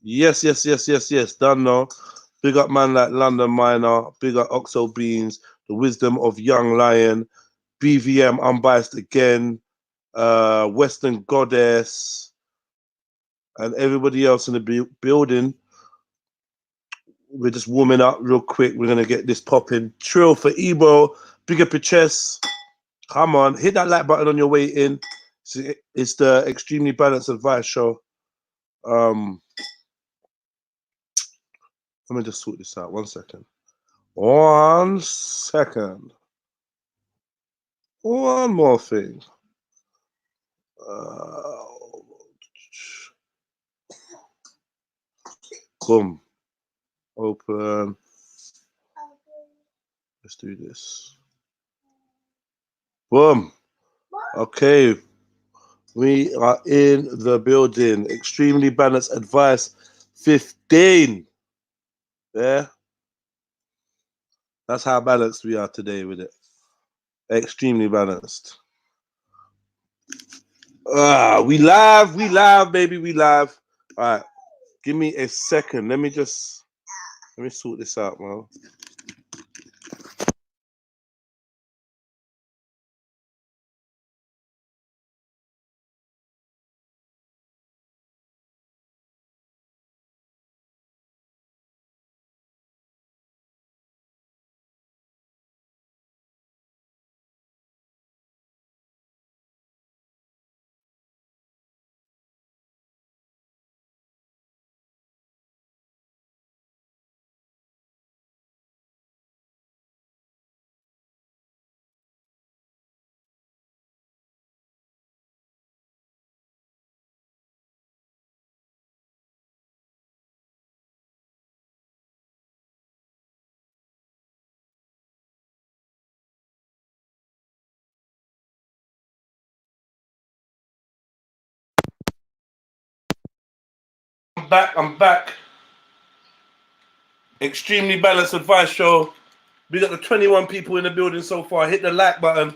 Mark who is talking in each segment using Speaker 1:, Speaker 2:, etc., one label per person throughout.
Speaker 1: Yes, yes, yes, yes, yes. Done now. Big up man like London Miner. Big up Oxo Beans. The Wisdom of Young Lion. BVM Unbiased Again. Western Goddess. And everybody else in the building. We're just warming up real quick. We're going to get this popping. Trill for Ebo. Big up your chest. Come on. Hit that like button on your way in. It's the Extremely Balanced Advice Show. Let me just sort this out. 1 second. 1 second. One more thing. Boom. Open. Let's do this. Boom. Okay. We are in the building. Extremely Balanced Advice 15. Yeah. That's how balanced we are today with it. Extremely balanced. We live, baby, we live. All right. Give me a second. Let me sort this out, man. I'm back. Extremely Balanced Advice Show. We got the 21 people in the building so far. Hit the like button.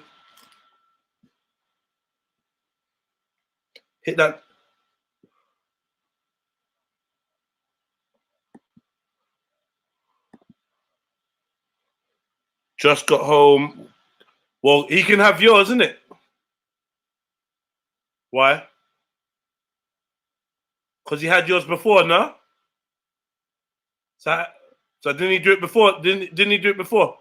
Speaker 1: Hit that. Just got home. Well, he can have yours, isn't it? Why? Because he had yours before, no? So didn't he do it before? Didn't he do it before?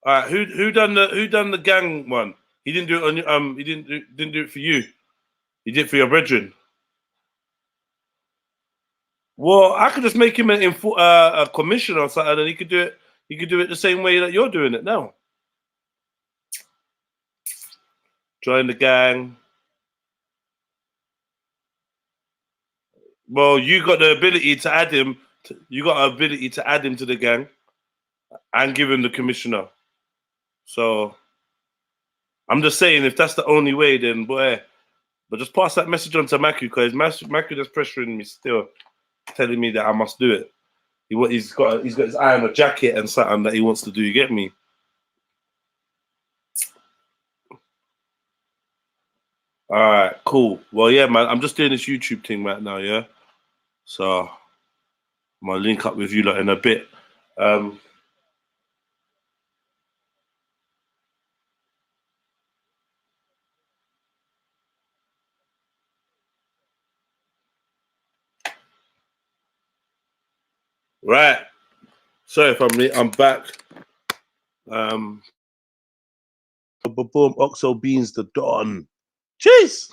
Speaker 1: All right. Who done the gang one? He didn't do it on he didn't do it for you. He did it for your brethren. Well, I could just make him a commissioner or something, and he could do it. He could do it the same way that you're doing it now. Join the gang. Well, you got the ability to add him. You got the ability to add him to the gang, and give him the commissioner. So I'm just saying, if that's the only way, then boy. But just pass that message on to Maku, because Maku that's pressuring me still, telling me that I must do it. He's got his eye on a jacket and something that he wants to do. You get me? All right, cool. Well, yeah, man. I'm just doing this YouTube thing right now, yeah. So I'm gonna link up with you lot in a bit. Right. Sorry, family. I'm back. Boom. Oxo Beans the Don. Jeez.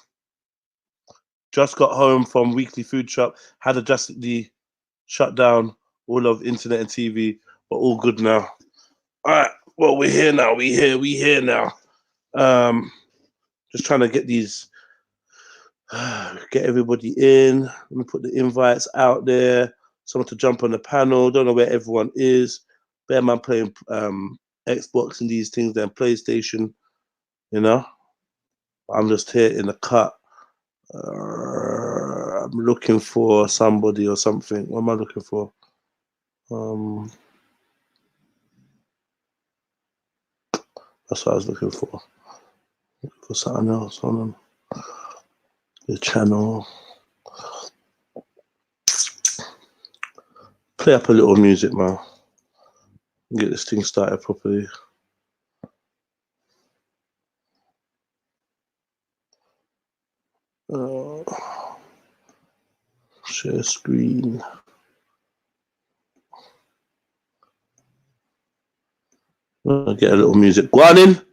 Speaker 1: Just got home from weekly food shop. Had a drastically shut down all of internet and TV, but all good now. All right. Well, we're here now. We here now. Just trying to get get everybody in. Let me put the invites out there. Someone to jump on the panel. Don't know where everyone is. Bear man playing Xbox and these things, then PlayStation. You know, I'm just here in the cut. I'm looking for somebody or something. What am I looking for? That's what I was looking for. Looking for something else. Hold on. The channel. Play up a little music, man. Get this thing started properly. Share screen. Get a little music. Go on in. Let's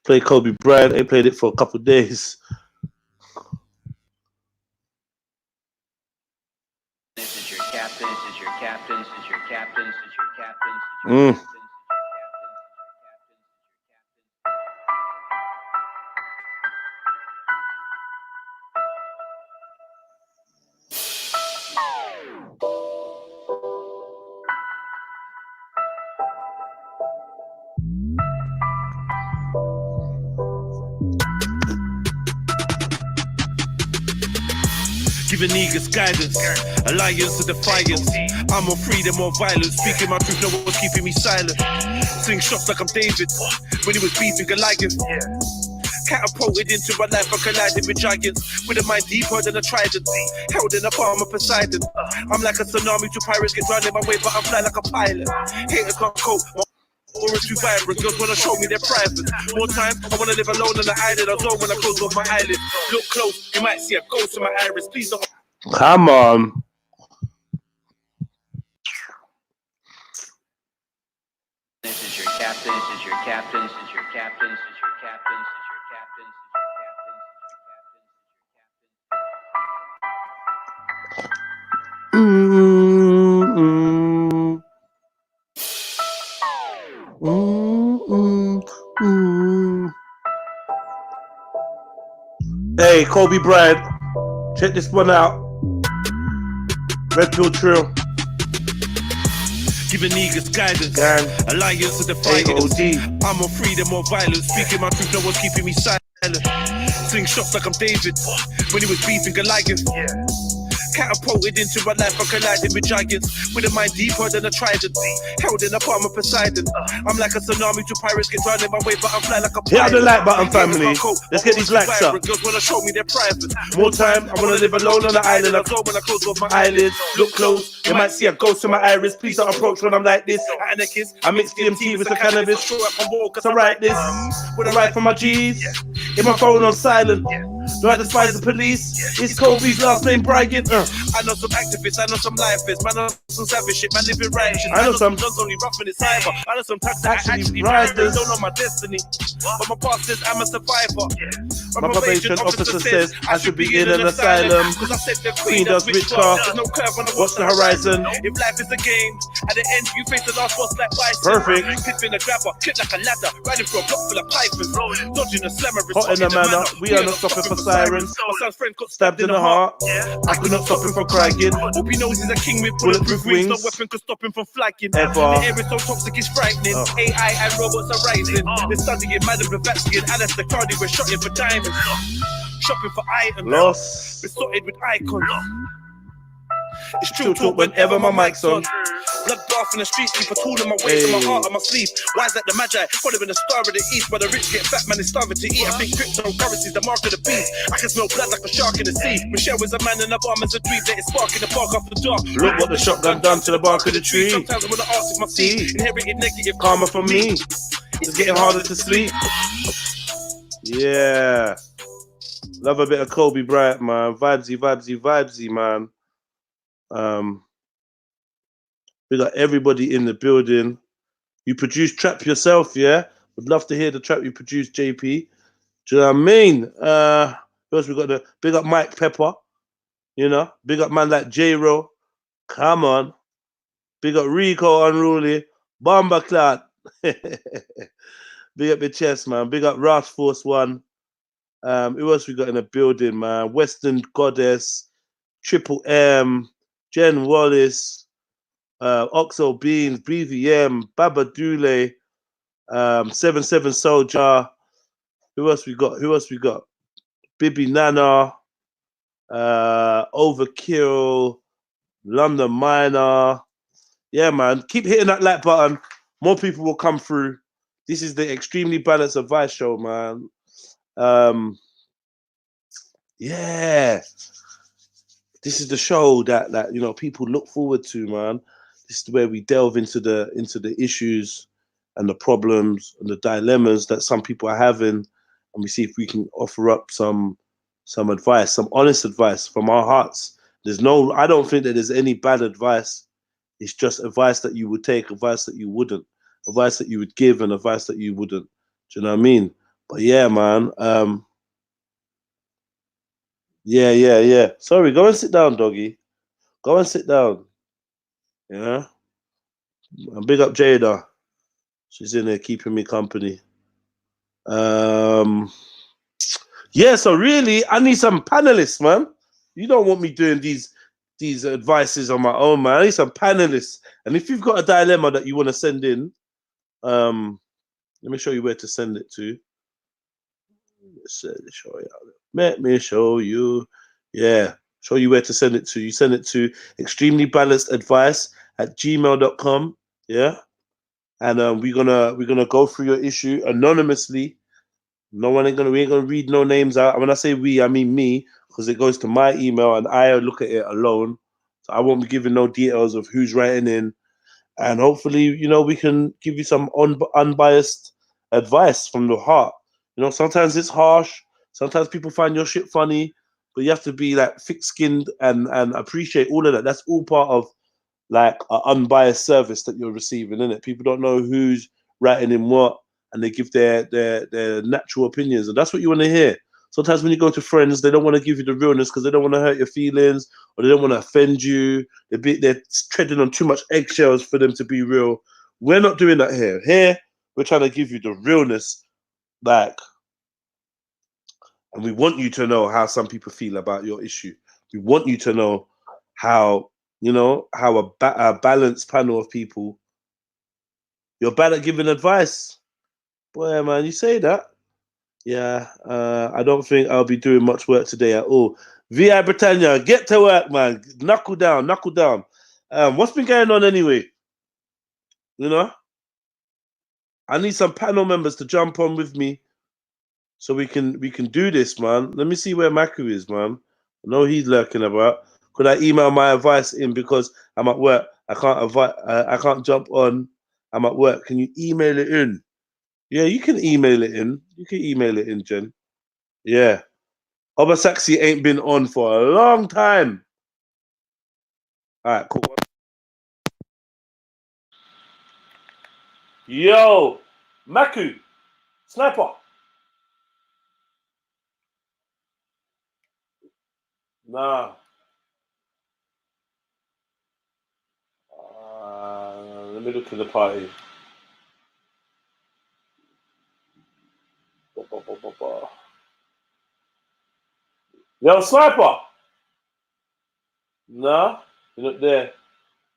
Speaker 1: play Kobe Bryant. I played it for a couple of days.
Speaker 2: This is your captain. This is your captain. This is your captain. This is your captain. This is your captain.
Speaker 3: Giving niggas guidance, alliance to defiance. I'm on freedom or violence, speaking my truth, no one's keeping me silent. Sling shots like I'm David, when he was beating Goliath. Catapulted into my life, I collided with giants, with a mind deeper than a trident, held in a palm of Poseidon. I'm like a tsunami to pirates, get drowned in my way, but I fly like a pilot. Haters can't cope, or it's too vibrant, girls wanna show me their private. More time, I wanna live alone on the island. I zone when I close off my eyelid. Look close, you might see a ghost in my iris. Please don't.
Speaker 1: Come on.
Speaker 2: This is your captain. This is your captain. This is your captain. This is your captain. This is your captain.
Speaker 1: Hey, Kobe Bryant, check this one out. Red Pill Trill.
Speaker 3: Giving niggas guidance, alliance to defiance. I'm on freedom or violence, speaking my truth, no one's keeping me silent. Sling shots like I'm David, when he was beating Goliath. Catapulted into my life, I collided with giants, with a mind deeper than a trident, held in a palm of Poseidon. I'm like a tsunami to pirates, get drowned in my way, but I fly like a pilot.
Speaker 1: Hit the like button, family. Let's get these likes up.
Speaker 3: Girls wanna show me their private.
Speaker 1: More time, I wanna live alone on the island. I
Speaker 3: when I close off my
Speaker 1: eyelids. Look close, you might see a ghost in my iris. Please don't approach when I'm like this.
Speaker 3: Anarchist,
Speaker 1: I mix DMT with the cannabis. So write this, with a right from my G's. In my phone on silent. Do I despise the police? It's Kobe's last name, Brian.
Speaker 3: I know some activists, I know some lifers, man, I know some savage shit, man, living righteous.
Speaker 1: I know some
Speaker 3: guns only rough in the cyber. I know some tax that actually
Speaker 1: riders.
Speaker 3: Don't know my destiny, but my past says I'm a survivor.
Speaker 1: My probation officer says I should be in an asylum.
Speaker 3: Cause I said the
Speaker 1: Queen does witchcraft.
Speaker 3: There's no curve on the
Speaker 1: What's the horizon?
Speaker 3: If life is a game, at the end you face the last boss like bison.
Speaker 1: Perfect.
Speaker 3: Clipping a grabber, clip like a ladder, riding through a block full of pythons, dodging a slammer.
Speaker 1: Hot in the manor, we are not stopping for sirens.
Speaker 3: My son's friend got
Speaker 1: Stabbed in the heart. I could not stop him from crying.
Speaker 3: Hope he knows he's a king with bulletproof wings. No weapon could stop him from flagging.
Speaker 1: Ever.
Speaker 3: The air is so toxic, it's frightening. AI and robots are rising. They're studying Madam Blavatsky and Alice the Cardi. We're shotting for diamonds. Shopping for items.
Speaker 1: Lost.
Speaker 3: Besotted with icons. It's
Speaker 1: True talk whenever my mic's on.
Speaker 3: Bloodbath in the streets, keep a tool in my waist, and my heart on my sleeve. Why is that the magi? Following the star of the east, where the rich get fat, man is starving to eat. I think cryptocurrency's the mark of the beast. I can smell blood like a shark in the sea. Michelle is a man and a bomb is a dream. Let it spark in the park after dark.
Speaker 1: Look what the shotgun done to the bark of the tree.
Speaker 3: Sometimes I wanna ask if my seed inherited negative
Speaker 1: Karma for me. It's getting harder to sleep. Yeah. Love a bit of Kobe Bryant, man. Vibesy, vibesy, vibesy, man. We got everybody in the building. You produce trap yourself, yeah? Would love to hear the trap you produced, JP. Do you know what I mean? Who else we got the big up Mike Pepper, you know, big up man like J-Ro. Come on. Big up Rico Unruly. Bomba Clat. Big up your chest, man. Big up Rash Force One. Who else we got in the building, man? Western Goddess, Triple M, Jen Wallace, Oxo Beans, BVM, Baba Dule, 77 Soldier. Who else we got? Who else we got? Bibi Nana, Overkill, London Miner. Yeah, man. Keep hitting that like button. More people will come through. This is the Extremely Balanced Advice Show, man. Yeah. This is the show that people look forward to, man. This is where we delve into the issues and the problems and the dilemmas that some people are having, and we see if we can offer up some advice, some honest advice from our hearts. I don't think that there's any bad advice. It's just advice that you would take, advice that you wouldn't, advice that you would give, and advice that you wouldn't. Do you know what I mean? But yeah, man. Yeah. Sorry, go and sit down, doggy. Go and sit down. Yeah. And big up Jada. She's in there keeping me company. Yeah, so really, I need some panelists, man. You don't want me doing these advices on my own, man. I need some panelists. And if you've got a dilemma that you want to send in, let me show you where to send it to. Let me show you. Yeah, show you where to send it to. You send it to extremelybalanceadvice@gmail.com. Yeah. And we're gonna go through your issue anonymously. We ain't gonna read no names out. When I say we, I mean me, because it goes to my email and I look at it alone. So I won't be giving no details of who's writing in. And hopefully, we can give you some unbiased advice from the heart. Sometimes it's harsh. Sometimes people find your shit funny, but you have to be like thick-skinned and appreciate all of that. That's all part of like an unbiased service that you're receiving, isn't it? People don't know who's writing in what, and they give their natural opinions, and that's what you want to hear. Sometimes when you go to friends, they don't want to give you the realness because they don't want to hurt your feelings or they don't want to offend you. They're treading on too much eggshells for them to be real. We're not doing that here. Here, we're trying to give you the realness back, and we want you to know how some people feel about your issue. We want you to know how a balanced panel of people. You're bad at giving advice. Boy, man, you say that. Yeah, I don't think I'll be doing much work today at all. VI Britannia, get to work, man. Knuckle down, knuckle down. What's been going on anyway? I need some panel members to jump on with me so we can do this, man. Let me see where Maku is, man. I know he's lurking about. Could I email my advice in because I'm at work? I can't jump on. I'm at work. Can you email it in? Yeah, you can email it in. You can email it in, Jen. Yeah. Obasaxi ain't been on for a long time. All right, cool. Yo, Maku, sniper. Nah. Let me look at the party. Yo, sniper. Nah, you're not there.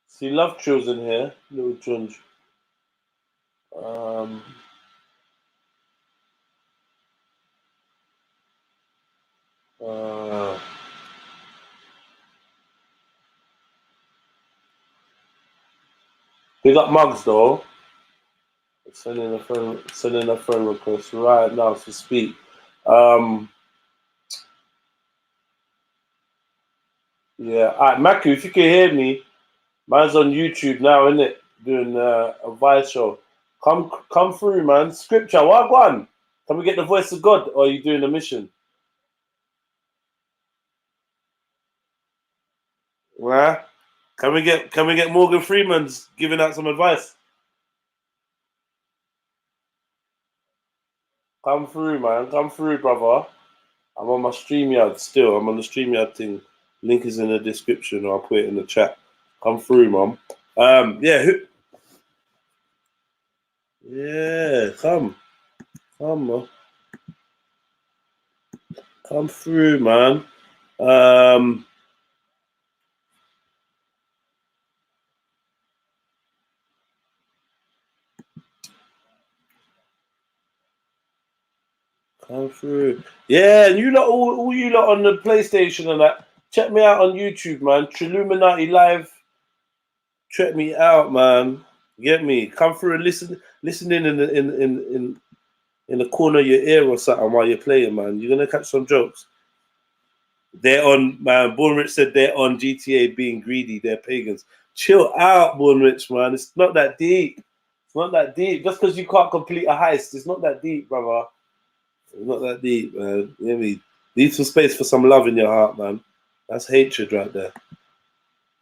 Speaker 1: See, Love Trill's in here. Little Junge. We got Mugs though. Sending a friend request right now to speak. Yeah, all right, Maku, if you can hear me, man's on YouTube now, isn't it? Doing a Vice show. Come through, man. Scripture, what one? Can we get the voice of God, or are you doing a mission? Yeah. Can we get Morgan Freeman's giving out some advice? Come through, man. Come through, brother. I'm on my StreamYard still. I'm on the StreamYard thing. Link is in the description, or I'll put it in the chat. Come through, mom. Yeah. Yeah, come, man. Come through, man. Come through. Yeah, and you lot, all you lot on the PlayStation and that, check me out on YouTube, man. Trilluminati Live. Check me out, man. Get me. Come through and listen in the corner of your ear or something while you're playing, man. You're gonna catch some jokes. They're on, man. Bournemouth said they're on GTA being greedy. They're pagans. Chill out, Bournemouth, man. It's not that deep. It's not that deep. Just because you can't complete a heist, it's not that deep, brother. It's not that deep, man. You know what I mean? Leave some space for some love in your heart, man. That's hatred right there.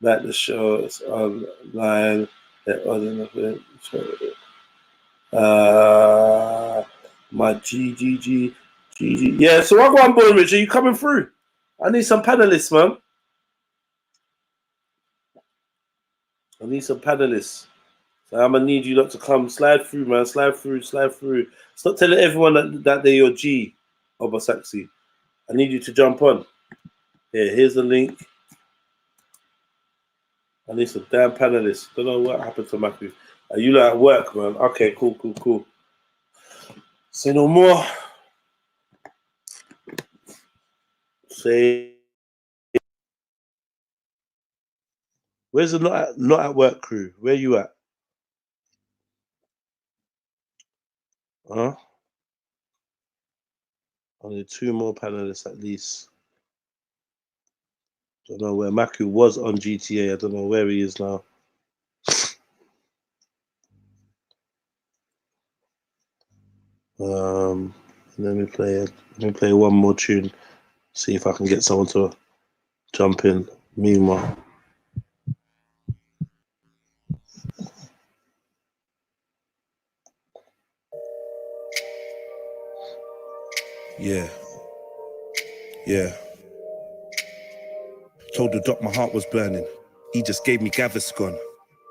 Speaker 1: Like the show, it's online. My GGG. Yeah, so I'm going, Bournemouth. Are you coming through? I need some panelists, man. I need some panelists. So I'm gonna need you lot to come. Slide through, man. Slide through. Stop telling everyone that they're your G, Obasaxi. I need you to jump on. Here's the link. I need some damn panelists. Don't know what happened to Matthew. Are you like at work, man? Okay, cool. Say no more. Say. Where's the not at work crew? Where you at? Huh? I need 2 more panelists at least. Don't know where Maku was on GTA. I don't know where he is now. Let me play one more tune. See if I can get someone to jump in. Meanwhile.
Speaker 3: Yeah. Told the doc my heart was burning. He just gave me Gaviscon.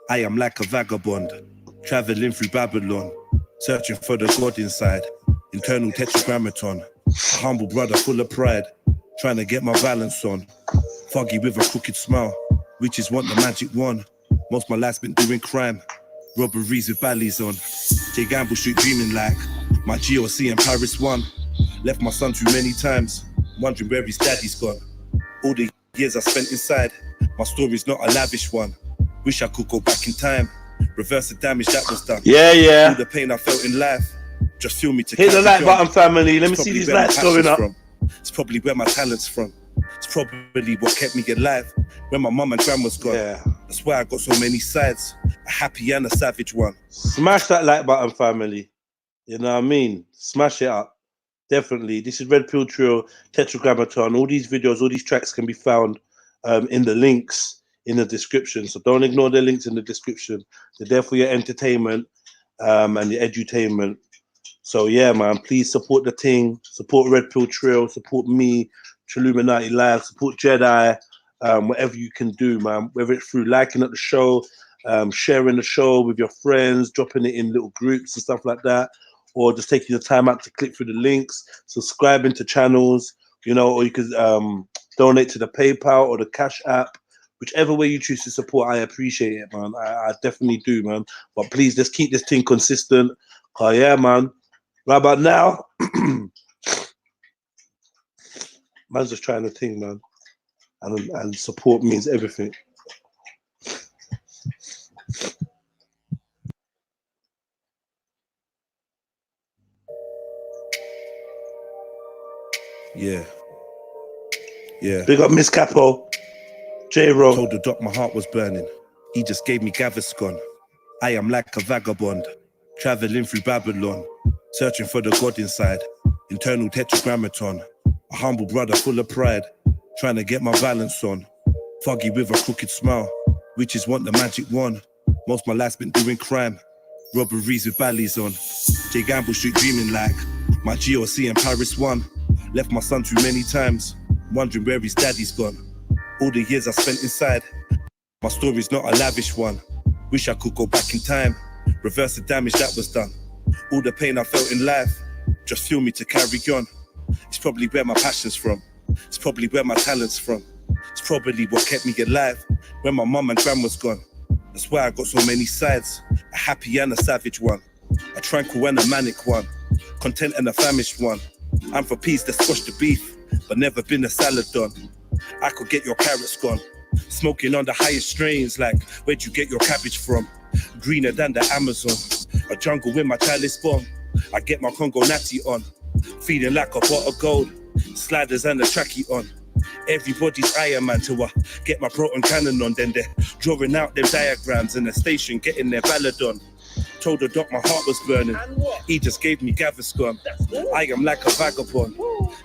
Speaker 3: I am like a vagabond, traveling through Babylon, searching for the God inside. Internal tetragrammaton. A humble brother full of pride, trying to get my balance on. Foggy with a crooked smile, witches want the magic one. Most of my life's been doing crime, robberies with ballies on. J Gamble Street dreaming like my GOC in Paris 1. Left my son too many times, wondering where his daddy's gone. All the years I spent inside, my story's not a lavish one. Wish I could go back in time, reverse the damage that was done.
Speaker 1: Yeah.
Speaker 3: All the pain I felt in life, just feel me to
Speaker 1: hit the like button, family. Let me see these lights going up.
Speaker 3: It's probably where my talent's from. It's probably what kept me alive when my mum and grandma's gone.
Speaker 1: Yeah.
Speaker 3: That's why I got so many sides, a happy and a savage one.
Speaker 1: Smash that like button, family. You know what I mean? Smash it up. Definitely. This is Red Pill Trio, Tetragrammaton. All these videos, all these tracks can be found in the links in the description. So don't ignore the links in the description. They're there for your entertainment and your edutainment. So yeah, man, please support the thing, support Red Pill Trio, support me, Trilluminati Live, support Jedi, whatever you can do, man. Whether it's through liking at the show, sharing the show with your friends, dropping it in little groups and stuff like that, or just taking your time out to click through the links, subscribing to channels, you know, or you could donate to the PayPal or the Cash App. Whichever way you choose to support, I appreciate it, man. I definitely do, man. But please, let's keep this thing consistent. Oh yeah, man. Right about now, man's just trying to think, man. And support means everything.
Speaker 3: Yeah.
Speaker 1: Big up Miss Capo, J-Ro.
Speaker 3: Told the doc my heart was burning. He just gave me Gaviscon. I am like a vagabond, traveling through Babylon, searching for the God inside. Internal tetragrammaton. A humble brother full of pride, trying to get my balance on. Foggy with a crooked smile, witches want the magic one. Most of my life's been doing crime, robberies with ballies on. J Gamble Street dreaming like my GOC in Paris 1. Left my son too many times, wondering where his daddy's gone. All the years I spent inside, my story's not a lavish one. Wish I could go back in time, reverse the damage that was done. All the pain I felt in life, just fuel me to carry on. It's probably where my passion's from. It's probably where my talent's from. It's probably what kept me alive when my mum and grandma's gone. That's why I got so many sides, a happy and a savage one, a tranquil and a manic one, content and a famished one. I'm for peace that squash the beef, but never been a salad done. I could get your carrots gone, smoking on the highest strains like where'd you get your cabbage from? Greener than the Amazon, a jungle with my chalice bomb. I get my Congo natty on, feeling like a pot of gold, sliders and a trackie on. Everybody's Iron Man to get my proton cannon on. Then they're drawing out their diagrams in the station, getting their ballad on. Told the doc my heart was burning. He just gave me Gaviscon. I am like a vagabond,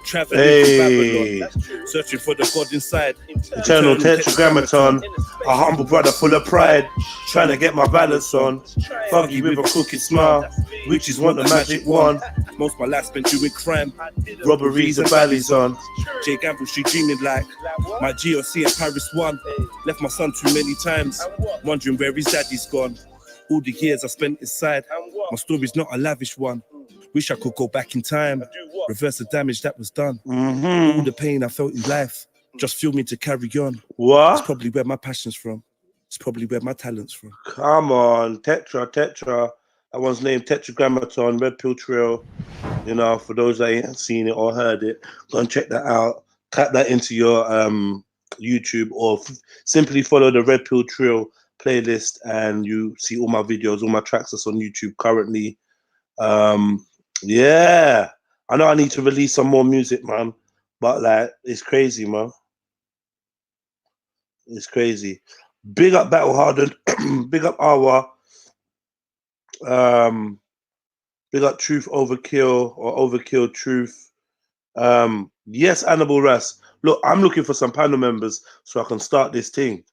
Speaker 3: traveling through Babylon, searching for the God inside.
Speaker 1: Eternal tetragrammaton, a humble brother full of pride, trying to get my balance on. Foggy with a crooked smile, witches want the magic wand.
Speaker 3: Most my life spent doing crime,
Speaker 1: Robberies and valleys on.
Speaker 3: J Gamble Street dreaming like my GOC in Paris 1. Left my son too many times, wondering where his daddy's gone. All the years I spent inside, my story's not a lavish one. Wish I could go back in time, reverse the damage that was done. All the pain I felt in life just fueled me to carry on.
Speaker 1: What?
Speaker 3: It's probably where my passion's from. It's probably where my talent's from.
Speaker 1: Come on, Tetra. That one's named Tetragrammaton, Red Pill Trill. You know, for those that ain't seen it or heard it, go and check that out. Tap that into your YouTube, or simply follow the Red Pill Trill playlist and you see all my videos, all my tracks that's on YouTube currently. Yeah, I know I need to release some more music, man, but like it's crazy, man. It's crazy. Big up Battle Hardened, big up Awa, big up Truth Overkill or Overkill Truth. Yes, Annabelle Ras. Look, I'm looking for some panel members so I can start this thing.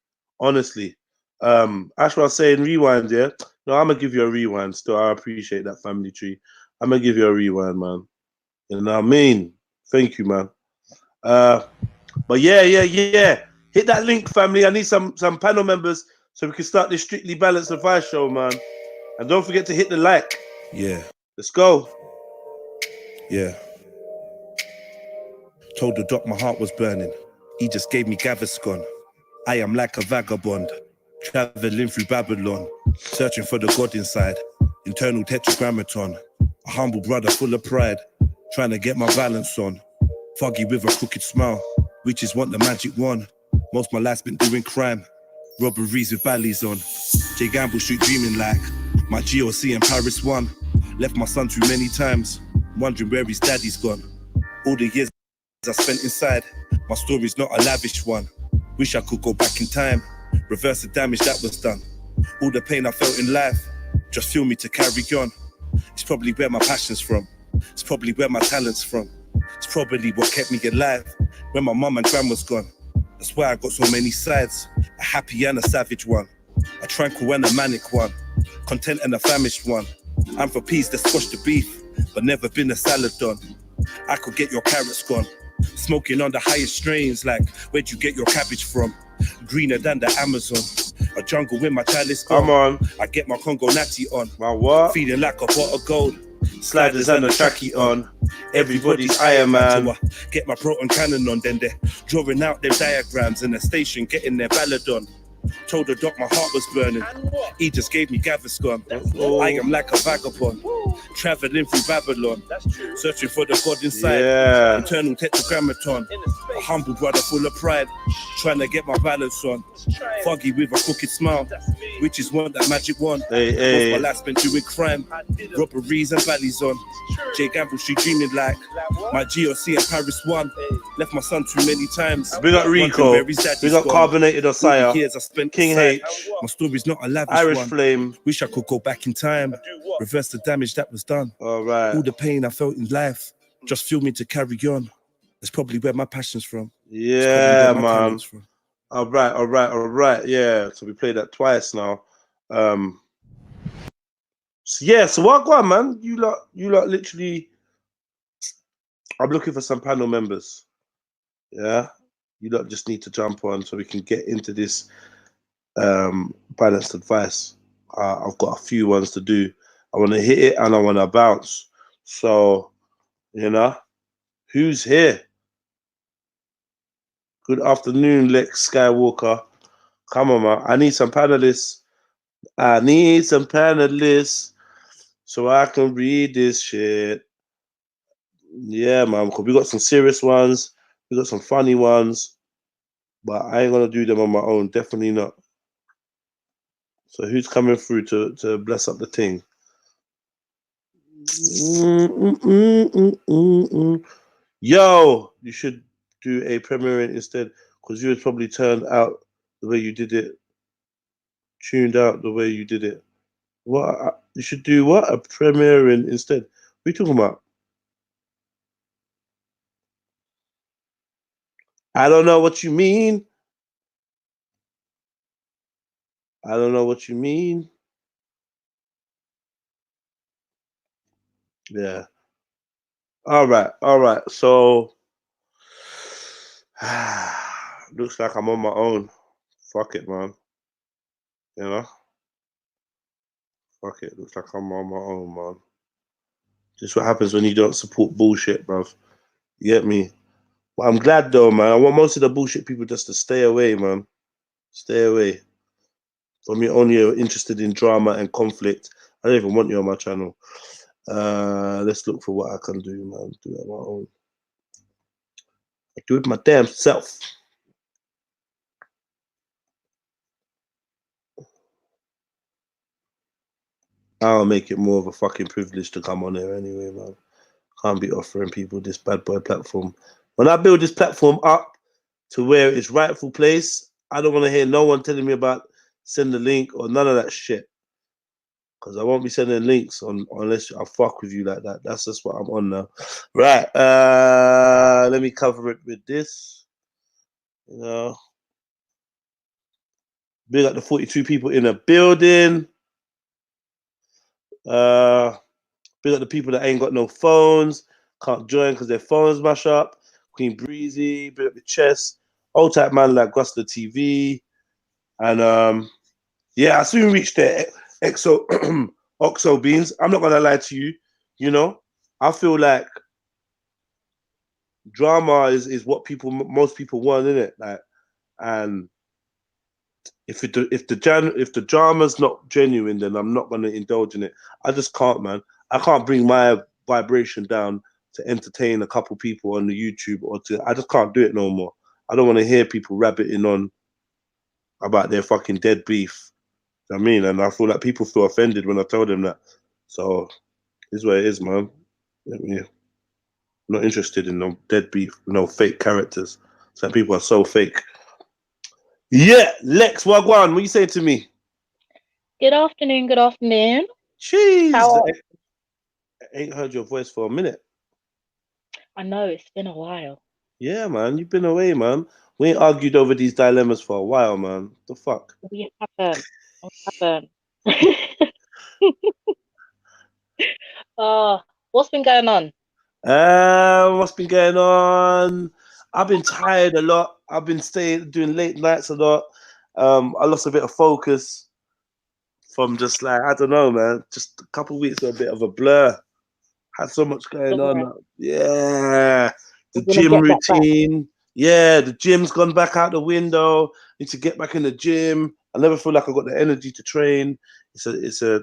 Speaker 1: Honestly. Ash was saying rewind, yeah. No, I'm gonna give you a rewind. Still, I appreciate that, family tree. I'm gonna give you a rewind, man. You know what I mean? Thank you, man. But yeah. Hit that link, family. I need some panel members so we can start this Strictly Balanced Advice show, man. And don't forget to hit the like.
Speaker 3: Yeah.
Speaker 1: Let's go.
Speaker 3: Yeah. Told the doc my heart was burning. He just gave me Gaviscon. I am like a vagabond, traveling through Babylon, searching for the God inside. Internal tetragrammaton, a humble brother full of pride, trying to get my balance on. Foggy with a crooked smile, witches want the magic wand. Most my life's been doing crime, robberies with valleys on. J Gamble Street dreaming like my GOC in Paris 1. Left my son too many times, wondering where his daddy's gone. All the years I spent inside, my story's not a lavish one. Wish I could go back in time, reverse the damage that was done. All the pain I felt in life just fueled me to carry on. It's probably where my passion's from. It's probably where my talent's from. It's probably what kept me alive when my mum and grandma's gone. That's why I got so many sides, a happy and a savage one, a tranquil and a manic one, content and a famished one. I'm for peace that squash the beef, but never been a salad done. I could get your carrots gone, smoking on the highest strains, like where'd you get your cabbage from? Greener than the Amazon, a jungle with my chalice gone.
Speaker 1: Come on.
Speaker 3: I get my Congo natty on,
Speaker 1: My what?
Speaker 3: feeling like a pot of gold.
Speaker 1: Sliders and a tracky on. Everybody's Iron Man.
Speaker 3: So I get my proton cannon on, then they're drawing out their diagrams in the station, getting their ballad on. Told the doc my heart was burning. He just gave me Gaviscon. I am like a vagabond, traveling through Babylon, searching for the God inside.
Speaker 1: Yeah.
Speaker 3: Internal tetragrammaton, a humble brother full of pride, trying to get my balance on. Foggy with a crooked smile, witches want that magic wand.
Speaker 1: Hey.
Speaker 3: Most my life spent doing crime, robberies and valleys on. J Gamble Street dreaming like my GOC in Paris 1. Left my son too many times.
Speaker 1: Big up Rico. Big up Carbonated Osaya. King H.
Speaker 3: My story's not a lavish
Speaker 1: Irish
Speaker 3: one.
Speaker 1: Flame.
Speaker 3: Wish I could go back in time, reverse the damage that was done.
Speaker 1: All right.
Speaker 3: All the pain I felt in life just fueled me to carry on. That's probably where my passion's from.
Speaker 1: Yeah, man. All right. Yeah. So we played that twice now. So what go on, man? You lot literally. I'm looking for some panel members. Yeah. You lot just need to jump on so we can get into this balanced advice. I've got a few ones to do. I want to hit it and I want to bounce. So, who's here? Good afternoon, Lex Skywalker. Come on, man. I need some panelists. So I can read this shit. Yeah, man. Because we got some serious ones. We got some funny ones. But I ain't going to do them on my own. Definitely not. So who's coming through to bless up the thing? Yo, you should do a premiering instead, because you was probably turned out the way you did it, tuned out the way you did it. What you should do? What a premiering instead? What are you talking about? I don't know what you mean. I don't know what you mean. Yeah. All right. All right. So looks like I'm on my own. Fuck it, man. You know? Fuck it. Looks like I'm on my own, man. Just what happens when you don't support bullshit, bruv. You get me? But I'm glad though, man. I want most of the bullshit people just to stay away, man. Stay away. From you only interested in drama and conflict. I don't even want you on my channel. Let's look for what I can do, man. Do it on my own. I do it my damn self. I'll make it more of a fucking privilege to come on here anyway, man. Can't be offering people this bad boy platform. When I build this platform up to where it's rightful place, I don't want to hear no one telling me about send the link or none of that shit. Because I won't be sending links unless I fuck with you like that. That's just what I'm on now. Right. Let me cover it with this. You know. Big up the 42 people in the building. Big up the people that ain't got no phones, can't join because their phones mash up. Queen Breezy, big up the chest. Old type man like Gusta TV. And yeah, I soon reached the OXO beans. I'm not gonna lie to you, you know. I feel like drama is what most people want, isn't it? Like, and if the drama's not genuine, then I'm not gonna indulge in it. I just can't, man. I can't bring my vibration down to entertain a couple people on the YouTube I just can't do it no more. I don't want to hear people rabbiting on about their fucking dead beef. You know what I mean? And I feel like people feel offended when I tell them that. So this is what it is, man. I'm not interested in no dead beef, no fake characters. Some people are so fake. Yeah, Lex Wagwan, what you saying to me?
Speaker 4: Good afternoon. Good afternoon.
Speaker 1: Jeez,
Speaker 4: How?
Speaker 1: I ain't heard your voice for a minute.
Speaker 4: I know it's been a while.
Speaker 1: Yeah, man, you've been away, man. We ain't argued over these dilemmas for a while, man. What the fuck?
Speaker 4: We haven't. We haven't. What's been going on?
Speaker 1: What's been going on? I've been tired a lot. I've been doing late nights a lot. I lost a bit of focus from just like, I don't know, man. Just a couple of weeks were a bit of a blur. Had so much going on. Yeah. The gym routine. Yeah, the gym's gone back out the window. Need to get back in the gym. I never feel like I've got the energy to train. It's a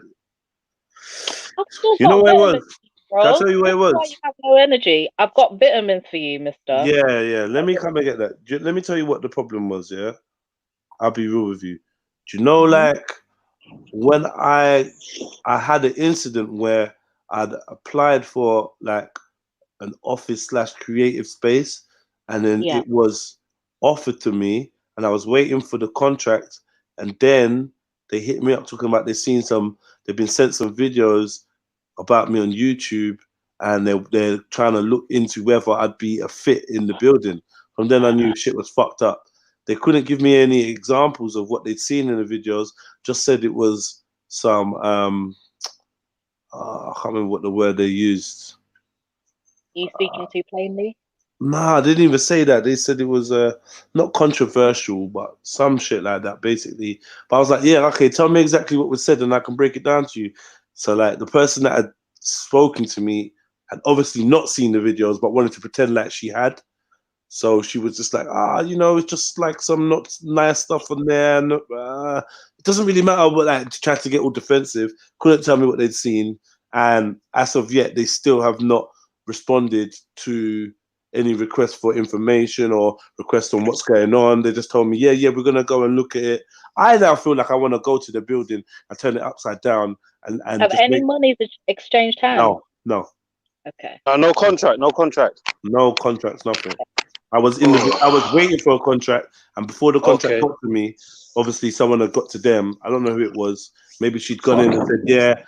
Speaker 1: you know what it was?
Speaker 4: Bro.
Speaker 1: Can I tell you what it was?
Speaker 4: Why you have no energy? I've got vitamins for you, mister.
Speaker 1: Yeah. Let me come and get that. Let me tell you what the problem was, yeah? I'll be real with you. Do you know, like, when I had an incident where I'd applied for, like, an office/creative space, and then it was offered to me, and I was waiting for the contract, and then they hit me up talking about they've been sent some videos about me on YouTube, and they're trying to look into whether I'd be a fit in the building. From then I knew shit was fucked up. They couldn't give me any examples of what they'd seen in the videos, just said it was some I can't remember what the word they used.
Speaker 4: You speaking too plainly?
Speaker 1: Nah, they didn't even say that. They said it was not controversial, but some shit like that, basically. But I was like, yeah, okay, tell me exactly what was said and I can break it down to you. So, like, the person that had spoken to me had obviously not seen the videos, but wanted to pretend like she had. So she was just like, it's just like some not nice stuff on there. It doesn't really matter, but like, trying to get all defensive. Couldn't tell me what they'd seen. And as of yet, they still have not responded to any request for information or request on what's going on. They just told me, yeah, we're gonna go and look at it. I now feel like I want to go to the building and turn it upside down and
Speaker 4: have
Speaker 1: just
Speaker 4: any money exchanged hands?
Speaker 1: No.
Speaker 4: Okay.
Speaker 5: No contract.
Speaker 1: No contracts, nothing. I was I was waiting for a contract, and before the contract
Speaker 5: Okay.
Speaker 1: got to me, obviously someone had got to them. I don't know who it was. Maybe she'd gone in and said, "Yeah,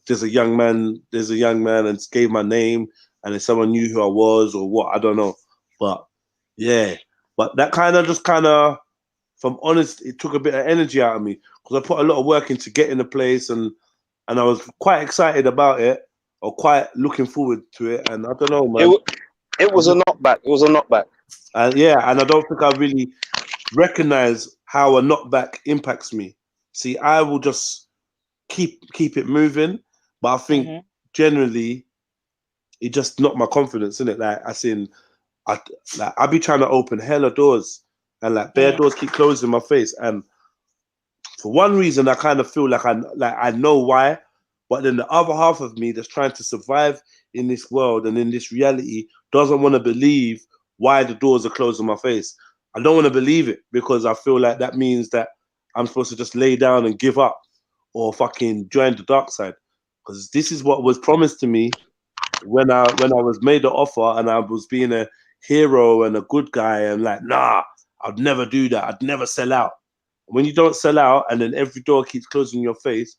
Speaker 1: there's a young man, and gave my name, and if someone knew who I was or what, I don't know." But yeah, but that kind of if I'm honest, it took a bit of energy out of me because I put a lot of work into getting the place, and I was quite excited about it, or quite looking forward to it. And I don't know, man.
Speaker 5: It was a knockback. It was a knockback.
Speaker 1: Yeah, and I don't think I really recognize how a knockback impacts me. See, I will just keep it moving, but I think generally it just knocked my confidence in it. Like I be trying to open hella doors, and like bare doors keep closing in my face. And for one reason, I kind of feel like I know why, but then the other half of me that's trying to survive in this world and in this reality doesn't want to believe why the doors are closed in my face. I don't want to believe it because I feel like that means that I'm supposed to just lay down and give up or fucking join the dark side. Because this is what was promised to me when I was made the offer and I was being a hero and a good guy and like, nah, I'd never do that. I'd never sell out. When you don't sell out and then every door keeps closing in your face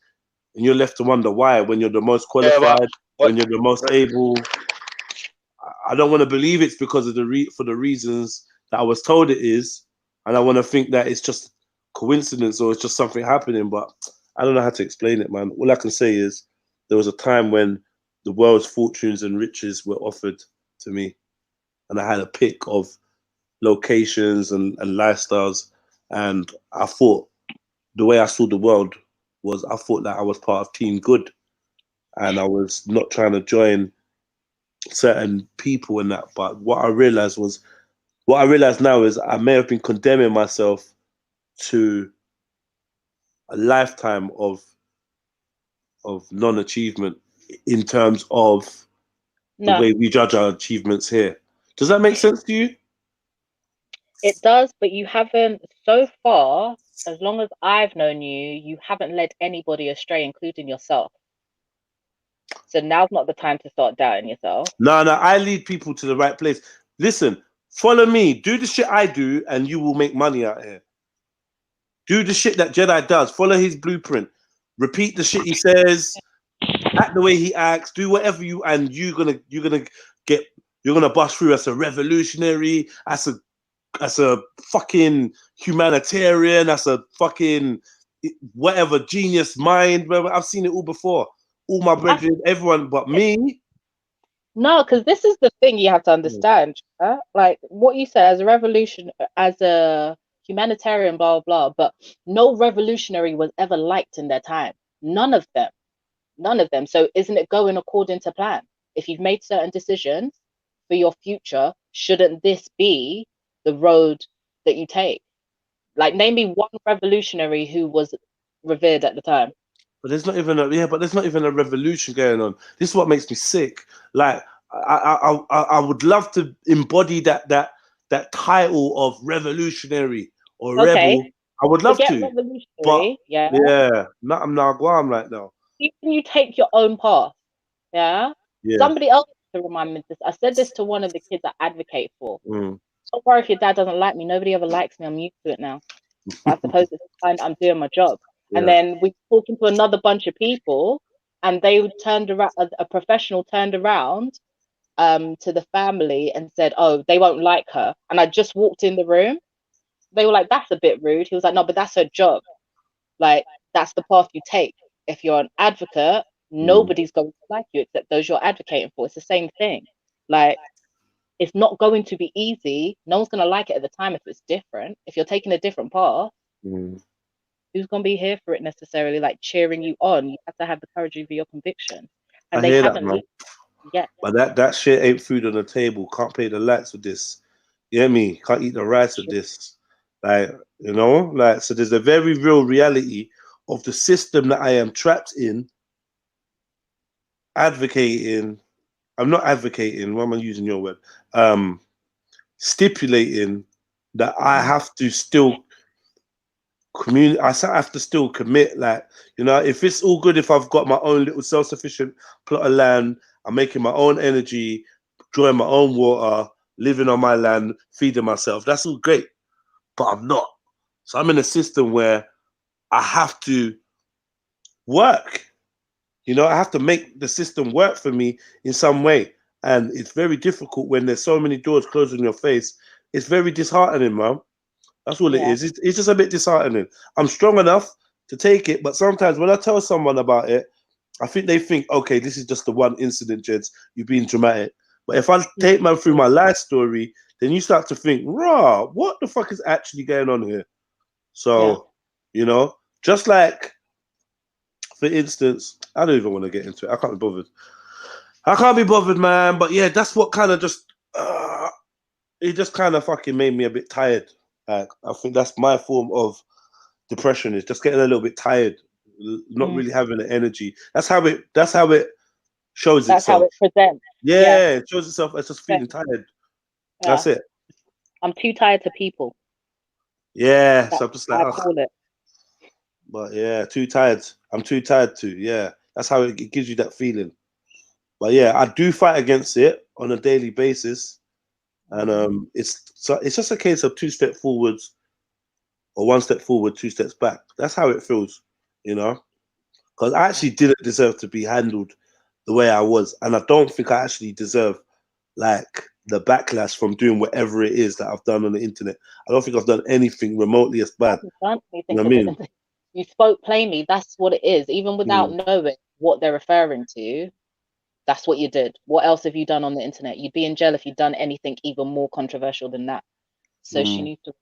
Speaker 1: and you're left to wonder why when you're the most qualified, when you're the most able. I don't want to believe it's because of for the reasons that I was told it is, and I want to think that it's just coincidence or it's just something happening, but I don't know how to explain it, man. All I can say is there was a time when the world's fortunes and riches were offered to me, and I had a pick of locations and lifestyles, and I thought the way I saw the world was I thought that I was part of Team Good, and I was not trying to join certain people in that. But what I realized now is I may have been condemning myself to a lifetime of non-achievement in terms of the way we judge our achievements here. Does that make sense to you?
Speaker 4: It does, but you haven't, so far, as long as I've known you, you haven't led anybody astray, including yourself. So now's not the time to start doubting yourself.
Speaker 1: No, I lead people to the right place. Listen, follow me, do the shit I do, and you will make money out here. Do the shit that Jedi does. Follow his blueprint. Repeat the shit he says. Act the way he acts. Do whatever and you're gonna bust through as a revolutionary, as a fucking humanitarian, as a fucking whatever genius mind. I've seen it all before. All my brethren, everyone but me.
Speaker 4: No, because this is the thing you have to understand. Like what you said, as a revolution, as a humanitarian, blah, blah, blah, but no revolutionary was ever liked in their time. None of them. So isn't it going according to plan? If you've made certain decisions for your future, shouldn't this be the road that you take? Like, name me one revolutionary who was revered at the time.
Speaker 1: But there's not even a revolution going on. This is what makes me sick. Like I would love to embody that title of revolutionary or rebel. I would love to. But yeah, I'm now Guam right now.
Speaker 4: Even you take your own path. Yeah. Somebody else to remind me this. I said this to one of the kids I advocate for. Don't worry if your dad doesn't like me. Nobody ever likes me. I'm used to it now. I suppose it's a sign I'm doing my job. And then we talking to another bunch of people, and they turned around. A professional turned around to the family and said, "Oh, they won't like her." And I just walked in the room. They were like, "That's a bit rude." He was like, "No, but that's her job. Like, that's the path you take. If you're an advocate, nobody's going to like you except those you're advocating for. It's the same thing. Like, it's not going to be easy. No one's going to like it at the time if it's different. If you're taking a different path, who's going to be here for it necessarily, like cheering you on? You have to have the courage of your conviction. And they haven't yet.
Speaker 1: But that shit ain't food on the table. Can't pay the lights with this. You hear me? Can't eat the rice with this. Like, you know, like, so there's a very real reality of the system that I am trapped in, advocating. I'm not advocating, why am I using your word? Stipulating that I have to still I have to still commit. Like, you know, if it's all good, if I've got my own little self-sufficient plot of land, I'm making my own energy, drawing my own water, living on my land, feeding myself. That's all great, but I'm not. So I'm in a system where I have to work. You know, I have to make the system work for me in some way. And it's very difficult when there's so many doors closed in your face. It's very disheartening, man. That's all it is. It's just a bit disheartening. I'm strong enough to take it, but sometimes when I tell someone about it, I think they think, okay, this is just the one incident, Jeds. You're being dramatic. But if I take man through my life story, then you start to think, rah, what the fuck is actually going on here? So, you know, just like, for instance, I don't even want to get into it. I can't be bothered. I can't be bothered, man. But yeah, that's what kind of just, it just kind of fucking made me a bit tired. Like, I think that's my form of depression, is just getting a little bit tired, not really having the energy. That's how it shows itself.
Speaker 4: That's how it presents.
Speaker 1: Yeah, it shows itself as just feeling tired. That's it.
Speaker 4: I'm too tired to people.
Speaker 1: Yeah, so I'm just like,
Speaker 4: I call it.
Speaker 1: But yeah, too tired. I'm too tired to. Yeah, that's how it gives you that feeling. But yeah, I do fight against it on a daily basis, and it's just a case of 2 steps forwards, or 1 step forward, 2 steps back. That's how it feels, you know. Because I actually didn't deserve to be handled the way I was, and I don't think I actually deserve like the backlash from doing whatever it is that I've done on the internet. I don't think I've done anything remotely as bad. You know what I mean?
Speaker 4: You spoke plainly. That's what it is. Even without knowing what they're referring to, that's what you did. What else have you done on the internet? You'd be in jail if you'd done anything even more controversial than that. So she needs to.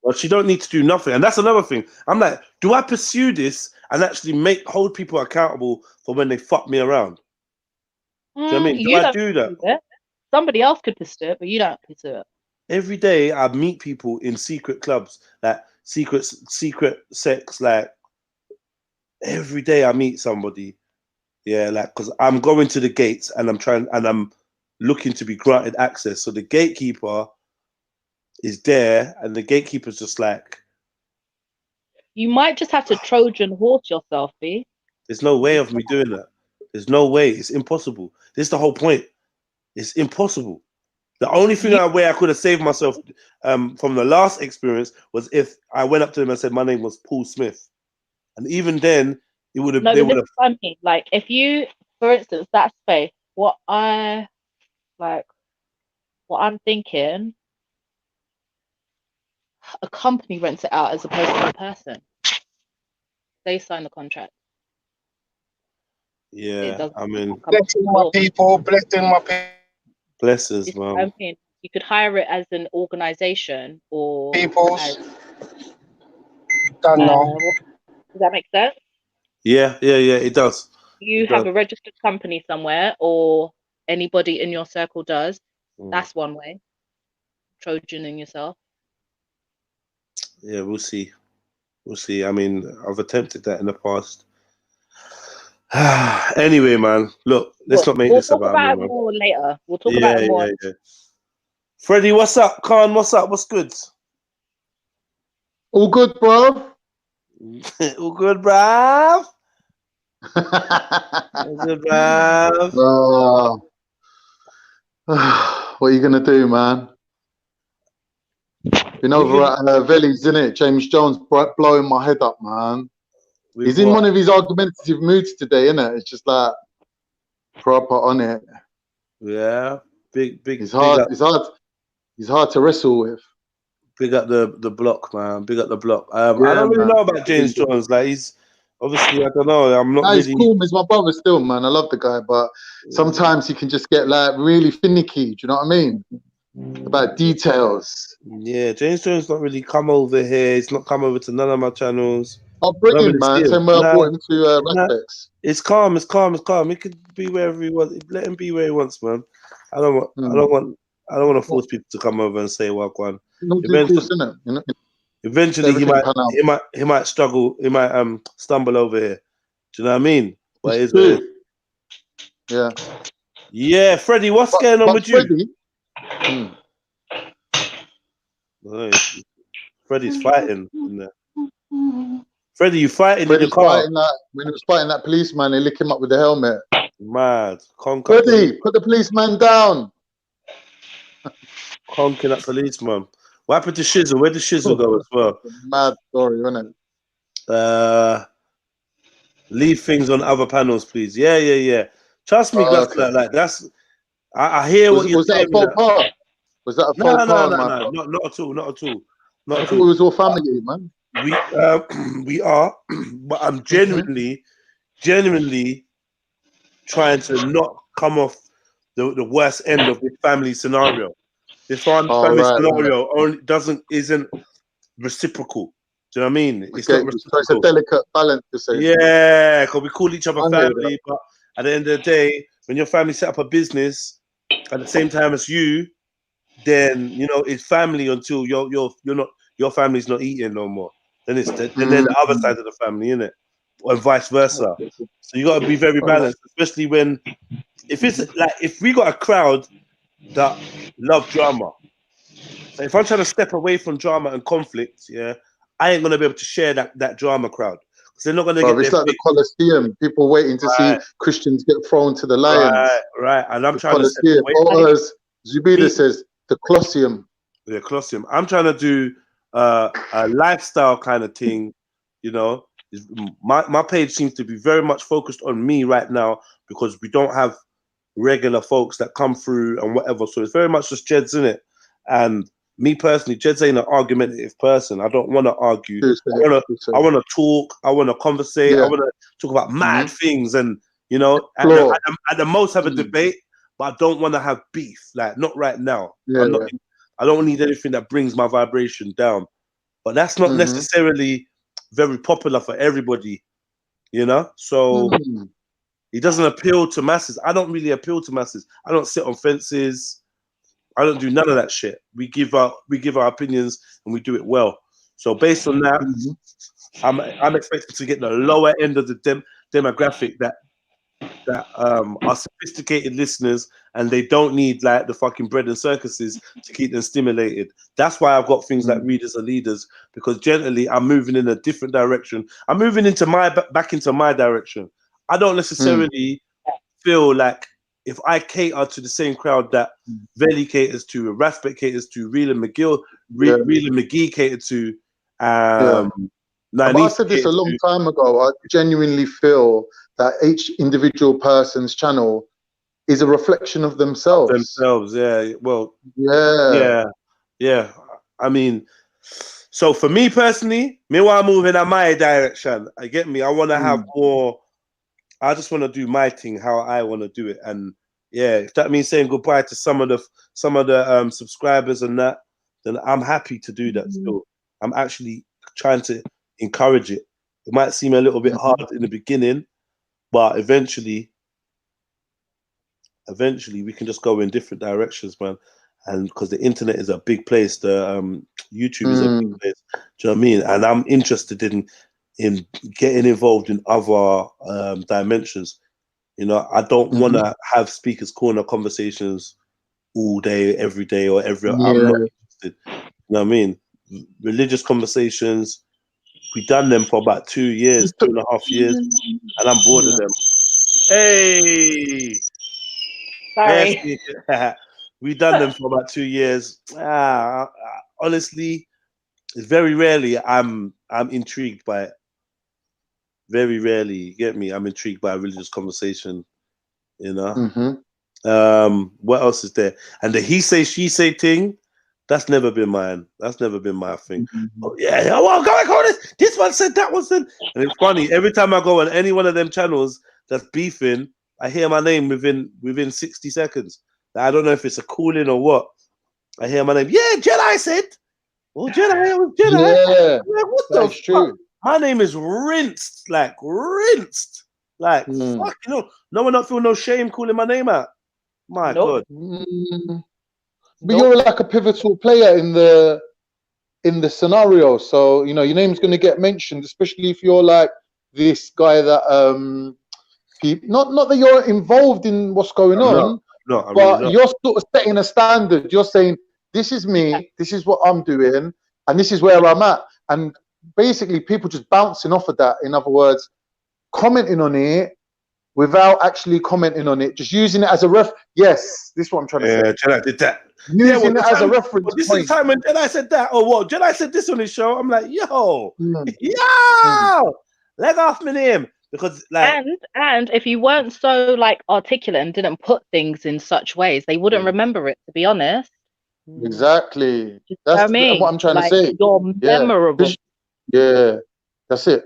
Speaker 1: Well, she don't need to do nothing, and that's another thing. I'm like, do I pursue this and actually hold people accountable for when they fuck me around? Do you know what I mean? Do I do that?
Speaker 4: Somebody else could pursue it, but you don't pursue it.
Speaker 1: Every day I meet people in secret clubs, like secret sex, like every day I meet somebody. Yeah, like, because I'm going to the gates and I'm looking to be granted access. So the gatekeeper is there, and the gatekeeper's just like,
Speaker 4: you might just have to Trojan horse yourself, B.
Speaker 1: There's no way of me doing that. There's no way. It's impossible. This is the whole point. It's impossible. The only way I could have saved myself from the last experience was if I went up to them and said my name was Paul Smith, and even then it would have.
Speaker 4: No, this is what I mean. Like, if you, for instance, that space, what I'm thinking, a company rents it out as opposed to a person. They sign the contract.
Speaker 1: Yeah, I mean,
Speaker 5: blessing my people, blessing my people.
Speaker 1: Blessings, man.
Speaker 4: I mean, you could hire it as an organization or
Speaker 5: people's.
Speaker 4: Does that make sense?
Speaker 1: Yeah, it does.
Speaker 4: You have a registered company somewhere, or anybody in your circle does. That's one way. Trojaning yourself.
Speaker 1: Yeah, we'll see. We'll see. I mean, I've attempted that in the past. Anyway, man, look, let's not make this about me.
Speaker 4: We'll talk about it more later. We'll talk about it more.
Speaker 1: Yeah. Freddie, what's up? Khan, what's up? What's good?
Speaker 6: All good, bro.
Speaker 1: All good, bruv. All good, bruv.
Speaker 6: What are you gonna do, man? Been over at Veli's, innit? James Jones blowing my head up, man. He's in one of his argumentative moods today, innit? It's just like proper on it.
Speaker 1: Yeah, big.
Speaker 6: He's hard. He's hard to wrestle with.
Speaker 1: Big up the block, man. Big up the block. I don't really know about James Jones. Like, he's obviously, I don't know. I'm not really.
Speaker 6: He's cool. He's my brother still, man. I love the guy, but sometimes he can just get like really finicky. Do you know what I mean? About details.
Speaker 1: Yeah, James Jones not really come over here. He's not come over to none of my channels.
Speaker 6: I'll bring him, man. Same way I brought him to Raspberries.
Speaker 1: It's calm. He could be wherever he wants. Let him be where he wants, man. I don't want to force people to come over and say "Wagwan." Eventually, he might struggle. He might stumble over here. Do you know what I mean? But it's true.
Speaker 6: Yeah.
Speaker 1: Yeah, Freddie, what's going on with you? Freddie's fighting in there. Freddie, you fighting in the car?
Speaker 6: When he was fighting that policeman, they lick him up with the helmet.
Speaker 1: Mad.
Speaker 6: Freddie, put the policeman down.
Speaker 1: Honking at policeman. What happened to Shizzle? Where did Shizzle go as well?
Speaker 6: Mad story, isn't
Speaker 1: it? Leave things on other panels, please. Yeah. Trust me, Gus.
Speaker 6: Okay.
Speaker 1: Like that's. I hear what you're saying.
Speaker 6: Was that a faux pas? Was that a faux pas, man?
Speaker 1: No, not at all. Not at all.
Speaker 6: I thought it was all family, man.
Speaker 1: We are, but I'm genuinely trying to not come off the worst end of this family scenario. This family scenario isn't reciprocal. Do you know what I mean? It's not reciprocal.
Speaker 6: So it's a delicate balance to say.
Speaker 1: Yeah, because we call each other family, but at the end of the day, when your family set up a business at the same time as you, then you know it's family until your family's not eating no more. Then it's then the other side of the family, innit? And vice versa. So you got to be very balanced, especially when if we got a crowd that love drama. So if I'm trying to step away from drama and conflict, yeah, I ain't gonna be able to share that drama crowd because they're not gonna get.
Speaker 6: It's like the Colosseum. People waiting to see Christians get thrown to the lions.
Speaker 1: Right. And I'm trying
Speaker 6: to step away. Or as Zubida says, the Colosseum.
Speaker 1: The Colosseum. I'm trying to do a lifestyle kind of thing. You know, my page seems to be very much focused on me right now because we don't have regular folks that come through and whatever. So it's very much just Jed's in it. And me personally, Jed's ain't an argumentative person. I don't want to argue. I want to talk. I want to conversate. I want to talk about mad things, and you know, at the most have a debate. But I don't want to have beef. Like not right now. I don't need anything that brings my vibration down. But that's not necessarily very popular for everybody. You know, so. It doesn't appeal to masses. I don't really appeal to masses. I don't sit on fences. I don't do none of that shit. We give our opinions and we do it well. So based on that, I'm expecting to get the lower end of the demographic that are sophisticated listeners and they don't need like the fucking bread and circuses to keep them stimulated. That's why I've got things like readers are leaders, because generally I'm moving in a different direction. I'm moving into back into my direction. I don't necessarily feel like if I cater to the same crowd that Veli caters to, Raspet caters to, Real and McGee catered to.
Speaker 6: I said this a long time ago. I genuinely feel that each individual person's channel is a reflection of themselves.
Speaker 1: Yeah. Well, yeah. I mean, so for me personally, meanwhile moving in my direction, I get me. I want to have more. I just want to do my thing how I want to do it, and yeah, if that means saying goodbye to some of the subscribers and that, then I'm happy to do that. Still, I'm actually trying to encourage it. It might seem a little bit hard in the beginning, but eventually we can just go in different directions, man. And because the internet is a big place, the YouTube is a big place. Do you know what I mean? And I'm interested in getting involved in other dimensions. You know, I don't want to have speakers corner conversations all day, every day, or every. I'm not interested. You know what I mean? Religious conversations. We've done them for about 2 years, 2.5 years, and I'm bored of them. Hey,
Speaker 4: sorry.
Speaker 1: We've done them for about 2 years. Honestly, it's very rarely I'm intrigued by it. Very rarely, you get me? I'm intrigued by a religious conversation, you know? What else is there? And the he say, she say thing, that's never been mine. That's never been my thing. Oh, yeah, well, go on, this one said, that one said. And it's funny, every time I go on any one of them channels that's beefing, I hear my name within 60 seconds. I don't know if it's a calling or what. I hear my name. Yeah, Jedi said. Oh, Jedi, it was Jedi.
Speaker 6: Yeah,
Speaker 1: like, what the fuck? True. My name is rinsed. Like, fuck, you know, no one don't feel no shame calling my name out. My God.
Speaker 6: But you're like a pivotal player in the scenario. So, you know, your name's going to get mentioned, especially if you're like this guy that, not that you're involved in what's going on, but you're sort of setting a standard. You're saying, this is me, this is what I'm doing, and this is where I'm at. And basically people just bouncing off of that. In other words, commenting on it, without actually commenting on it, just using it as a ref. Yes, this is what I'm trying to say.
Speaker 1: Yeah, Jedi did that.
Speaker 6: Using it as a reference
Speaker 1: Well, this
Speaker 6: point.
Speaker 1: is the time when Jedi said that, or what? Jedi said this on his show. I'm like, yo,
Speaker 6: Mm.
Speaker 1: yo, leg off my name. Because like,
Speaker 4: and if you weren't so like articulate and didn't put things in such ways, they wouldn't remember it, to be honest.
Speaker 6: Exactly.
Speaker 4: You
Speaker 6: That's
Speaker 4: know what I mean?
Speaker 6: what I'm trying
Speaker 4: Like,
Speaker 6: to say.
Speaker 4: you're
Speaker 6: Yeah.
Speaker 4: memorable.
Speaker 6: Yeah, that's it.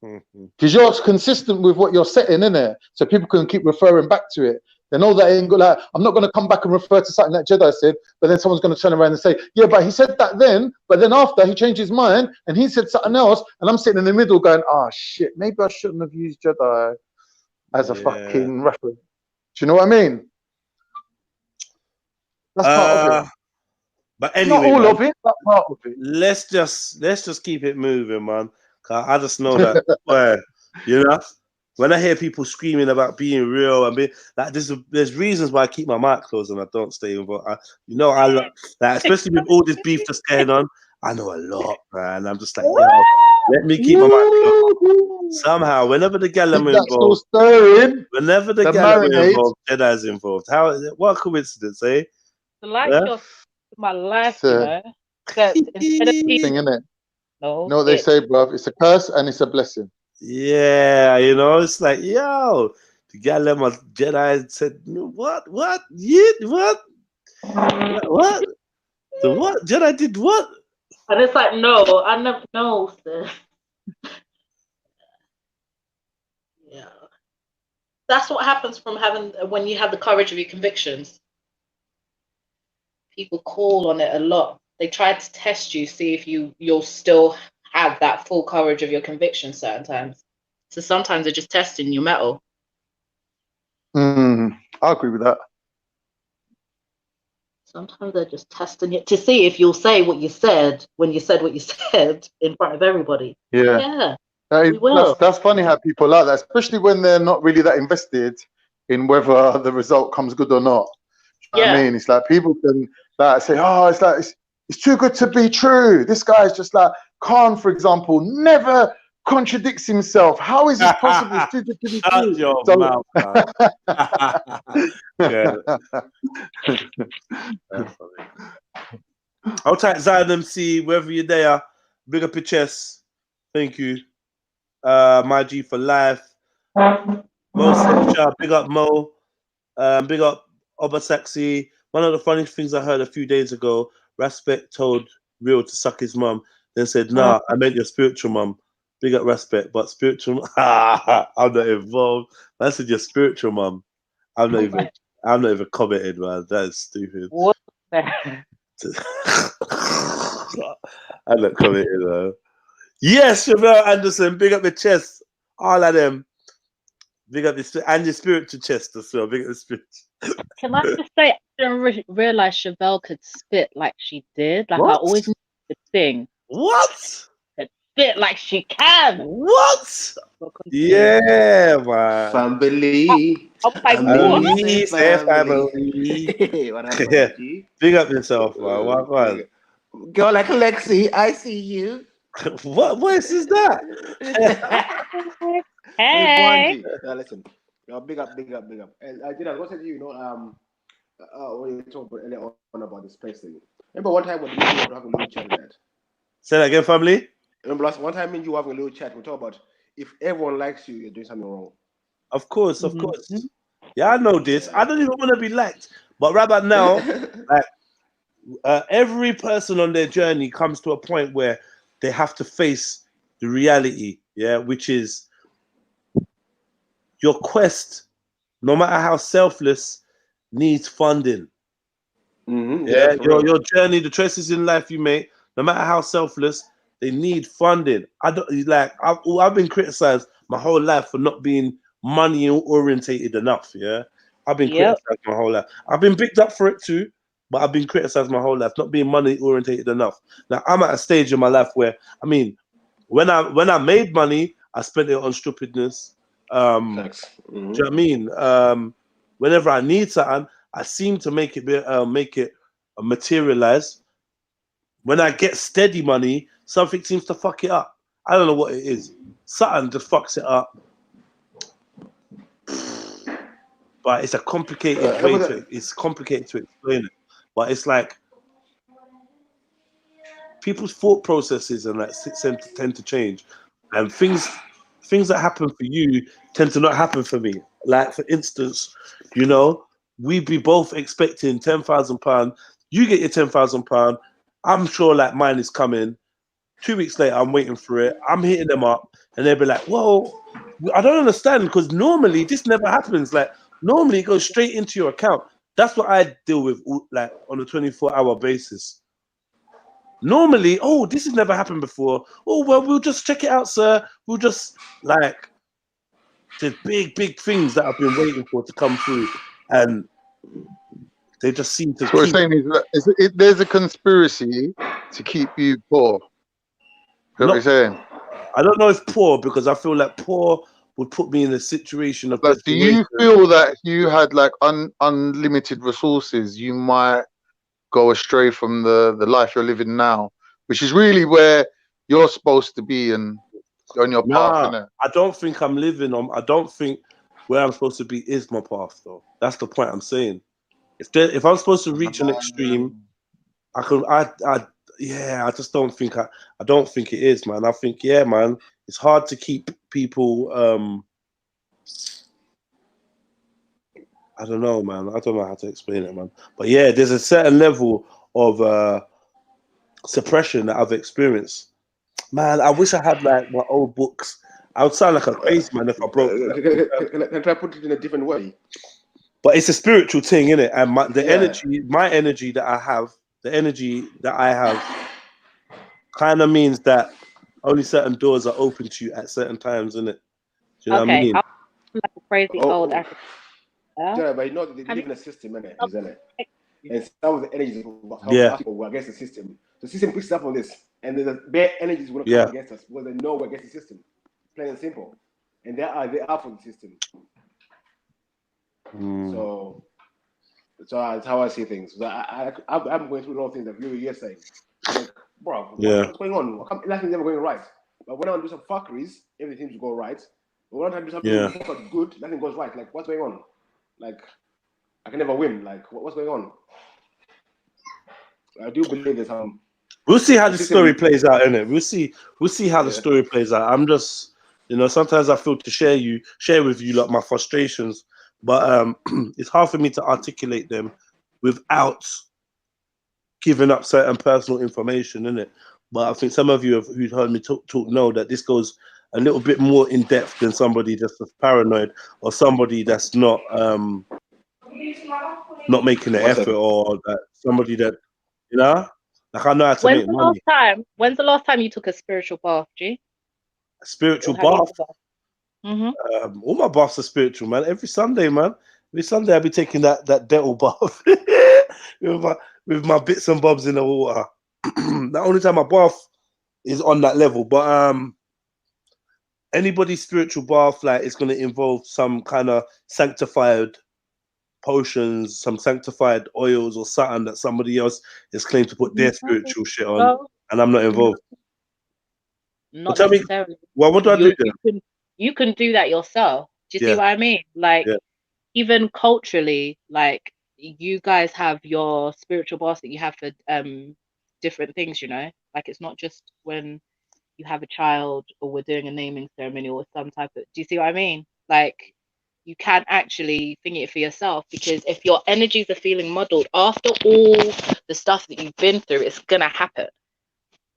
Speaker 6: Because you're consistent with what you're setting in there, so people can keep referring back to it. They know that ain't good. Like, I'm not going to come back and refer to something that Jedi said, but then someone's going to turn around and say, yeah, but he said that then, but then after he changed his mind and he said something else, and I'm sitting in the middle going, oh shit, maybe I shouldn't have used Jedi as a fucking reference. Do you know what I mean? That's part of it.
Speaker 1: But anyway,
Speaker 6: not all
Speaker 1: man,
Speaker 6: of it, but part of it.
Speaker 1: Let's just keep it moving, man. 'Cause I just know that, well, you know, when I hear people screaming about being real and being like, there's reasons why I keep my mouth closed and I don't stay involved. Like, especially with all this beef that's going on, I know a lot, man. I'm just like, yo, let me keep my mouth closed. Somehow, whenever the gal are involved, whenever the gal are involved, Jedi's involved. What a coincidence, eh?
Speaker 4: Like my life, you know. That instead of
Speaker 6: thing, innit?
Speaker 4: No,
Speaker 6: you know what they say, bruv? It's a curse and it's a blessing.
Speaker 1: Yeah, you know, it's like, yo, the guy let my Jedi said, what? Yeah, what? The what? Jedi did what?
Speaker 4: And it's like, no, I never know, sis. Yeah. That's what happens from when you have the courage of your convictions. People call on it a lot. They try to test you, see if you'll still have that full courage of your convictions certain times. So sometimes they're just testing your metal.
Speaker 6: I agree with that.
Speaker 4: Sometimes they're just testing it to see if you'll say what you said when you said what you said in front of everybody.
Speaker 6: Yeah.
Speaker 4: Yeah.
Speaker 6: That's funny how people like that, especially when they're not really that invested in whether the result comes good or not. You know what I mean? It's like people can like say, oh, it's like it's too good to be true. This guy's just like Khan, for example, never contradicts himself. How is this possible? It's too good to be true.
Speaker 1: Shut your mouth, man. Yeah. That's funny. I'll type Zion MC, wherever you're there. Big up your chest. Thank you. My G for life. Mo Sextra, big up Mo. Big up Obasexy. One of the funniest things I heard a few days ago, Respect told Real to suck his mum, then said, nah, I meant your spiritual mum. Big up Respect, but spiritual I'm not involved. I said your spiritual mum. I'm not even commented, man. That is stupid.
Speaker 4: What?
Speaker 1: I'm not commented, man. Yes, Chevelle Anderson, big up the chest. All of them. Big up and your spiritual chest as well. Big up the spirit.
Speaker 4: Can I just say, I didn't realize Chevelle could spit like she did. Like,
Speaker 1: what?
Speaker 4: I always knew the thing.
Speaker 1: What?
Speaker 4: Could spit like she can.
Speaker 1: What? Yeah, man.
Speaker 7: Family.
Speaker 1: Family.
Speaker 7: What
Speaker 1: Big up yourself, man. What?
Speaker 7: Girl like Lexi, I see you.
Speaker 1: What voice is that?
Speaker 4: Hey.
Speaker 7: Now listen. Big up. And, I was saying to you, you know, when you talk about earlier on about the space thing. Remember one time when you were having a little chat with that?
Speaker 1: Say that again, family?
Speaker 7: Remember one time when you were having a little chat, we talk about if everyone likes you, you're doing something wrong.
Speaker 1: Of course. Yeah, I know this. I don't even want to be liked. But right about now, like every person on their journey comes to a point where they have to face the reality, which is your quest, no matter how selfless, needs funding. Your journey, the choices in life you make, no matter how selfless, they need funding. I've been criticized my whole life for not being money orientated enough. I've been criticized my whole life. I've been picked up for it too, but I've been criticized my whole life not being money orientated enough. Now I'm at a stage in my life where, I mean, when I made money, I spent it on stupidness. Do you know what I mean? Whenever I need something, I seem to make it materialize. When I get steady money, something seems to fuck it up. I don't know what it is. Something just fucks it up. but it's a complicated it's complicated to explain it. But it's like people's thought processes and that tend to change, and things that happen for you tend to not happen for me. Like for instance, you know, we'd be both expecting £10,000. You get your £10,000. I'm sure like mine is coming. 2 weeks later, I'm waiting for it. I'm hitting them up, and they'll be like, "Well, I don't understand because normally this never happens. Like normally it goes straight into your account." That's what I deal with, like on a 24-hour basis. Normally, oh, this has never happened before. Oh, well, we'll just check it out, sir. We'll just like there's big things that I've been waiting for to come through, and they just seem to.
Speaker 6: So what we're saying is, there's a conspiracy to keep you poor. What you're saying?
Speaker 1: I don't know if poor, because I feel like poor would put me in a situation of.
Speaker 6: But do you feel that if you had like unlimited resources, you might go astray from the life you're living now, which is really where you're supposed to be and on your path, innit?
Speaker 1: I don't think I'm living on. I don't think where I'm supposed to be is my path, though. That's the point I'm saying. If I'm supposed to reach an extreme, I can. I just don't think I don't think it is, man. I think, yeah, man, it's hard to keep people. I don't know, man. I don't know how to explain it, man. But yeah, there's a certain level of suppression that I've experienced. Man, I wish I had like my old books. I would sound like a crazy man if I broke.
Speaker 7: Can I try to put it in a different way?
Speaker 1: But it's a spiritual thing, innit? And my energy that I have, kind of means that only certain doors are open to you at certain times, innit? Do you know what I mean?
Speaker 4: I'm like a crazy old African.
Speaker 7: Yeah, but you know, they live in a system, isn't it? And some of the energies of people were against the system. The system picks up on this, and the bare energies will not come against us because they know we're against the system. Plain and simple. And they are for the system. So that's how I see things. I'm going through a lot of things that you're saying. Like, bro, what's going on? Nothing's ever going right. But when I want to do some fuckeries, everything seems to go right. But when I want to do something good, nothing goes right. Like, what's going on? Like, I can never win. Like, what's going on? I do believe there's some.
Speaker 1: We'll see how the story plays out, innit? We'll see how the story plays out. I'm just, you know, sometimes I feel to share with you like my frustrations, but it's hard for me to articulate them without giving up certain personal information, innit? But I think some of you who've heard me talk know that this goes a little bit more in depth than somebody just that's paranoid or somebody that's not making an effort, or that somebody that, you know, like I know how to make money.
Speaker 4: When's the last time you took a spiritual bath, G?
Speaker 1: A spiritual bath? All my baths are spiritual, man. Every Sunday, man. Every Sunday I'll be taking that dental bath with my bits and bobs in the water. The only time my bath is on that level, but anybody's spiritual bath, like, it's going to involve some kind of sanctified potions, some sanctified oils or something that somebody else is claimed to put their spiritual shit on, and I'm not involved.
Speaker 4: Not necessarily.
Speaker 1: Well, what do I do then?
Speaker 4: You can do that yourself. Do you see what I mean? Like, even culturally, like, you guys have your spiritual baths that you have for different things, you know? Like, it's not just when you have a child or we're doing a naming ceremony or some type of, do you see what I mean? Like, you can actually think it for yourself, because if your energies are feeling muddled after all the stuff that you've been through, it's gonna happen.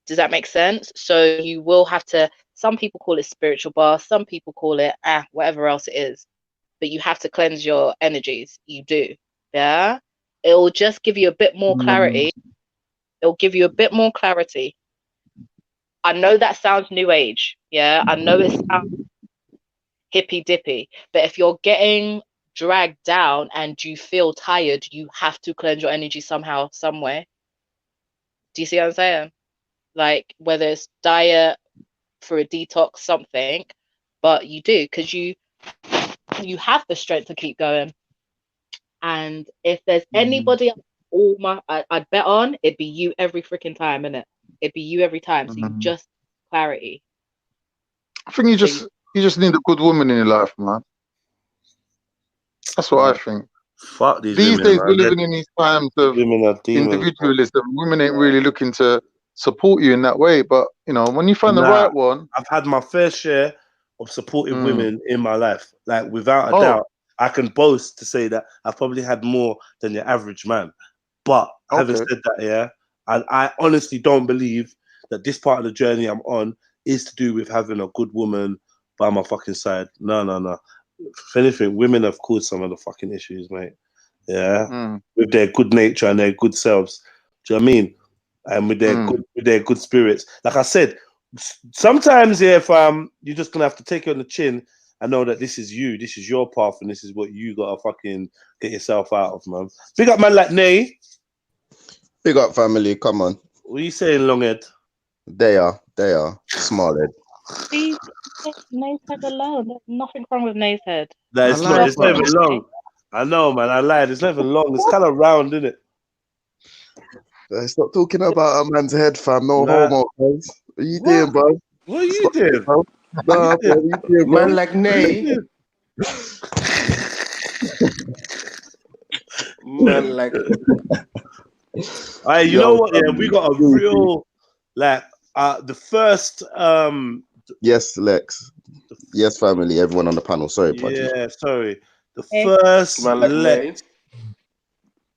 Speaker 4: Does that make sense? So you will have to, some people call it spiritual bath, some people call it whatever else it is, but you have to cleanse your energies. You do. Yeah, it will just give you a bit more clarity. It'll give you a bit more clarity. I know that sounds new age. Yeah, I know it sounds hippy dippy, but if you're getting dragged down and you feel tired, you have to cleanse your energy somehow, some way. Do you see what I'm saying? Like, whether it's diet, for a detox, something, but you do, because you have the strength to keep going. And if there's anybody I'd bet on, it'd be you every freaking time, innit? It'd be you every time. So you just clarity.
Speaker 6: I think you just need a good woman in your life, man. That's what I think.
Speaker 1: Fuck these
Speaker 6: These
Speaker 1: women,
Speaker 6: days,
Speaker 1: man.
Speaker 6: we're living in these times of
Speaker 1: Women are demons.
Speaker 6: individualism. Women ain't really looking to support you in that way. But, you know, when you find the right one.
Speaker 1: I've had my fair share of supportive women in my life. Like, without a doubt, I can boast to say that I've probably had more than your average man. But having said that, yeah, I honestly don't believe that this part of the journey I'm on is to do with having a good woman by my fucking side. No. If anything, women have caused some of the fucking issues, mate. Yeah, with their good nature and their good selves. Do you know what I mean? And with their good spirits. Like I said, sometimes if you're just gonna have to take it on the chin and know that this is you, this is your path, and this is what you gotta fucking get yourself out of, man. Big up, man, like Nay.
Speaker 8: Big up, family. Come on.
Speaker 1: What are you saying, Longhead?
Speaker 8: They are small head.
Speaker 4: Leave Nay's head alone. There's nothing wrong with Nay's head.
Speaker 1: No, it's not even long. I know, man. I lied. It's not even long. It's kind of round, isn't it?
Speaker 8: Stop talking about a man's head, fam. No homo, guys. What are you doing, bro?
Speaker 1: What are you doing?
Speaker 8: Nah, bro, what are you doing, bro?
Speaker 7: Man like Nay. Man like.
Speaker 1: You know what? Yeah, we got a real like the first.
Speaker 8: Yes, Lex. Yes, family. Everyone on the panel. Sorry, Pudgy.
Speaker 1: Yeah, sorry. The first
Speaker 7: Man like
Speaker 1: Lex.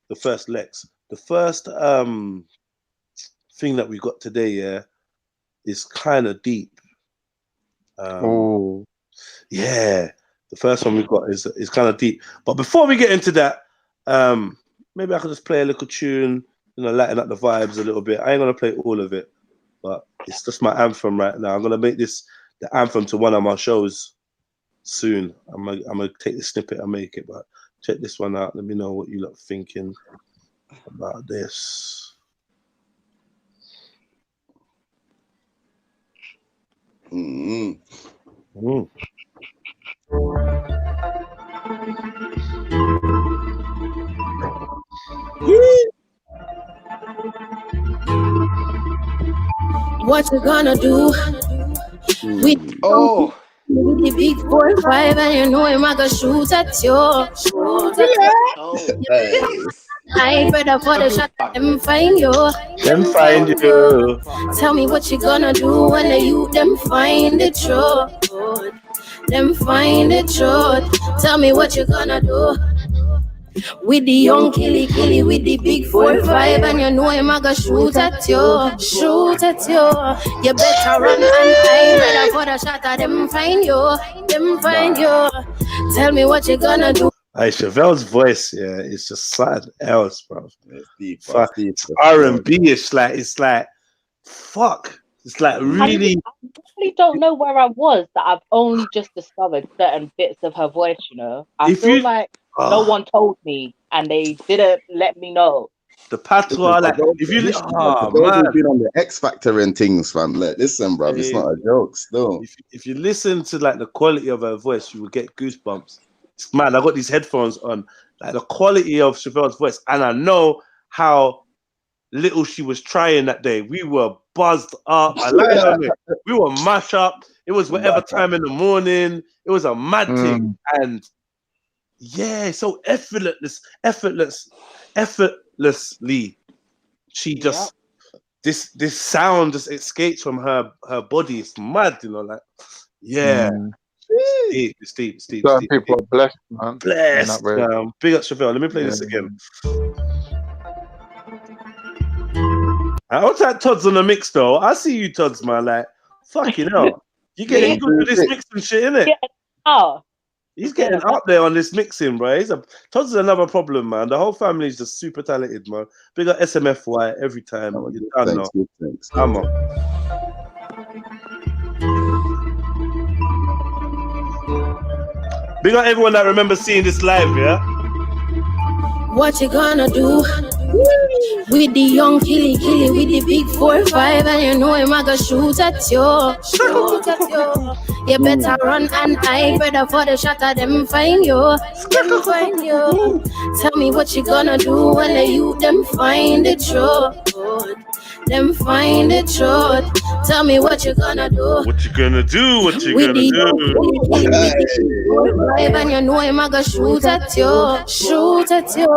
Speaker 1: The first Lex. The first thing that we got today, yeah, is kind of deep. Yeah, the first one we got is kind of deep. But before we get into that, maybe I could just play a little tune, you know, lighten up the vibes a little bit. I ain't gonna play all of it, but it's just my anthem right now. I'm gonna make this the anthem to one of my shows soon. I'm gonna take the snippet and make it, but check this one out. Let me know what you lot thinking about this.
Speaker 9: What you gonna do? With the big 4-5 and you know him I go shoot at you. I better for the shot, them find you. Tell me what you gonna do when the youth them find the truth. Them find the truth. Tell me what you gonna do. With the young killy with the big 4-5 and you know him I go shoot at you. Shoot at you. You better run and hide. Better for the shot of them find you. Them find you. Tell me what you gonna do.
Speaker 1: Hey, Chevelle's voice, yeah, it's just something else, bro.
Speaker 8: It's deep,
Speaker 1: it's R&B-ish, it's like, fuck. It's like really.
Speaker 4: I really don't know where I was that I've only just discovered certain bits of her voice, you know. I feel like no one told me and they didn't let me know.
Speaker 1: The patois, like, if you listen, man.
Speaker 8: Been on the X Factor and things, fam. Like, listen, bro, it's not a joke, still.
Speaker 1: If you listen to, like, the quality of her voice, you will get goosebumps. Man, I got these headphones on, like the quality of Chevelle's voice, and I know how little she was trying that day. We were buzzed up. I like it. We were mash up. It was whatever time in the morning. It was a mad thing, and yeah, so effortlessly, she just this sound just escapes from her body. It's mad, you know, like It's deep.
Speaker 6: People are blessed, man.
Speaker 1: Blessed. Big up Chevelle. Let me play this again. I want that Todd's on the mix though. I see you, Todd's, man. Like, fucking hell. You getting good with this mixing shit, innit? He's getting up there on this mixing, bro. Todd's is another problem, man. The whole family is just super talented, man. Big up SMFY every time. Thanks. Come on. Big up everyone that remembers seeing this live, yeah?
Speaker 9: What you gonna do? With the young killy with the big 4-5 and you know him I go shoot at you. Shoot at you. You better run and hide. Better for the shot of them find you. Them find you. Tell me what you gonna do when the youth them find the truth. road. Them find the truth. Tell me what you gonna do.
Speaker 1: What you gonna do? What you
Speaker 9: With
Speaker 1: gonna
Speaker 9: the
Speaker 1: do?
Speaker 9: and you know him a go shoot at you. Shoot at you.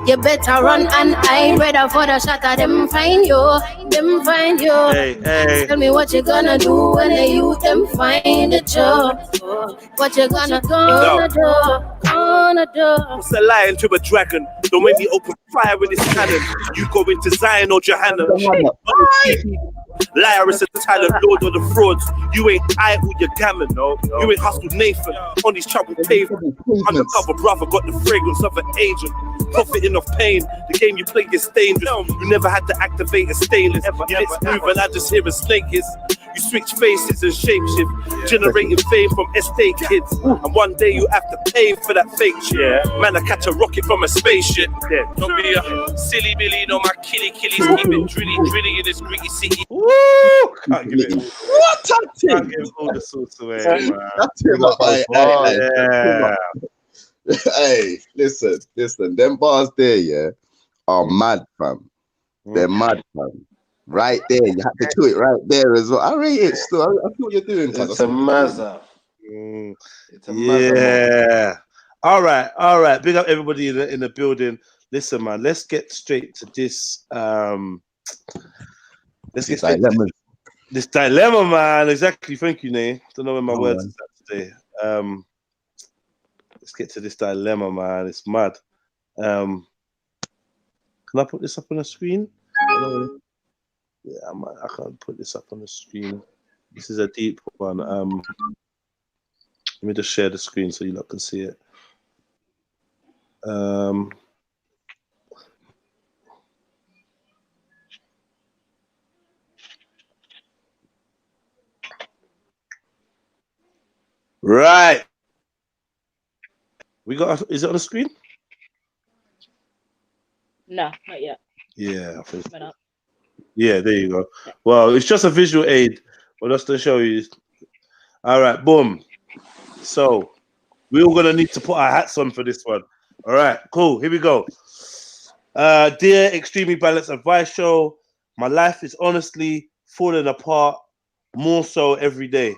Speaker 9: You better run and hide. Rather for the shot of them find you. Them find you.
Speaker 1: Hey, hey.
Speaker 9: Tell me what you gonna do when the youth them find the truth. What you gonna do? Gonna do.
Speaker 3: What's a lion to a dragon? Don't make me open fire with this cannon. You go into Zion or Johanna. Liar is a talent, lord of the frauds. You ain't idle, you're gammon, no. You ain't hustled Nathan on these troubled pavement. Undercover brother got the fragrance of an agent. Profiting off pain, the game you play is dangerous. You never had to activate a stainless. You let's move and I just hear a snake hiss. You switch faces and shapeshift, generating fame from estate kids. And one day you have to pay for that fake shit. Man, I catch a rocket from a spaceship. Don't be a silly Billy, no my killies. Keep it drilling in this gritty city.
Speaker 1: Woo! Can't give it.
Speaker 8: What a
Speaker 1: Can't
Speaker 8: thing!
Speaker 1: give all the sorts away, man.
Speaker 8: That's him up.
Speaker 1: Yeah.
Speaker 8: Hey, listen. Them bars there, yeah, are mad, fam. They're mad, fam. Right there, you have to do it right there as well. I rate it still. I see what you're doing.
Speaker 7: It's a mazza. It's a mazza.
Speaker 1: Yeah. All right. Big up everybody in the building. Listen, man. Let's get straight to this. Let's get straight to this dilemma, man. Exactly. Thank you, Nay. Don't know where my words are today. Let's get to this dilemma, man. It's mad. Can I put this up on the screen? Yeah, I can't put this up on the screen. This is a deep one. Let me just share the screen so you lot can see it. Right. Is it on the screen?
Speaker 4: No, not yet.
Speaker 1: Yeah, I think. Yeah, there you go. Well, it's just a visual aid, but just to show you. All right, boom. So we're all gonna need to put our hats on for this one. All right, cool. Here we go. Dear Extremely Balanced Advice Show, my life is honestly falling apart more so every day.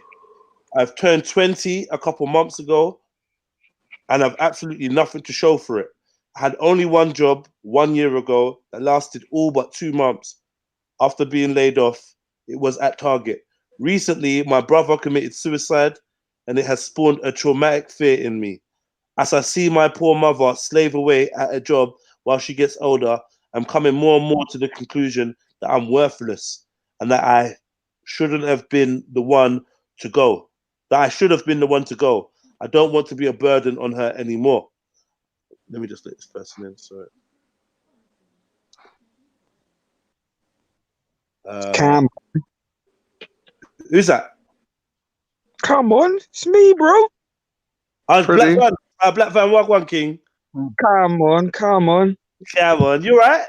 Speaker 1: I've turned 20 a couple months ago, and I've absolutely nothing to show for it. I had only one job 1 year ago that lasted all but 2 months. After being laid off, it was at Target. Recently, my brother committed suicide, and it has spawned a traumatic fear in me. As I see my poor mother slave away at a job while she gets older, I'm coming more and more to the conclusion that I'm worthless and that I shouldn't have been the one to go. I don't want to be a burden on her anymore. Let me just let this person in. Sorry. Who's that?
Speaker 10: Come on, it's me, bro.
Speaker 1: Black Van Wagwan King.
Speaker 10: Come on.
Speaker 1: You right?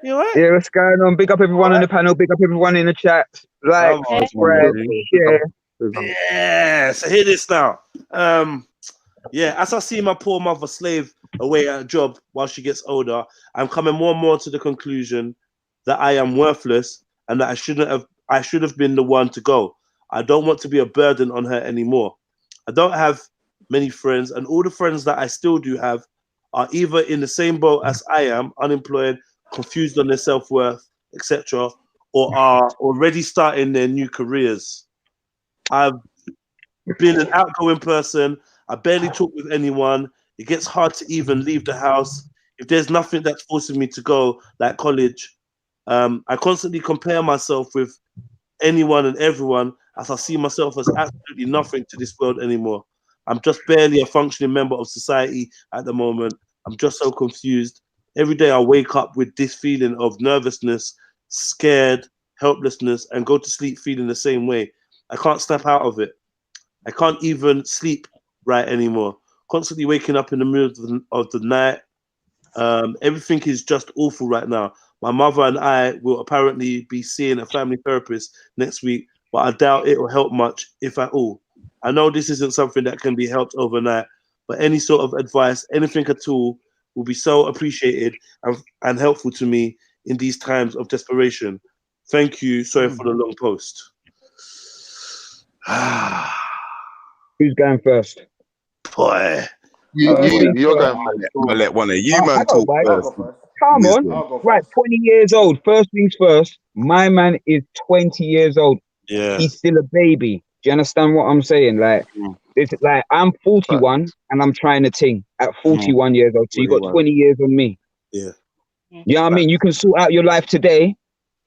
Speaker 10: Yeah, what's going on? Big up everyone on the panel. Big up everyone in the chat. Like, subscribe, share.
Speaker 1: Yeah. So hear this now. As I see my poor mother slave away at a job while she gets older, I'm coming more and more to the conclusion that I am worthless and that I should have been the one to go. I don't want to be a burden on her anymore. I don't have many friends, and all the friends that I still do have are either in the same boat as I am, unemployed, confused on their self-worth, etc., or are already starting their new careers. I've been an outgoing person. I barely talk with anyone. It gets hard to even leave the house. If there's nothing that's forcing me to go, like college, I constantly compare myself with anyone and everyone as I see myself as absolutely nothing to this world anymore. I'm just barely a functioning member of society at the moment. I'm just so confused. Every day I wake up with this feeling of nervousness, scared, helplessness, and go to sleep feeling the same way. I can't snap out of it. I can't even sleep right anymore. Constantly waking up in the middle of the night. Everything is just awful right now. My mother and I will apparently be seeing a family therapist next week, but I doubt it will help much, if at all. I know this isn't something that can be helped overnight, but any sort of advice, anything at all, will be so appreciated and helpful to me. in these times of desperation. Thank you. Sorry for the long post.
Speaker 10: Who's going first?
Speaker 1: Boy.
Speaker 6: You're going first.
Speaker 8: I'll let one of you man
Speaker 10: Hello,
Speaker 8: talk
Speaker 10: mate.
Speaker 8: first.
Speaker 10: Come on.
Speaker 7: I'll go
Speaker 10: Right,
Speaker 7: first.
Speaker 10: 20 years old. First things first. My man is 20 years old.
Speaker 1: Yeah.
Speaker 10: He's still a baby. Do you understand what I'm saying? Like, it's like I'm 41 and I'm trying to ting at 41 years old. So you got 20 years on me.
Speaker 1: Yeah.
Speaker 10: You know what I mean? You can sort out your life today.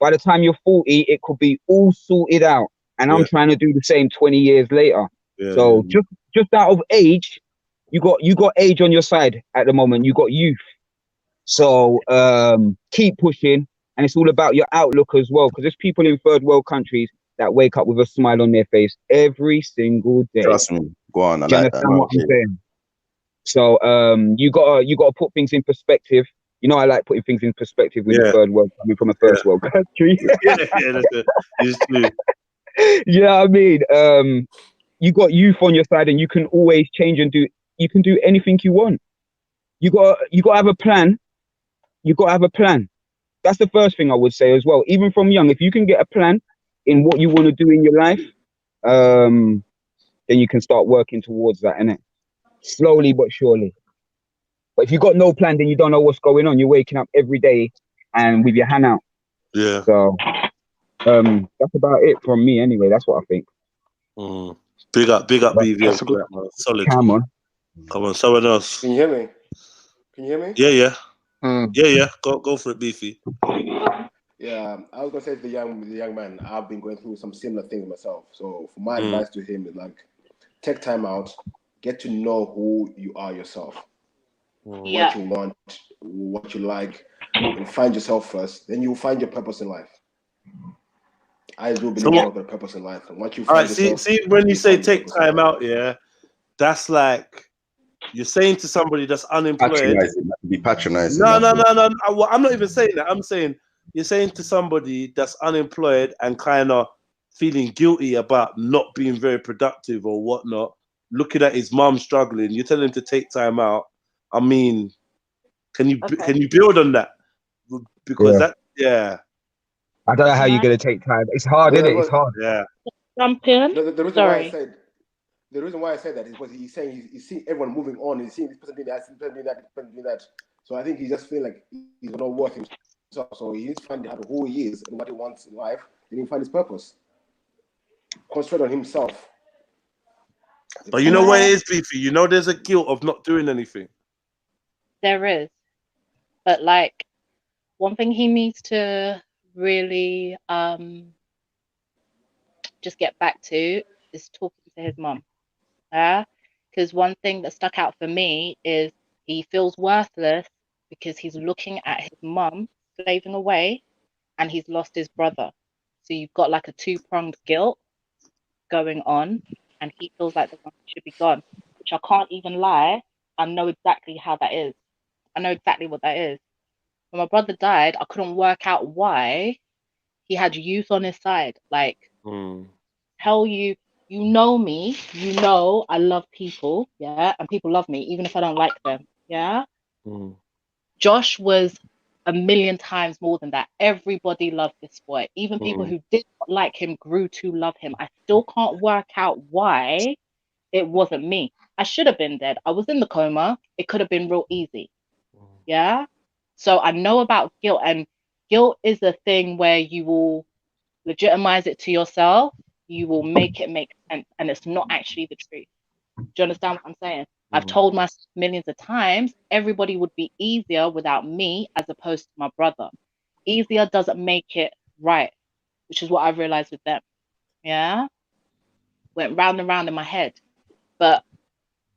Speaker 10: By the time you're 40, it could be all sorted out. And I'm trying to do the same 20 years later. So just out of age, you got age on your side at the moment. You got youth. So keep pushing, and it's all about your outlook as well. Because there's people in third world countries that wake up with a smile on their face every single day.
Speaker 8: Trust me. Go on. I
Speaker 10: Do you
Speaker 8: like that.
Speaker 10: understand what I'm saying? So you gotta put things in perspective. You know, I like putting things in perspective with the third world coming from a first world country.
Speaker 1: It's true.
Speaker 10: You know what I mean? You got youth on your side, and you can always change and do. You can do anything you want. You got to have a plan. You got to have a plan. That's the first thing I would say as well. Even from young, if you can get a plan in what you want to do in your life, then you can start working towards that, innit? Slowly but surely. But if you got no plan, then you don't know what's going on. You're waking up every day and with your hand out.
Speaker 1: Yeah.
Speaker 10: So that's about it from me anyway. That's what I think.
Speaker 1: Big up BVM. Solid.
Speaker 10: Come on,
Speaker 1: someone else.
Speaker 7: Can you hear me? Can you hear me?
Speaker 1: Yeah. Yeah. Go for it, Beefy.
Speaker 7: Yeah, I was gonna say to the young man, I've been going through some similar things myself. So for my advice to him is like, take time out, get to know who you are yourself, what you want, what you like, and find yourself first. Then you'll find your purpose in life. I do believe about the purpose in life, and once you find yourself,
Speaker 1: see when you say take time out, that's like you're saying to somebody that's unemployed.
Speaker 8: Be patronizing.
Speaker 1: No. Well, I'm not even saying that. I'm saying you're saying to somebody that's unemployed and kind of feeling guilty about not being very productive or whatnot, looking at his mum struggling. You're telling him to take time out. I mean, can you build on that? Because
Speaker 10: I don't know how you're gonna take time. It's hard, isn't it? It's hard.
Speaker 1: Yeah.
Speaker 7: The reason why I said that is because he's saying he's seeing everyone moving on. He's seeing this person doing that, this person doing that, this person doing that. So I think he just feels like he's not worth himself. So he needs to find out who he is and what he wants in life. Then he'll find his purpose. Concentrate on himself.
Speaker 1: But you know what it is, Beefy? You know there's a guilt of not doing anything.
Speaker 4: There is. But like, one thing he needs to really just get back to is talking to his mum. Because one thing that stuck out for me is he feels worthless because he's looking at his mum slaving away and he's lost his brother. So you've got like a two-pronged guilt going on, and he feels like the one should be gone, which I can't even lie. I know exactly how that is. I know exactly what that is. When my brother died, I couldn't work out why he had youth on his side. Like, tell you know me, you know I love people, and people love me, even if I don't like them, Josh was a million times more than that. Everybody loved this boy. Even people who did not like him grew to love him. I still can't work out why it wasn't me. I should have been dead. I was in the coma. It could have been real easy. So I know about guilt, and guilt is a thing where you will legitimize it to yourself. You will make it make sense, and it's not actually the truth. Do you understand what I'm saying? I've told myself millions of times, everybody would be easier without me as opposed to my brother. Easier doesn't make it right, which is what I've realized with them. Went round and round in my head. But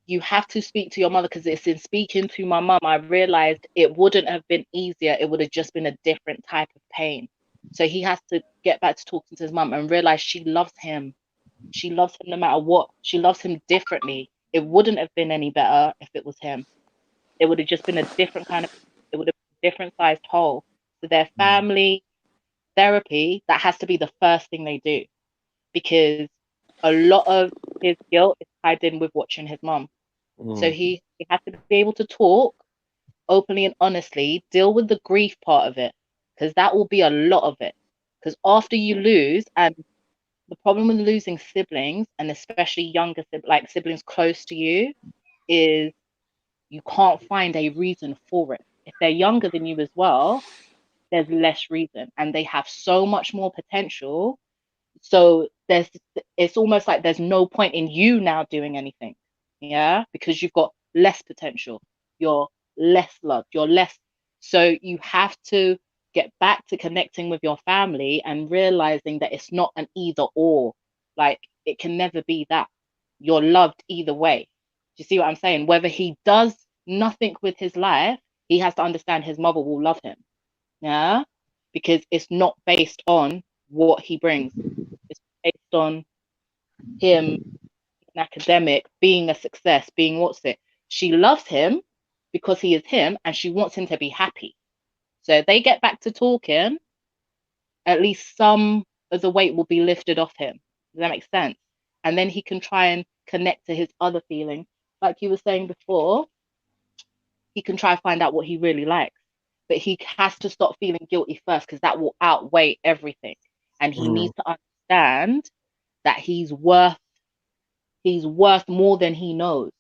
Speaker 4: you have to speak to your mother, because it's in speaking to my mum, I realized it wouldn't have been easier. It would have just been a different type of pain. So he has to get back to talking to his mum and realize she loves him. She loves him no matter what. She loves him differently. It wouldn't have been any better if it was him. It would have just been a different kind of, it would have been a different sized hole. So their family therapy, that has to be the first thing they do, because a lot of his guilt is tied in with watching his mum. So he has to be able to talk openly and honestly, deal with the grief part of it. because that will be a lot of it. Because after you lose, and the problem with losing siblings, and especially younger like siblings close to you, is you can't find a reason for it. If they're younger than you as well, there's less reason, and they have so much more potential. So it's almost like there's no point in you now doing anything, yeah, because you've got less potential, you're less loved, you're less. So you have to get back to connecting with your family and realizing that it's not an either or. Like, it can never be that. You're loved either way. Do you see what I'm saying? Whether he does nothing with his life, he has to understand his mother will love him, yeah, because it's not based on what he brings. It's based on him, an academic, being a success, being what's it. She loves him because he is him, and she wants him to be happy. So if they get back to talking, at least some of the weight will be lifted off him. Does that make sense? And then he can try and connect to his other feelings. Like you were saying before, he can try and find out what he really likes. But he has to stop feeling guilty first, because that will outweigh everything. And he needs to understand that he's worth more than he knows.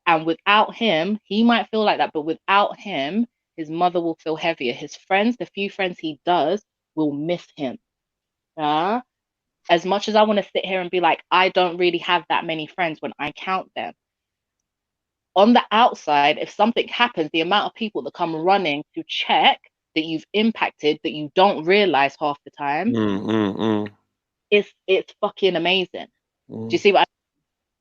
Speaker 4: And without him, he might feel like that, but without him, his mother will feel heavier. His friends, the few friends he does, will miss him. As much as I want to sit here and be like, I don't really have that many friends when I count them. On the outside, if something happens, the amount of people that come running to check that you've impacted, that you don't realize half the time, it's fucking amazing. Do you see what I mean?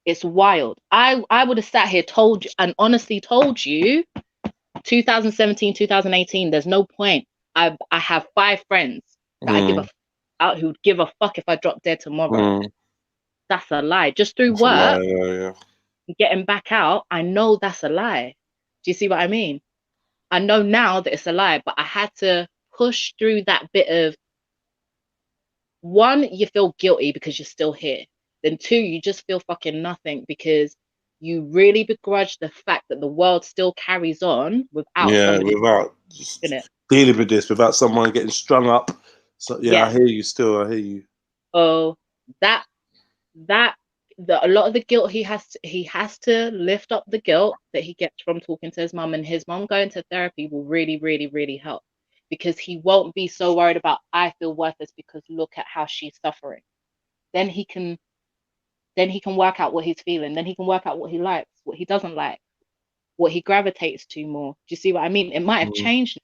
Speaker 4: It's wild. I would have sat here told you and honestly told you 2017, 2018, there's no point. I have 5 friends that I give a out who'd give a fuck if I drop dead tomorrow. That's a lie. Just through work, getting back out, I know that's a lie. Do you see what I mean? I know now that it's a lie, but I had to push through that bit of, 1, you feel guilty because you're still here. Then 2, you just feel fucking nothing because you really begrudge the fact that the world still carries on without somebody in it.
Speaker 1: Dealing with this, without someone getting strung up. So I hear you still. I hear you.
Speaker 4: Oh, a lot of the guilt he has to lift up the guilt that he gets from talking to his mum, and his mum going to therapy will really, really, really help, because he won't be so worried about, I feel worthless because look at how she's suffering. Then he can work out what he's feeling. Then he can work out what he likes, what he doesn't like, what he gravitates to more. Do you see what I mean? It might have changed,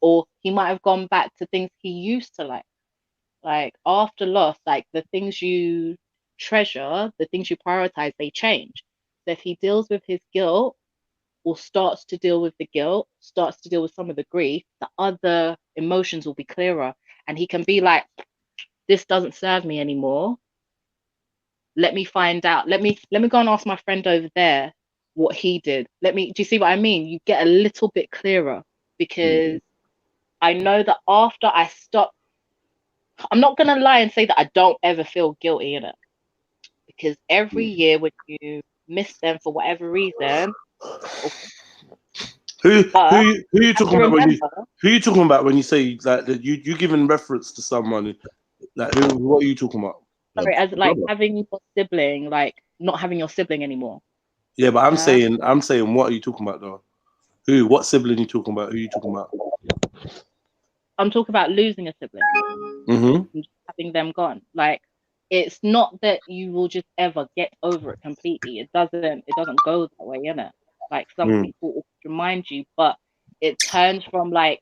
Speaker 4: or he might have gone back to things he used to like. Like after loss, like the things you treasure, the things you prioritize, they change. So if he deals with his guilt, or starts to deal with the guilt, starts to deal with some of the grief, the other emotions will be clearer, and he can be like, this doesn't serve me anymore. Let me find out. Let me go and ask my friend over there what he did. Do you see what I mean? You get a little bit clearer, because I know that after I stop, I'm not going to lie and say that I don't ever feel guilty in it, because every year when you miss them for whatever reason.
Speaker 1: Who you talking about when who you talking about when you say like that you giving reference to someone, like what are you talking about?
Speaker 4: Sorry, as like having your sibling, like not having your sibling anymore.
Speaker 1: Yeah, but I'm saying what are you talking about though? What sibling are you talking about? Who are you talking about?
Speaker 4: I'm talking about losing a sibling. And just having them gone. Like, it's not that you will just ever get over it completely. It doesn't go that way, innit? Like, some people will remind you, but it turns from like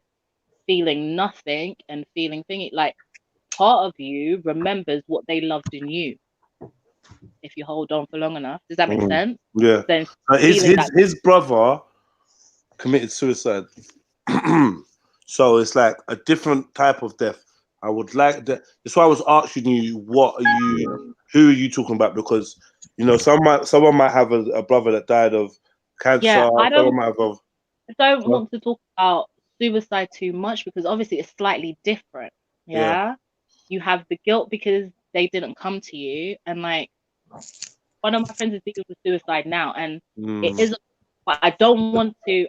Speaker 4: feeling nothing and feeling thingy. Like, part of you remembers what they loved in you if you hold on for long enough. Does that make sense?
Speaker 1: Yeah.
Speaker 4: Then
Speaker 1: his brother committed suicide. So it's like a different type of death. I would like that. That's why I was asking you, who are you talking about? Because someone might have a brother that died of cancer.
Speaker 4: Yeah, I don't
Speaker 1: want
Speaker 4: to talk about suicide too much, because obviously it's slightly different. Yeah. You have the guilt because they didn't come to you, and like one of my friends is dealing with suicide now, and it isn't. But I don't want to.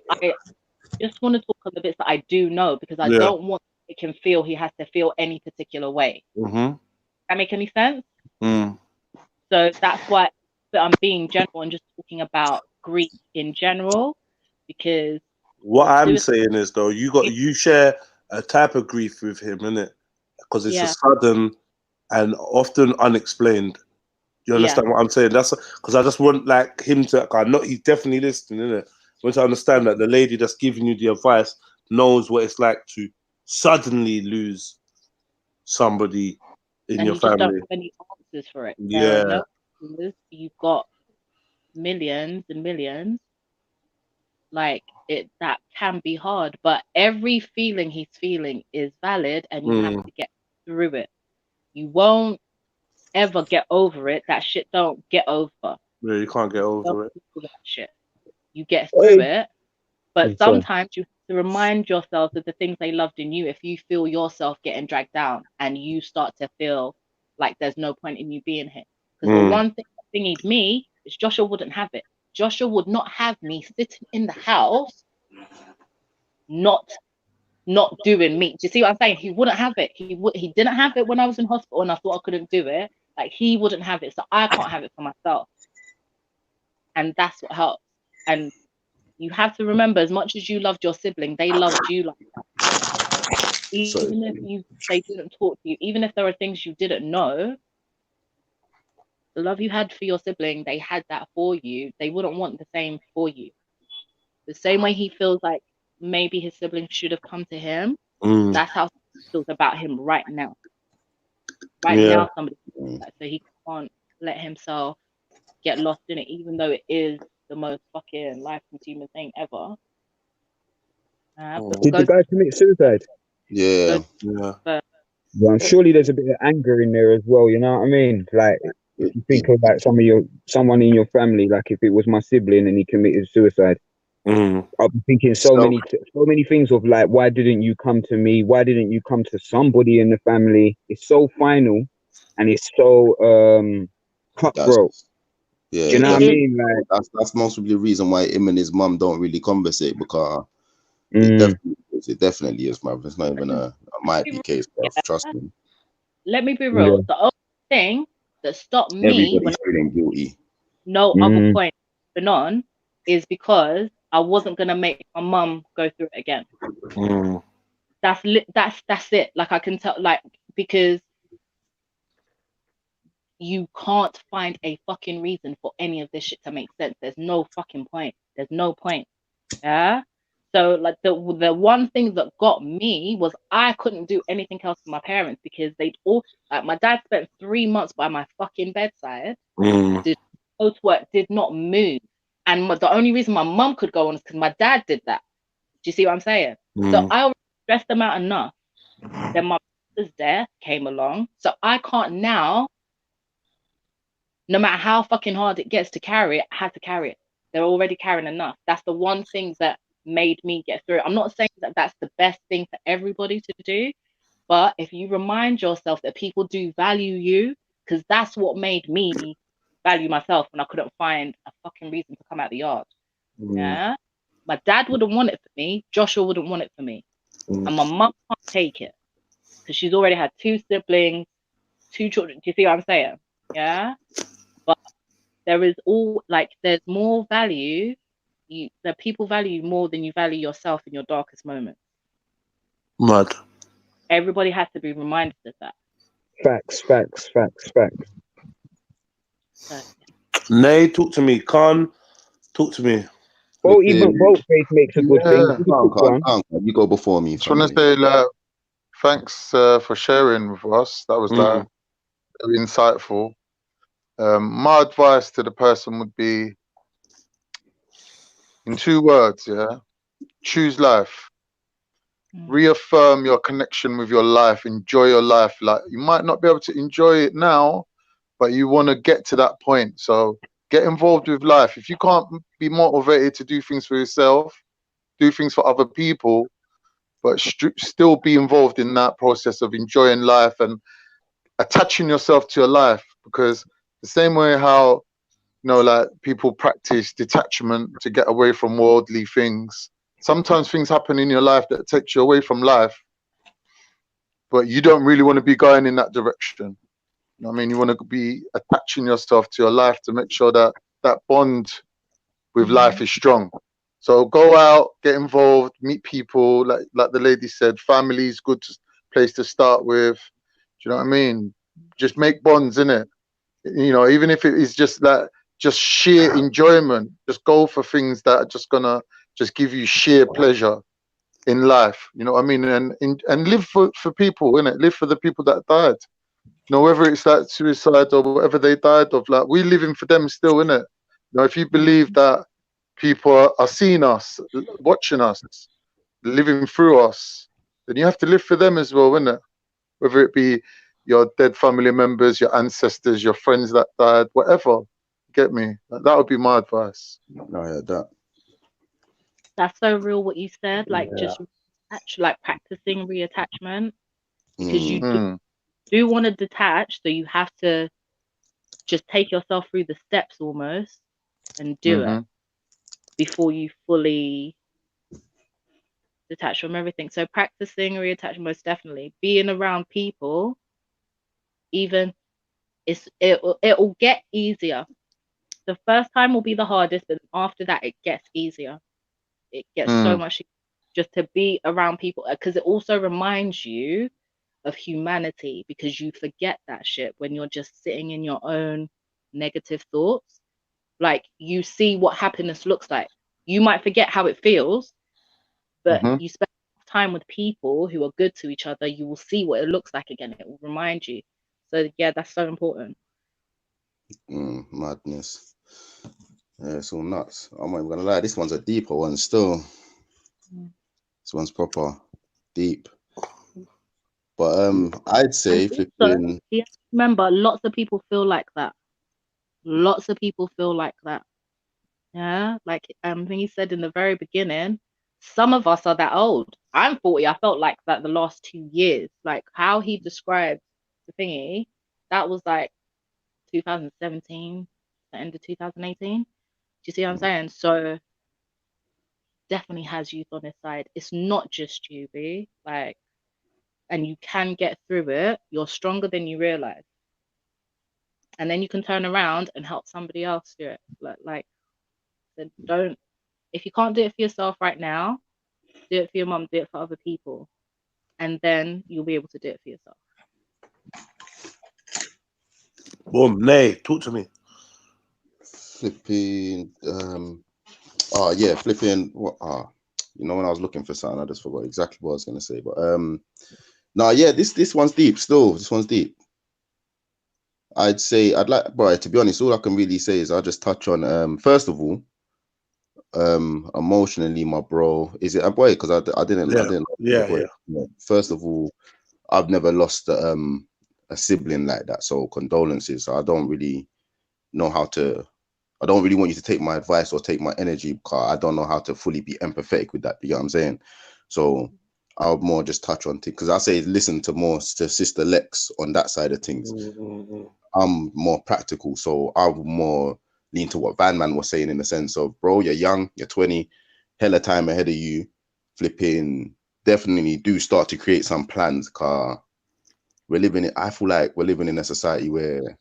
Speaker 4: just want to talk on the bits that I do know, because I don't want to make him feel he has to feel any particular way. That make any sense? So that's why I'm being general and just talking about grief in general, because
Speaker 1: what I'm saying is, though, you share a type of grief with him, innit? Because it's a sudden and often unexplained. You understand what I'm saying? That's because I just want like him to. He's definitely listening, innit? I want to understand that the lady that's giving you the advice knows what it's like to suddenly lose somebody in your family.
Speaker 4: Just don't have any answers for it. There are no answers. You've got millions and millions. Like that can be hard, but every feeling he's feeling is valid, and you have to get through it. You won't ever get over it. That shit don't get over.
Speaker 1: Yeah, you can't get over it.
Speaker 4: That shit. You get through it, but sometimes you have to remind yourself of the things they loved in you. If you feel yourself getting dragged down and you start to feel like there's no point in you being here, because the one thing that thingied me is Joshua wouldn't have it. Joshua would not have me sitting in the house, not doing me. Do you see what I'm saying? He wouldn't have it. He didn't have it when I was in hospital and I thought I couldn't do it. Like, he wouldn't have it, so I can't have it for myself. And that's what helps. And you have to remember, as much as you loved your sibling, they loved you like that. Even if they didn't talk to you, even if there are things you didn't know, the love you had for your sibling, they had that for you. They wouldn't want the same for you. The same way he feels like maybe his siblings should have come to him, that's how he feels about him right now. Right now, somebody feels that, so he can't let himself get lost in it, even though it is the most fucking life-consuming thing ever.
Speaker 10: Did the guy commit suicide?
Speaker 8: Yeah.
Speaker 10: Well, surely there's a bit of anger in there as well, you know what I mean? Like, if you think of like someone in your family, like if it was my sibling and he committed suicide, I'll be thinking so many things of like, why didn't you come to me? Why didn't you come to somebody in the family? It's so final and it's so cutthroat.
Speaker 8: Yeah,
Speaker 10: do you know what I mean? Like,
Speaker 8: that's mostly the reason why him and his mum don't really conversate, because it definitely is, man. It's not even a might be case, bro. Trust me.
Speaker 4: Let me be real. The only thing that stopped me
Speaker 8: everybody's feeling guilty.
Speaker 4: Other point going on is because I wasn't gonna make my mum go through it again. That's it. Like, I can tell, like, because you can't find a fucking reason for any of this shit to make sense. There's no fucking point. There's no point. Yeah. So like the one thing that got me was I couldn't do anything else for my parents, because they'd all, like, my dad spent 3 months by my fucking bedside. Did go to work, did not move, and the only reason my mum could go on is because my dad did that. Do you see what I'm saying? So I already stressed them out enough. Then my brother's death came along, so I can't now. No matter how fucking hard it gets to carry it, I had to carry it. They're already carrying enough. That's the one thing that made me get through it. I'm not saying that that's the best thing for everybody to do, but if you remind yourself that people do value you, because that's what made me value myself when I couldn't find a fucking reason to come out the yard. Yeah, my dad wouldn't want it for me. Joshua wouldn't want it for me, and my mum can't take it because she's already had 2 siblings, 2 children. Do you see what I'm saying? Yeah. But there is there's more value. That people value more than you value yourself in your darkest moments.
Speaker 1: Mad.
Speaker 4: Everybody has to be reminded of that.
Speaker 10: Facts.
Speaker 4: So,
Speaker 1: Nay, talk to me. Khan, talk to me.
Speaker 10: Well, even both faith makes a good thing.
Speaker 8: You go before me.
Speaker 6: Just want to say, like, thanks for sharing with us. That was like very insightful. My advice to the person would be, in 2 words, choose life. Reaffirm your connection with your life. Enjoy your life. Like, you might not be able to enjoy it now, but you want to get to that point. So get involved with life. If you can't be motivated to do things for yourself, do things for other people, but still be involved in that process of enjoying life and attaching yourself to your life. Because the same way how, like, people practice detachment to get away from worldly things, sometimes things happen in your life that takes you away from life, but you don't really want to be going in that direction. You know what I mean? You want to be attaching yourself to your life to make sure that that bond with life is strong. So go out, get involved, meet people. Like the lady said, family's good place to start with. Do you know what I mean? Just make bonds, innit? You know, even if it is just that, just sheer enjoyment. Just go for things that are just gonna just give you sheer pleasure in life. You know what I mean? And live for people, innit? Live for the people that died. You know, whether it's like suicide or whatever they died of, like we living for them still, innit? You know, if you believe that people are seeing us, watching us, living through us, then you have to live for them as well, innit? Whether it be your dead family members, your ancestors, your friends that died, whatever. Get me? That would be my advice.
Speaker 8: I heard that.
Speaker 4: That's so real what you said. Like just like practicing reattachment, because you do want to detach, so you have to just take yourself through the steps almost and do it before you fully detach from everything. So practicing reattachment, most definitely. Being around people, even it'll get easier. The first time will be the hardest, but after that it gets easier. It gets so much easier just to be around people, because it also reminds you of humanity, because you forget that shit when you're just sitting in your own negative thoughts. Like, you see what happiness looks like. You might forget how it feels, but you spend time with people who are good to each other, you will see what it looks like again. It will remind you. So yeah, that's so important.
Speaker 8: Madness. Yeah, it's all nuts. I'm not even gonna lie, this one's a deeper one still. This one's proper deep. But I'd say flipping.
Speaker 4: Yeah, remember, lots of people feel like that. Lots of people feel like that. Yeah, like I think he said in the very beginning, some of us are that old. I'm 40. I felt like that the last 2 years. Like how he described the thingy, that was like 2017, the end of 2018. Do you see what I'm saying? So definitely has youth on his side. It's not just you, B. Like, and you can get through it. You're stronger than you realize. And then you can turn around and help somebody else do it. Like don't, if you can't do it for yourself right now, do it for your mom, do it for other people, and then you'll be able to do it for yourself.
Speaker 1: Boom, Nay, talk to me.
Speaker 8: Flipping oh yeah, flipping what you know, when I was looking for something, I just forgot exactly what I was gonna say. But no, yeah, this one's deep still. This one's deep. I'd say I'd like, bro, to be honest, all I can really say is I'll just touch on first of all, emotionally, my bro. Is it a boy? Because I didn't First of all, I've never lost a sibling like that, so condolences. So I don't really know how to, I don't really want you to take my advice or take my energy, because I don't know how to fully be empathetic with that. You know what I'm saying? So I'll more just touch on things, because I say listen to more to Sister Lex on that side of things. I'm more practical, so I would more lean to what Van Man was saying, in the sense of, bro, you're young, you're 20, hella time ahead of you, flipping, definitely do start to create some plans, because I feel like we're living in a society where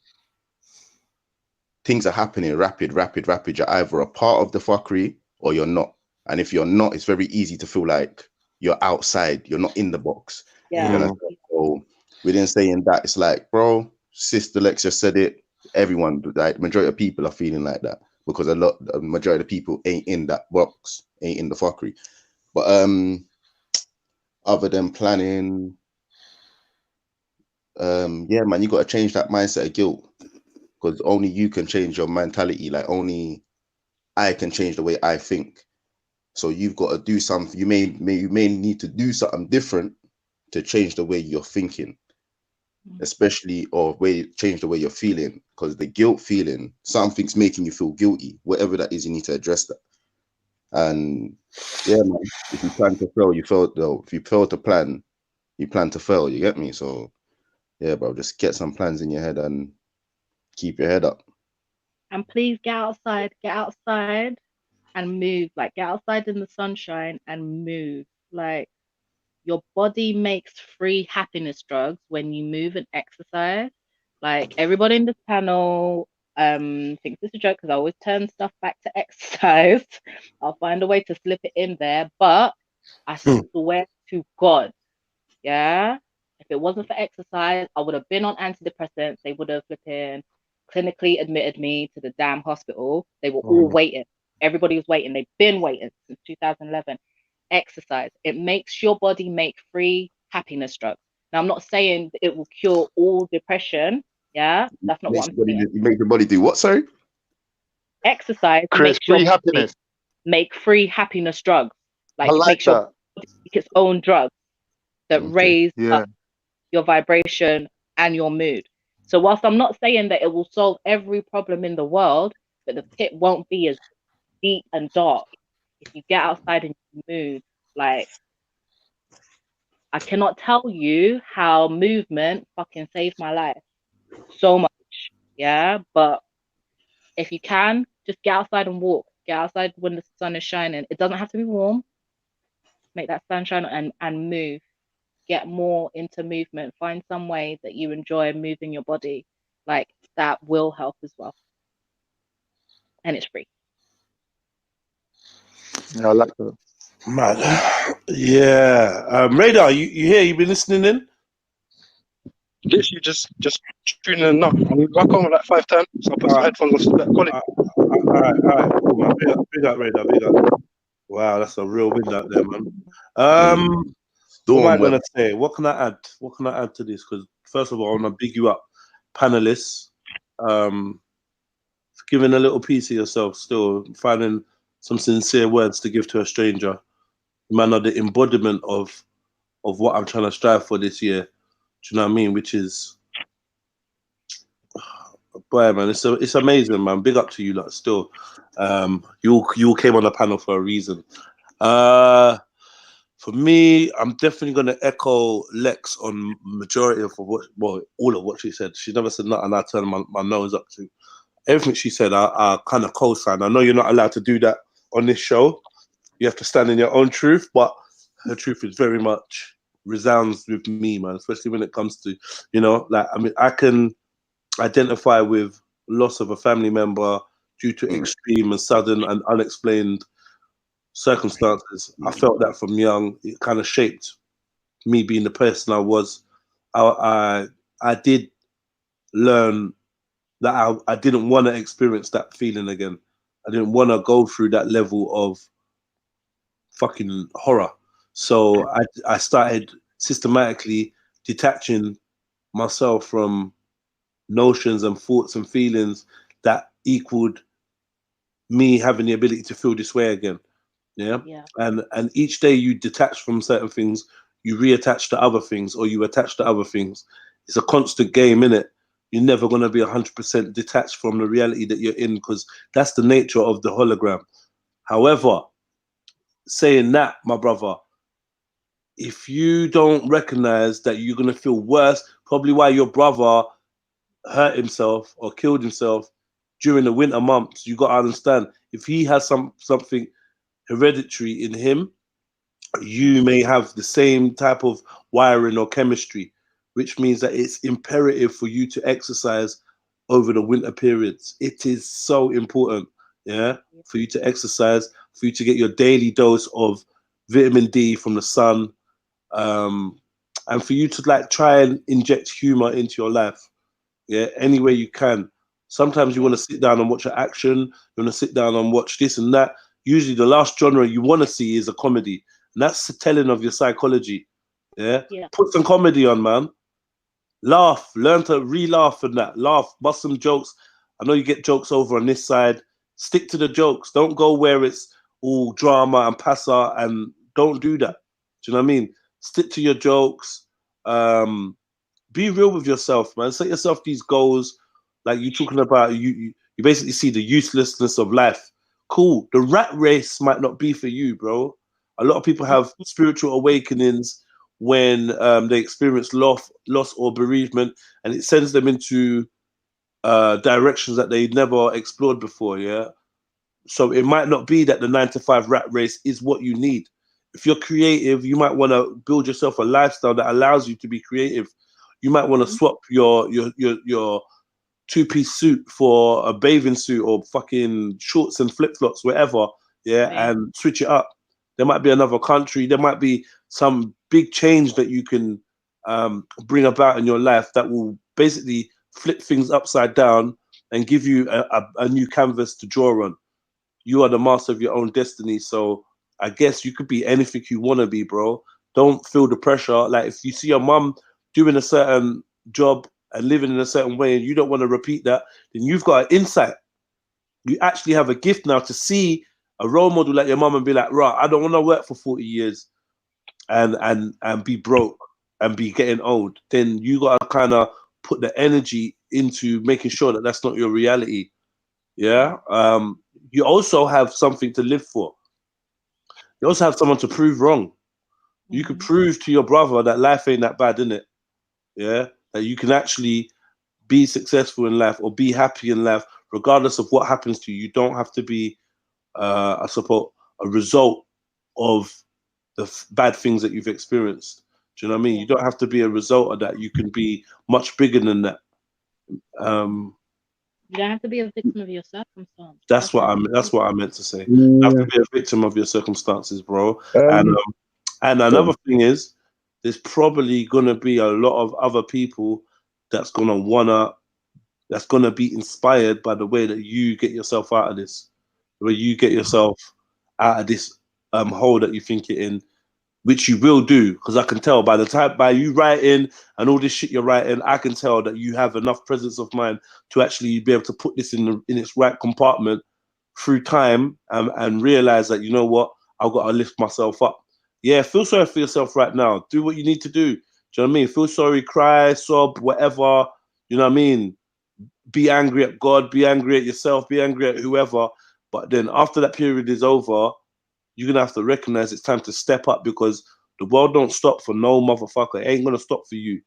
Speaker 8: things are happening rapid. You're either a part of the fuckery or you're not. And if you're not, it's very easy to feel like you're outside, you're not in the box.
Speaker 4: Yeah.
Speaker 8: So within saying that, it's like, bro, Sister Lex just said it. Everyone, like majority of people are feeling like that, because a majority of people ain't in that box, ain't in the fuckery. But other than planning, yeah, man, you got to change that mindset of guilt, because only you can change your mentality. Like, only I can change the way I think. So you've got to do something. You may need to do something different to change the way you're thinking, especially, or change the way you're feeling, because the guilt feeling, something's making you feel guilty. Whatever that is, you need to address that. And yeah, man, if you plan to fail, you fail. Though, if you fail to plan, you plan to fail. You get me? So yeah, bro, just get some plans in your head and keep your head up.
Speaker 4: And please get outside. Get outside. and move. Like, get outside in the sunshine and move. Like, your body makes free happiness drugs when you move and exercise. Like, everybody in this panel thinks it's a joke because I always turn stuff back to exercise. I'll find a way to slip it in there, but I swear to God, yeah, if it wasn't for exercise, I would have been on antidepressants. They would have flipping clinically admitted me to the damn hospital. They were all waiting. Everybody was waiting. They've been waiting since 2011. Exercise. It makes your body make free happiness drugs. Now, I'm not saying it will cure all depression. Yeah, that's not what I'm saying.
Speaker 8: Make the body do what, sorry?
Speaker 4: Exercise
Speaker 6: Creates
Speaker 4: makes your
Speaker 6: free
Speaker 4: body
Speaker 6: happiness.
Speaker 4: make free happiness drugs. Like,
Speaker 6: I
Speaker 4: it
Speaker 6: like
Speaker 4: makes your
Speaker 6: that.
Speaker 4: body make its own drugs that raise
Speaker 6: Yeah.
Speaker 4: up your vibration and your mood. So whilst I'm not saying that it will solve every problem in the world, but the pit won't be as deep and dark if you get outside and you move. Like, I cannot tell you how movement fucking saved my life so much. Yeah, but if you can, just get outside and walk. Get outside when the sun is shining. It doesn't have to be warm. Make that sunshine and move. Get more into movement. Find some way that you enjoy moving your body. Like, that will help as well. And it's free.
Speaker 6: Yeah, I like that.
Speaker 1: Man. Yeah. Radar, you here? You been listening in?
Speaker 11: Literally just tuning in now. I'm back home at like 5:10, so I'll put some headphones on some better quality.
Speaker 1: All right. Cool, man. Big up, Radar. Big up. Wow, that's a real wind out there, man. What am I gonna say? What can I add? What can I add to this? Because first of all, I want to big you up, panelists. For giving a little piece of yourself, still finding some sincere words to give to a stranger. Man, are the embodiment of what I'm trying to strive for this year. Do you know what I mean? Which is, boy, man, it's amazing, man. Big up to you, lot. Still, you all came on the panel for a reason. For me, I'm definitely going to echo Lex on majority of all of what she said. She never said nothing I turned my nose up to. Everything she said, I kind of co-sign. I know you're not allowed to do that on this show. You have to stand in your own truth, but her truth is very much resounds with me, man, especially when it comes to, you know, like, I mean, I can identify with loss of a family member due to extreme and sudden and unexplained circumstances. I felt that from young. It kind of shaped me being the person I was. I did learn that I didn't want to experience that feeling again. I didn't want to go through that level of fucking horror. So I started systematically detaching myself from notions and thoughts and feelings that equaled me having the ability to feel this way again. Yeah. And each day you detach from certain things, you reattach to other things, or you attach to other things. It's a constant game, innit? You're never going to be 100% detached from the reality that you're in, because that's the nature of the hologram. However, saying that, my brother, if you don't recognize that you're going to feel worse, probably why your brother hurt himself or killed himself during the winter months, you got to understand, if he has something hereditary in him, you may have the same type of wiring or chemistry, which means that it's imperative for you to exercise over the winter periods. It is so important, yeah, for you to exercise, for you to get your daily dose of vitamin D from the sun, and for you to like try and inject humor into your life, yeah, any way you can. Sometimes you want to sit down and watch an action, you want to sit down and watch this and that. Usually the last genre you want to see is a comedy, and that's the telling of your psychology. Yeah, put some comedy on, man. Laugh, learn to re-laugh and that. Laugh, bust some jokes. I know you get jokes over on this side. Stick to the jokes. Don't go where it's all drama and passa, and don't do that. Do you know what I mean? Stick to your jokes. Be real with yourself, man. Set yourself these goals. Like you're talking about, you basically see the uselessness of life. Cool. The rat race might not be for you, bro. A lot of people have spiritual awakenings when they experience loss or bereavement, and it sends them into directions that they never explored before. Yeah, So it might not be that the 9-to-5 rat race is what you need. If you're creative, you might want to build yourself a lifestyle that allows you to be creative. You might want to swap your two-piece suit for a bathing suit or fucking shorts and flip-flops, whatever, and switch it up. There might be another country. There might be some big change that you can bring about in your life that will basically flip things upside down and give you a new canvas to draw on. You are the master of your own destiny. So I guess you could be anything you want to be, bro. Don't feel the pressure. Like if you see your mum doing a certain job and living in a certain way and you don't want to repeat that, then you've got an insight. You actually have a gift now to see a role model like your mum and be like, right, I don't want to work for 40 years and be broke and be getting old. Then you got to kind of put the energy into making sure that that's not your reality. Yeah. You also have something to live for. You also have someone to prove wrong. You could prove to your brother that life ain't that bad, innit? Yeah. That you can actually be successful in life or be happy in life, regardless of what happens to you. You don't have to be, I suppose, a result of the bad things that you've experienced. Do you know what I mean? You don't have to be a result of that. You can be much bigger than that.
Speaker 4: You don't have to be a victim of your circumstance.
Speaker 1: That's what I meant to say. You have to be a victim of your circumstances, bro. And another thing is, there's probably gonna be a lot of other people that's gonna be inspired by the way that you get yourself out of this, the way you get yourself out of this hole that you think you're in, which you will do, because I can tell by you writing and all this shit you're writing, I can tell that you have enough presence of mind to actually be able to put this in its right compartment through time and realize that, you know what, I've got to lift myself up. Yeah, feel sorry for yourself right now. Do what you need to do. Do you know what I mean? Feel sorry, cry, sob, whatever. You know what I mean? Be angry at God, be angry at yourself, be angry at whoever. But then after that period is over, you're gonna have to recognize it's time to step up, because the world don't stop for no motherfucker. It ain't gonna stop for you.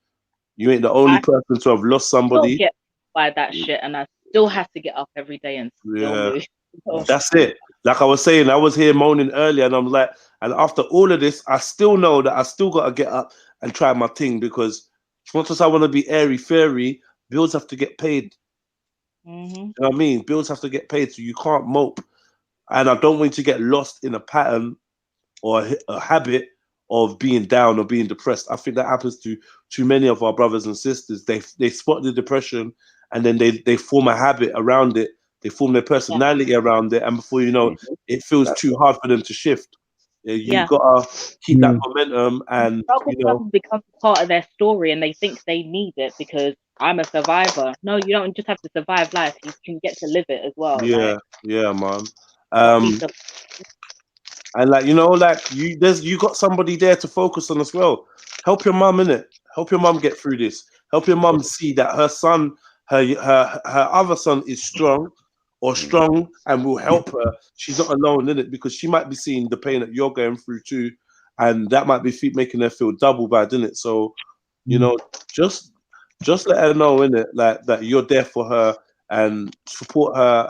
Speaker 1: You ain't the only person to have lost somebody.
Speaker 4: Still get by that shit, and I still have to get up every day and still move.
Speaker 1: That's it. Like I was saying, I was here moaning earlier, and I'm like, and after all of this, I still know that I still gotta get up and try my thing, because as much as I want to be airy fairy, bills have to get paid. You know what I mean? Bills have to get paid, so you can't mope. And I don't want you to get lost in a pattern or a habit of being down or being depressed. I think that happens to too many of our brothers and sisters. They spot the depression, and then they form a habit around it. They form their personality around it, and before you know, it feels too hard for them to shift. You gotta keep that momentum, and
Speaker 4: becomes part of their story, and they think they need it because I'm a survivor. No, you don't just have to survive life. You can get to live it as well.
Speaker 1: Yeah, man. And like, you know, like you got somebody there to focus on as well. Help your mum, innit? Help your mum get through this. Help your mum see that her son, her other son is strong and will help her. She's not alone in it, because she might be seeing the pain that you're going through too, and that might be making her feel double bad, innit? So, you know, just let her know, innit, like that you're there for her and support her,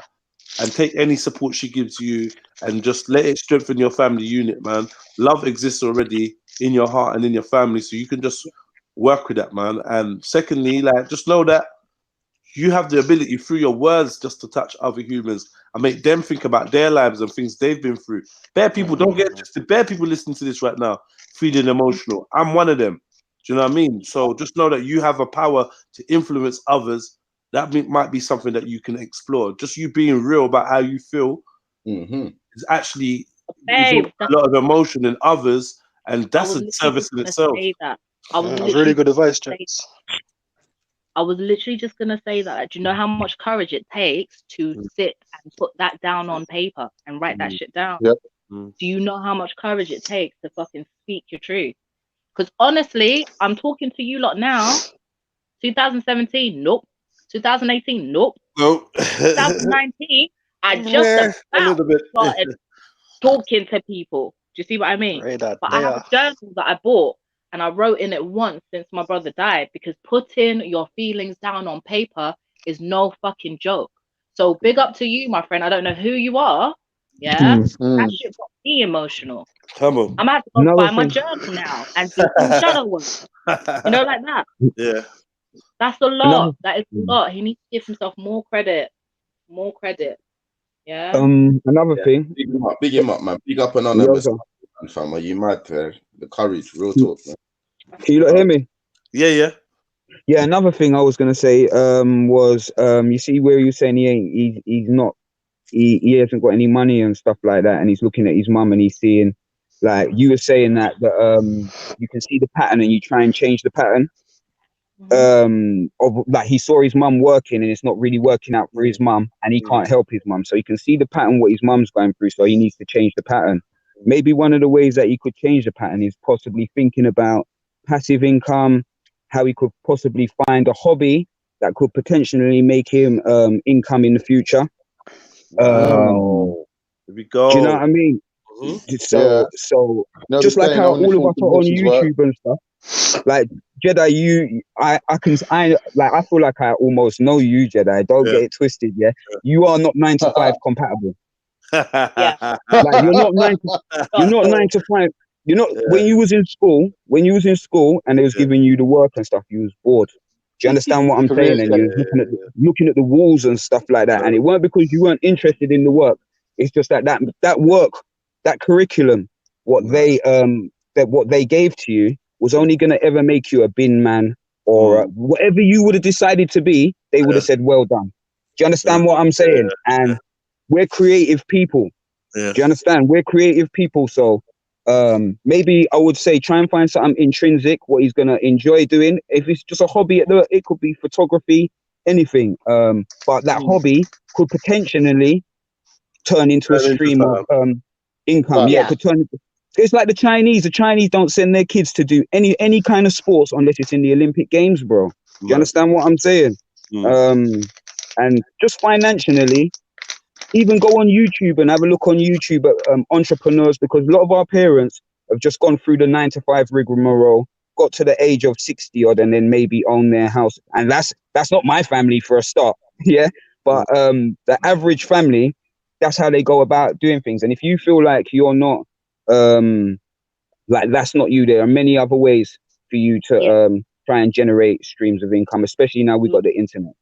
Speaker 1: and take any support she gives you, and just let it strengthen your family unit, man. Love exists already in your heart and in your family, so you can just work with that, man. And secondly, like, just know that you have the ability through your words just to touch other humans and make them think about their lives and things they've been through. Bare people, don't get twisted. Bare people listening to this right now, feeling emotional. I'm one of them. Do you know what I mean? So just know that you have a power to influence others. That might be something that you can explore. Just you being real about how you feel is actually a lot of emotion in others, and that's a service in itself.
Speaker 11: Really good advice, James.
Speaker 4: I was literally just gonna say that. Do you know how much courage it takes to sit and put that down on paper and write that shit down? Do you know how much courage it takes to fucking speak your truth? Because honestly, I'm talking to you lot now. 2017, nope. 2018, nope. 2019, I just about started talking to people. Do you see what I mean? But I have a journal that I bought, and I wrote in it once since my brother died, because putting your feelings down on paper is no fucking joke. So big up to you, my friend. I don't know who you are. Yeah, that shit got me emotional.
Speaker 1: Come on.
Speaker 4: I'm gonna have to go find my journal now and do some shadow work. You know, like that.
Speaker 1: Yeah.
Speaker 4: That's a lot. That is a lot. He needs to give himself more credit. More credit. Yeah.
Speaker 10: Another thing.
Speaker 8: Big him up, man. Big up Anonymous, man, fam. Are you mad, man? The courage, real talk, man.
Speaker 10: Can you not hear me?
Speaker 1: Yeah.
Speaker 10: Yeah, another thing I was gonna say was you see where you're saying he hasn't got any money and stuff like that, and he's looking at his mum and he's seeing, like you were saying that you can see the pattern and you try and change the pattern. Of like he saw his mum working and it's not really working out for his mum, and he can't help his mum, so he can see the pattern what his mum's going through, so he needs to change the pattern. Maybe one of the ways that he could change the pattern is possibly thinking about passive income, how he could possibly find a hobby that could potentially make him income in the future.
Speaker 1: Wow. Here we go.
Speaker 10: Do you know what I mean? So just like how all of us are on YouTube and stuff, like Jedi, I feel like I almost know you, Jedi. Don't get it twisted, yeah. You are not 9 to 5 compatible. Like you're not 9 to 5. You're not when you was in school and they was giving you the work and stuff, you was bored. Do you understand what I'm saying? And you're looking at the walls and stuff like that. And it weren't because you weren't interested in the work. It's just that work, that curriculum, what they gave to you was only gonna ever make you a bin man or whatever you would have decided to be. They would have said, "Well done." Do you understand what I'm saying? And we're creative people. Do you understand? We're creative people, so maybe I would say try and find something intrinsic, what he's gonna enjoy doing. If it's just a hobby, it could be photography, anything. But that hobby could potentially turn into a stream of income. Yeah, it could turn. It's like the Chinese. The Chinese don't send their kids to do any kind of sports unless it's in the Olympic Games, bro. Do you understand what I'm saying? And just financially, even go on YouTube and have a look on YouTube at entrepreneurs, because a lot of our parents have just gone through the 9 to 5 rigmarole, got to the age of 60 odd, and then maybe own their house. And that's not my family for a start, yeah. But the average family, that's how they go about doing things. And if you feel like you're not like that's not you, there are many other ways for you to try and generate streams of income, especially now we've got the internet.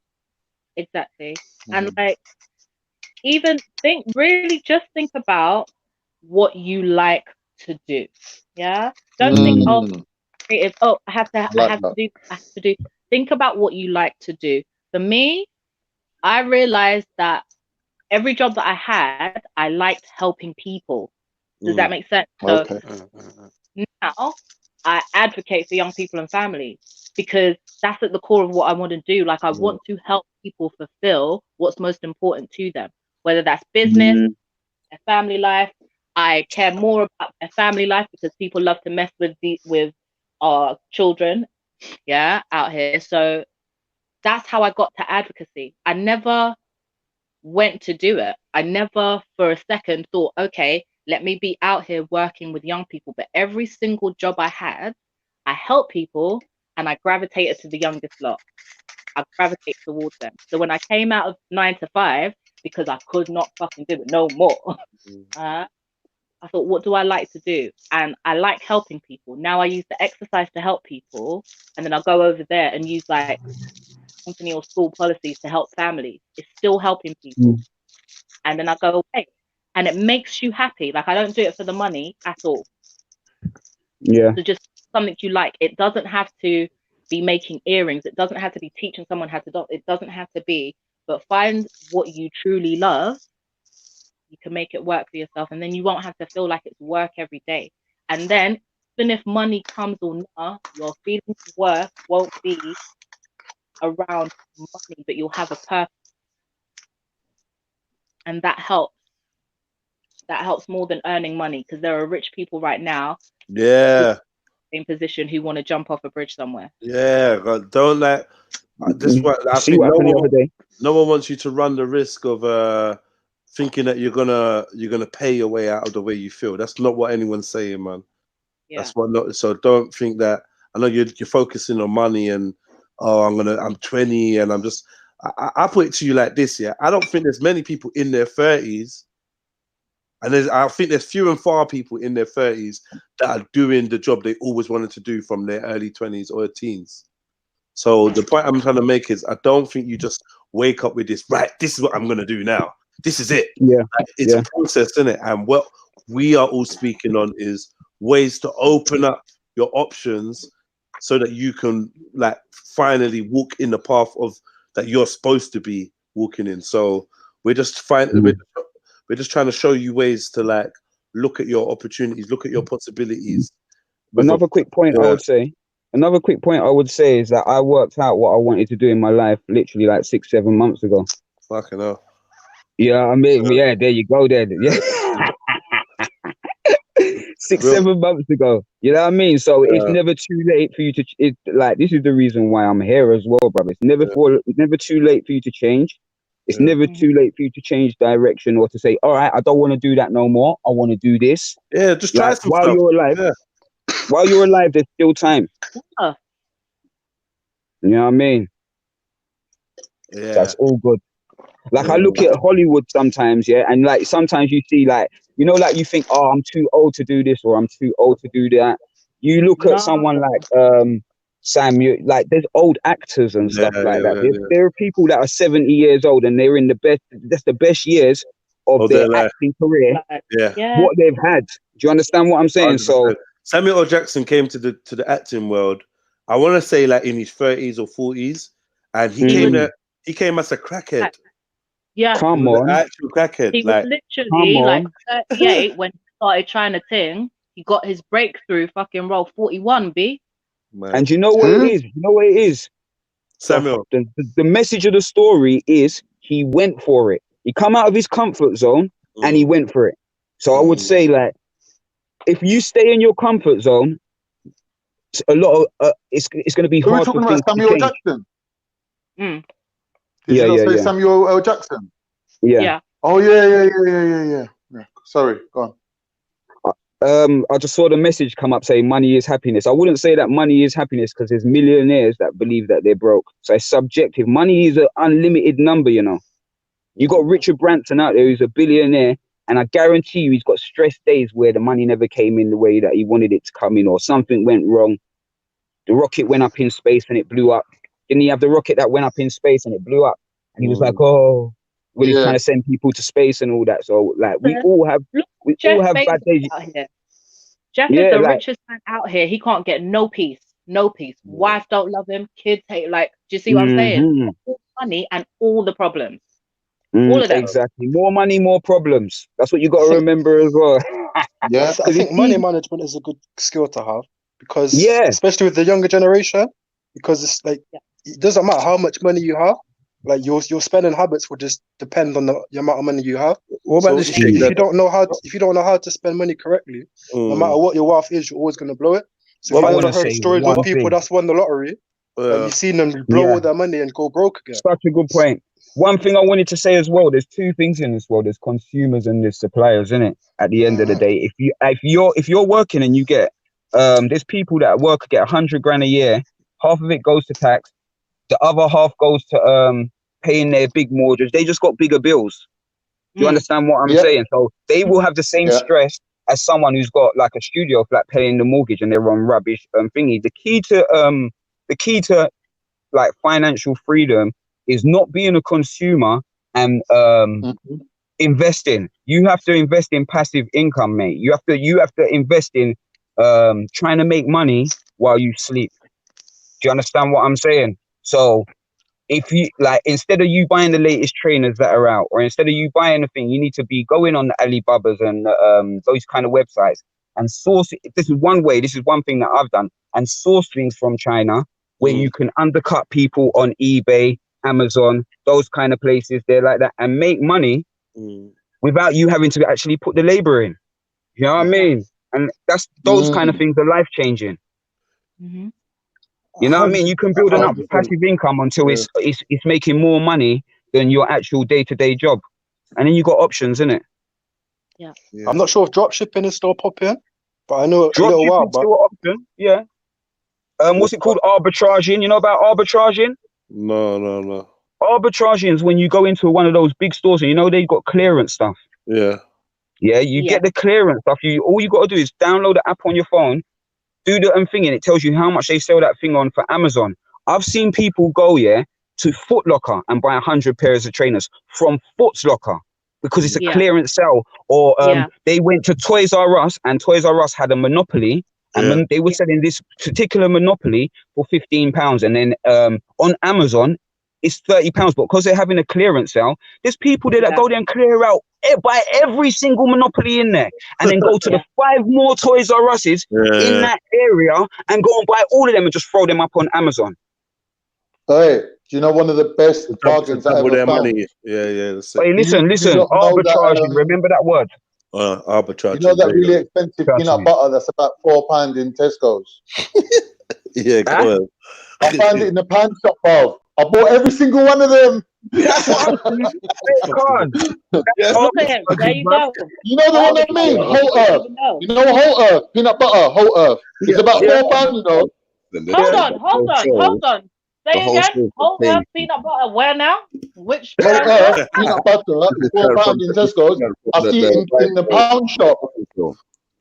Speaker 4: Exactly. And like, even just think about what you like to do. Yeah. Don't think, oh, creative. Oh, I have to do. Think about what you like to do. For me, I realized that every job that I had, I liked helping people. Does that make sense? So now I advocate for young people and families, because that's at the core of what I want to do. Like, I want to help people fulfill what's most important to them, whether that's business, their family life. I care more about their family life because people love to mess with our children, yeah, out here. So that's how I got to advocacy. I never went to do it. I never for a second thought, okay, let me be out here working with young people. But every single job I had, I helped people and I gravitated to the youngest lot. I gravitated towards them. So when I came out of 9 to 5, because I could not fucking do it no more, I thought, what do I like to do? And I like helping people. Now I use the exercise to help people, and then I'll go over there and use like company or school policies to help families. It's still helping people. And then I go away, and it makes you happy. Like, I don't do it for the money at all.
Speaker 10: Yeah.
Speaker 4: So just something you like. It doesn't have to be making earrings. It doesn't have to be teaching someone how to do it. Doesn't have to be, but find what you truly love. You can make it work for yourself, and then you won't have to feel like it's work every day. And then even if money comes or not, your feelings of worth won't be around money, but you'll have a purpose. And that helps. That helps more than earning money, because there are rich people right now in position who want to jump off a bridge somewhere.
Speaker 1: God, don't let this. What I think no one wants you to run the risk of thinking that you're gonna pay your way out of the way you feel. That's not what anyone's saying, man. That's what not. So don't think that. I know you're focusing on money and I'm 20 and I'm just. I put it to you like this, yeah. I don't think there's many people in their 30s, and I think there's few and far people in their 30s that are doing the job they always wanted to do from their early 20s or teens. So the point I'm trying to make is, I don't think you just wake up with this, right, this is what I'm going to do now. This is it.
Speaker 10: Yeah.
Speaker 1: Like, it's a process, isn't it? And what we are all speaking on is ways to open up your options so that you can like finally walk in the path of that you're supposed to be walking in. So we're just we're just trying to show you ways to like look at your opportunities, look at your possibilities.
Speaker 10: Another quick point I would say is that I worked out what I wanted to do in my life literally like 6-7 months ago.
Speaker 1: Fucking hell.
Speaker 10: Yeah, I mean, yeah, there you go there. Yeah. 6-7 months ago. You know what I mean? So it's never too late for you to like, this is the reason why I'm here as well, brother. It's never too late for you to change. It's never too late for you to change direction or to say, all right, I don't want to do that no more. I want to do this.
Speaker 1: Yeah, just try some
Speaker 10: while
Speaker 1: stuff.
Speaker 10: You're alive. Yeah. While you're alive, there's still time.
Speaker 4: Yeah.
Speaker 10: You know what I mean?
Speaker 1: Yeah.
Speaker 10: That's all good. Like I look at Hollywood sometimes, yeah, and like sometimes you see like, you know, like you think, oh, I'm too old to do this or I'm too old to do that. You look at someone like Samuel, like there's old actors and stuff like that. There are people that are 70 years old and they're in that's the best years of their acting career.
Speaker 1: Yeah.
Speaker 10: What they've had. Do you understand what I'm saying?
Speaker 1: 100%.
Speaker 10: So
Speaker 1: Samuel L. Jackson came to the acting world, I want to say like in his 30s or 40s, and he came as a crackhead.
Speaker 4: Yeah.
Speaker 10: Come on.
Speaker 1: Actual crackhead.
Speaker 4: He was literally like 38 when he started trying to sing. He got his breakthrough fucking role 41, B.
Speaker 1: Man.
Speaker 10: And you know what it is? You know what it is?
Speaker 1: Samuel.
Speaker 10: The message of the story is he went for it. He come out of his comfort zone and he went for it. So I would say like, if you stay in your comfort zone, a lot of it's going to be hard for things to change.
Speaker 6: Samuel Jackson?
Speaker 4: Mm.
Speaker 6: Did you not say Samuel L. Jackson?
Speaker 10: Yeah.
Speaker 6: Oh yeah. Sorry, go
Speaker 10: on. I just saw the message come up saying money is happiness. I wouldn't say that money is happiness because there's millionaires that believe that they're broke. So it's subjective. Money is an unlimited number, you know. You got Richard Branson out there who's a billionaire, and I guarantee you he's got stress days where the money never came in the way that he wanted it to come in, or something went wrong. The rocket went up in space and it blew up. Didn't he have the rocket that went up in space and it blew up? And he was like, oh, when he's trying to send people to space and all that. So like we all have bad days.
Speaker 4: Jeff is the richest man out here. He can't get no peace. No peace. Wife don't love him. Kids hate. Like, do you see what I'm saying? All money and all the problems. All of that.
Speaker 10: Exactly. More money, more problems. That's what you got to remember as well.
Speaker 11: Yeah, I think money management is a good skill to have because, especially with the younger generation, because it's like it doesn't matter how much money you have. Like your spending habits will just depend on the amount of money you have.
Speaker 1: What about this?
Speaker 11: If you don't know how to spend money correctly, no matter what your wealth is, you're always going to blow it. So if you ever heard stories of people that's won the lottery, you've seen them blow all their money and go broke again.
Speaker 10: Such a good point. One thing I wanted to say as well, there's two things in this world. There's consumers and there's suppliers, isn't it? At the end of the day, if you're working and you get there's people that work get 100 grand a year, half of it goes to tax, the other half goes to paying their big mortgage. They just got bigger bills. Do you understand what I'm saying? So they will have the same stress as someone who's got like a studio flat paying the mortgage and they're on rubbish thingy. The key to like financial freedom is not being a consumer and investing. You have to invest in passive income, mate. You have to invest in trying to make money while you sleep. Do you understand what I'm saying? So if you like, instead of you buying the latest trainers that are out, or instead of you buying a thing, you need to be going on the Alibabas and those kind of websites and source it. This is one way. This is one thing that I've done, and source things from China where you can undercut people on eBay, Amazon, those kind of places. They're like that, and make money without you having to actually put the labor in. You know what I mean? And that's those kind of things are life changing. You know what I mean? You can build enough passive income until it's making more money than your actual day-to-day job. And then you got options, innit?
Speaker 4: Yeah.
Speaker 11: I'm not sure if dropshipping is still popular, but I know a little while back.
Speaker 10: Still an option, yeah. What's it called? Arbitraging. You know about arbitraging?
Speaker 1: No.
Speaker 10: Arbitraging is when you go into one of those big stores and you know they've got clearance stuff.
Speaker 1: Yeah.
Speaker 10: Yeah, you get the clearance stuff. All you got to do is download the app on your phone, do the thing, and it tells you how much they sell that thing on for Amazon. I've seen people go to Foot Locker and buy 100 pairs of trainers from Foot Locker because it's a clearance sale. Or they went to Toys R Us and Toys R Us had a monopoly. And they were selling this particular monopoly for £15, and then on Amazon it's £30. But because they're having a clearance sale, there's people there that go there and clear out, buy every single monopoly in there, and then go to the 5 more Toys R Us's in that area and go and buy all of them and just throw them up on Amazon.
Speaker 6: Hey, do you know one of the best bargains I ever found?
Speaker 1: Money. Yeah.
Speaker 10: Hey, listen, arbitraging. Remember that word.
Speaker 1: Arbitrage.
Speaker 6: You know that really expensive peanut butter that's about £4 in Tesco's?
Speaker 1: Yeah, go on.
Speaker 6: I found it in the pan shop, bro. I bought every single one of them.
Speaker 10: That's what I'm saying.
Speaker 4: Look at him. There you go.
Speaker 6: You know the one I mean? Whole Earth. You know Whole Earth? Peanut butter, Whole Earth. It's about £4, you know.
Speaker 4: Hold on. Say again. Whole Earth peanut butter. Where now? Which
Speaker 6: Whole Earth peanut butter, £4 in Tesco's. I see it in the pound shop.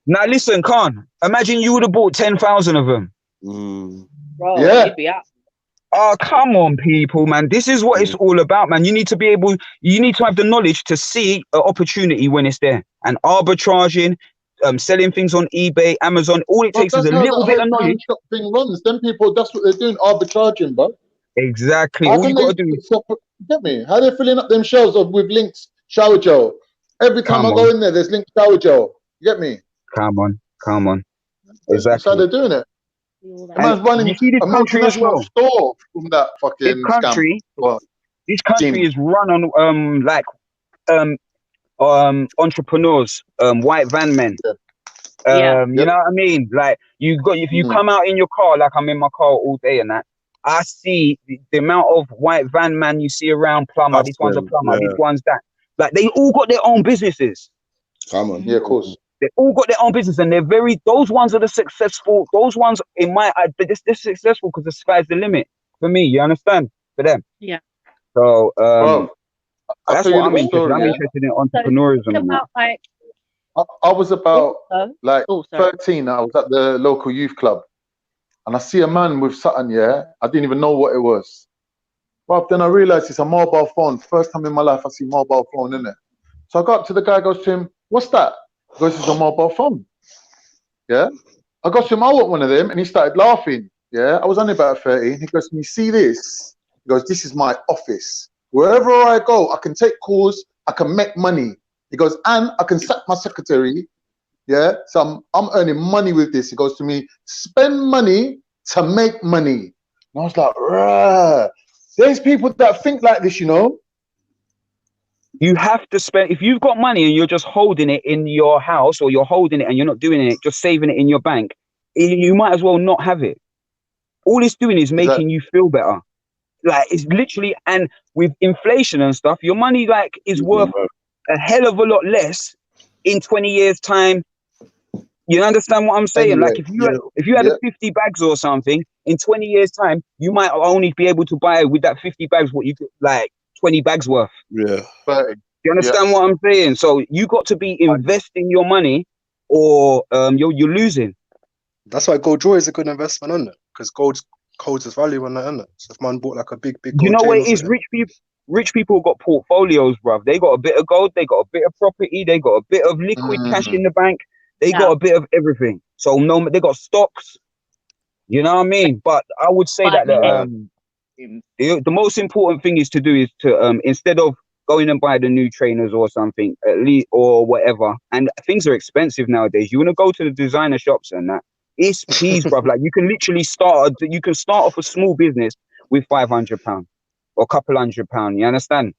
Speaker 10: Now listen, Khan. Imagine you would have bought 10,000 of them.
Speaker 4: Bro, you'd be out.
Speaker 10: Oh, come on, people, man. This is what it's all about, man. You need to have the knowledge to see an opportunity when it's there. And arbitraging, selling things on eBay, Amazon, all it takes is a little bit of knowledge.
Speaker 6: Thing runs. Them people, that's what they're doing, arbitraging, bro.
Speaker 10: Exactly. All you got to do is...
Speaker 6: Get me? How they're filling up them shelves with Lynx shower gel. Every time I go in there, there's Lynx shower gel. You get me?
Speaker 10: Come on. Exactly.
Speaker 6: That's how they're doing it. Man's running
Speaker 10: you see this country as well.
Speaker 6: Store from that fucking
Speaker 10: this country is run on entrepreneurs, white van men. You know what I mean? Like if you come out in your car, like I'm in my car all day and that, I see the amount of white van man you see around plumber. This one's a plumber, this one's that. Like they all got their own businesses.
Speaker 8: Come on.
Speaker 6: Yeah, of course.
Speaker 10: They all got their own business, and those ones are the successful. Those ones, they're successful because the sky's the limit for me. You understand? For them.
Speaker 4: Yeah.
Speaker 10: So that's what I'm interested in. I'm interested in entrepreneurism.
Speaker 6: I was about 13. I was at the local youth club, and I see a man with something. I didn't even know what it was. But then I realized it's a mobile phone. First time in my life I see mobile phone in it. So I got up to the guy, goes to him, "What's that?" He goes, "It's a mobile phone." Yeah. I got to him, "I want one of them," and he started laughing. Yeah. I was only about 30. He goes to me, "See this?" He goes, "This is my office. Wherever I go, I can take calls, I can make money." He goes, "And I can sack my secretary." Yeah. So I'm earning money with this. He goes to me, "Spend money to make money." And I was like, "Rah." There's people that think like this, you know.
Speaker 10: You have to spend, if you've got money and you're just holding it in your house, or you're holding it and you're not doing it, just saving it in your bank, you might as well not have it. All it's doing is making you feel better. Like it's literally, and with inflation and stuff, your money is worth a hell of a lot less in 20 years time. You understand what I'm saying?
Speaker 6: Anyway,
Speaker 10: like if you had a 50 bags or something, in 20 years time, you might only be able to buy with that 50 bags what you could, 20 bags worth.
Speaker 1: Yeah.
Speaker 10: You understand what I'm saying? So you got to be investing your money, or you're losing.
Speaker 11: That's why gold jewelry is a good investment, isn't it? Because gold holds its value on that, isn't it? So if man bought a big gold,
Speaker 10: you know what it is? Rich people got portfolios, bruv. They got a bit of gold, they got a bit of property, they got a bit of liquid cash in the bank, they got a bit of everything. So they got stocks. You know what I mean? But I would say that the most important thing is to instead of going and buy the new trainers or something, at least, or whatever, and things are expensive nowadays. You want to go to the designer shops and that. It's peas, bruv. Like you can literally start off a small business with £500 or a couple £100. You understand?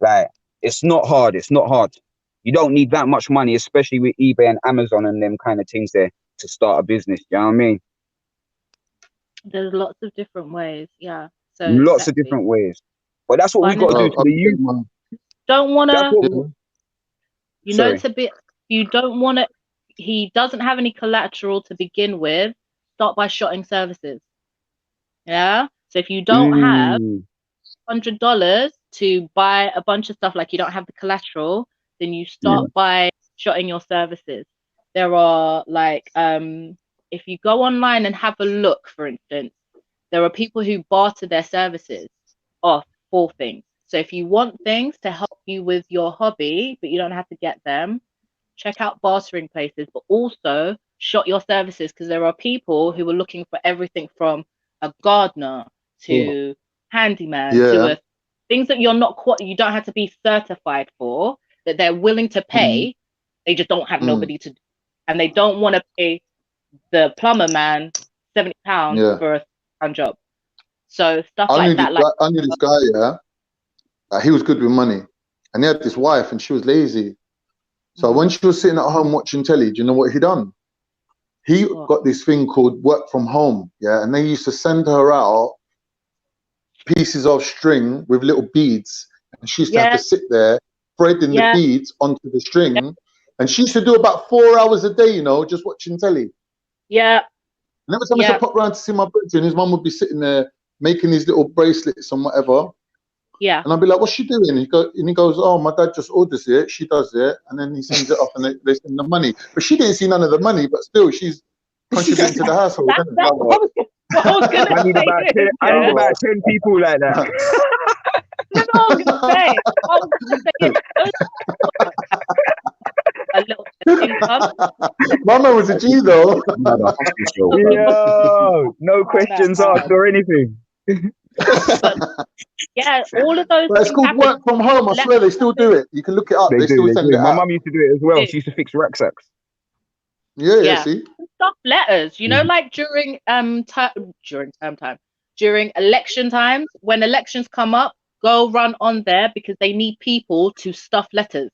Speaker 10: Like it's not hard. It's not hard. You don't need that much money, especially with eBay and Amazon and them kind of things there, to start a business. You know what I mean?
Speaker 4: There's lots of different ways, yeah. So
Speaker 10: lots of different ways, but that's what we got to do to the youth.
Speaker 4: Don't want to, you don't want to. He doesn't have any collateral to begin with. Start by shotting services. Yeah. So if you don't have, $100 to buy a bunch of stuff, like you don't have the collateral, then you start by shotting your services. There are like, if you go online and have a look, for instance, there are people who barter their services off for things. So if you want things to help you with your hobby, but you don't have to get them, check out bartering places, but also shot your services, because there are people who are looking for everything from a gardener to handyman to things that you're not you don't have to be certified for, that they're willing to pay. They just don't have nobody to do, and they don't want to pay the plumber man £70 for a job. So stuff like that.
Speaker 6: I knew this guy, he was good with money, and he had this wife, and she was lazy. So when she was sitting at home watching telly, do you know what he done? He got this thing called work from home, and they used to send her out pieces of string with little beads, and she used to have to sit there threading the beads onto the string, and she used to do about 4 hours a day, you know, just watching telly.
Speaker 4: And
Speaker 6: every time I used to pop around to see my brother, and his mum would be sitting there making these little bracelets and whatever. And I'd be like, what's she doing? And he goes, oh, my dad just orders it, she does it, and then he sends it off, and they send the money. But she didn't see none of the money, but still, she's contributing to the household.
Speaker 4: I
Speaker 10: need about 10 people like that.
Speaker 6: My man was a G though.
Speaker 10: Yo, no questions asked or anything.
Speaker 4: All of those.
Speaker 6: But it's called work from home. I swear they still do it. You can look it up. They still send it out.
Speaker 10: My mum used to do it as well. She used to fix rucksacks.
Speaker 6: See,
Speaker 4: stuff letters. You know, like during during election times, when elections come up, go run on there, because they need people to stuff letters,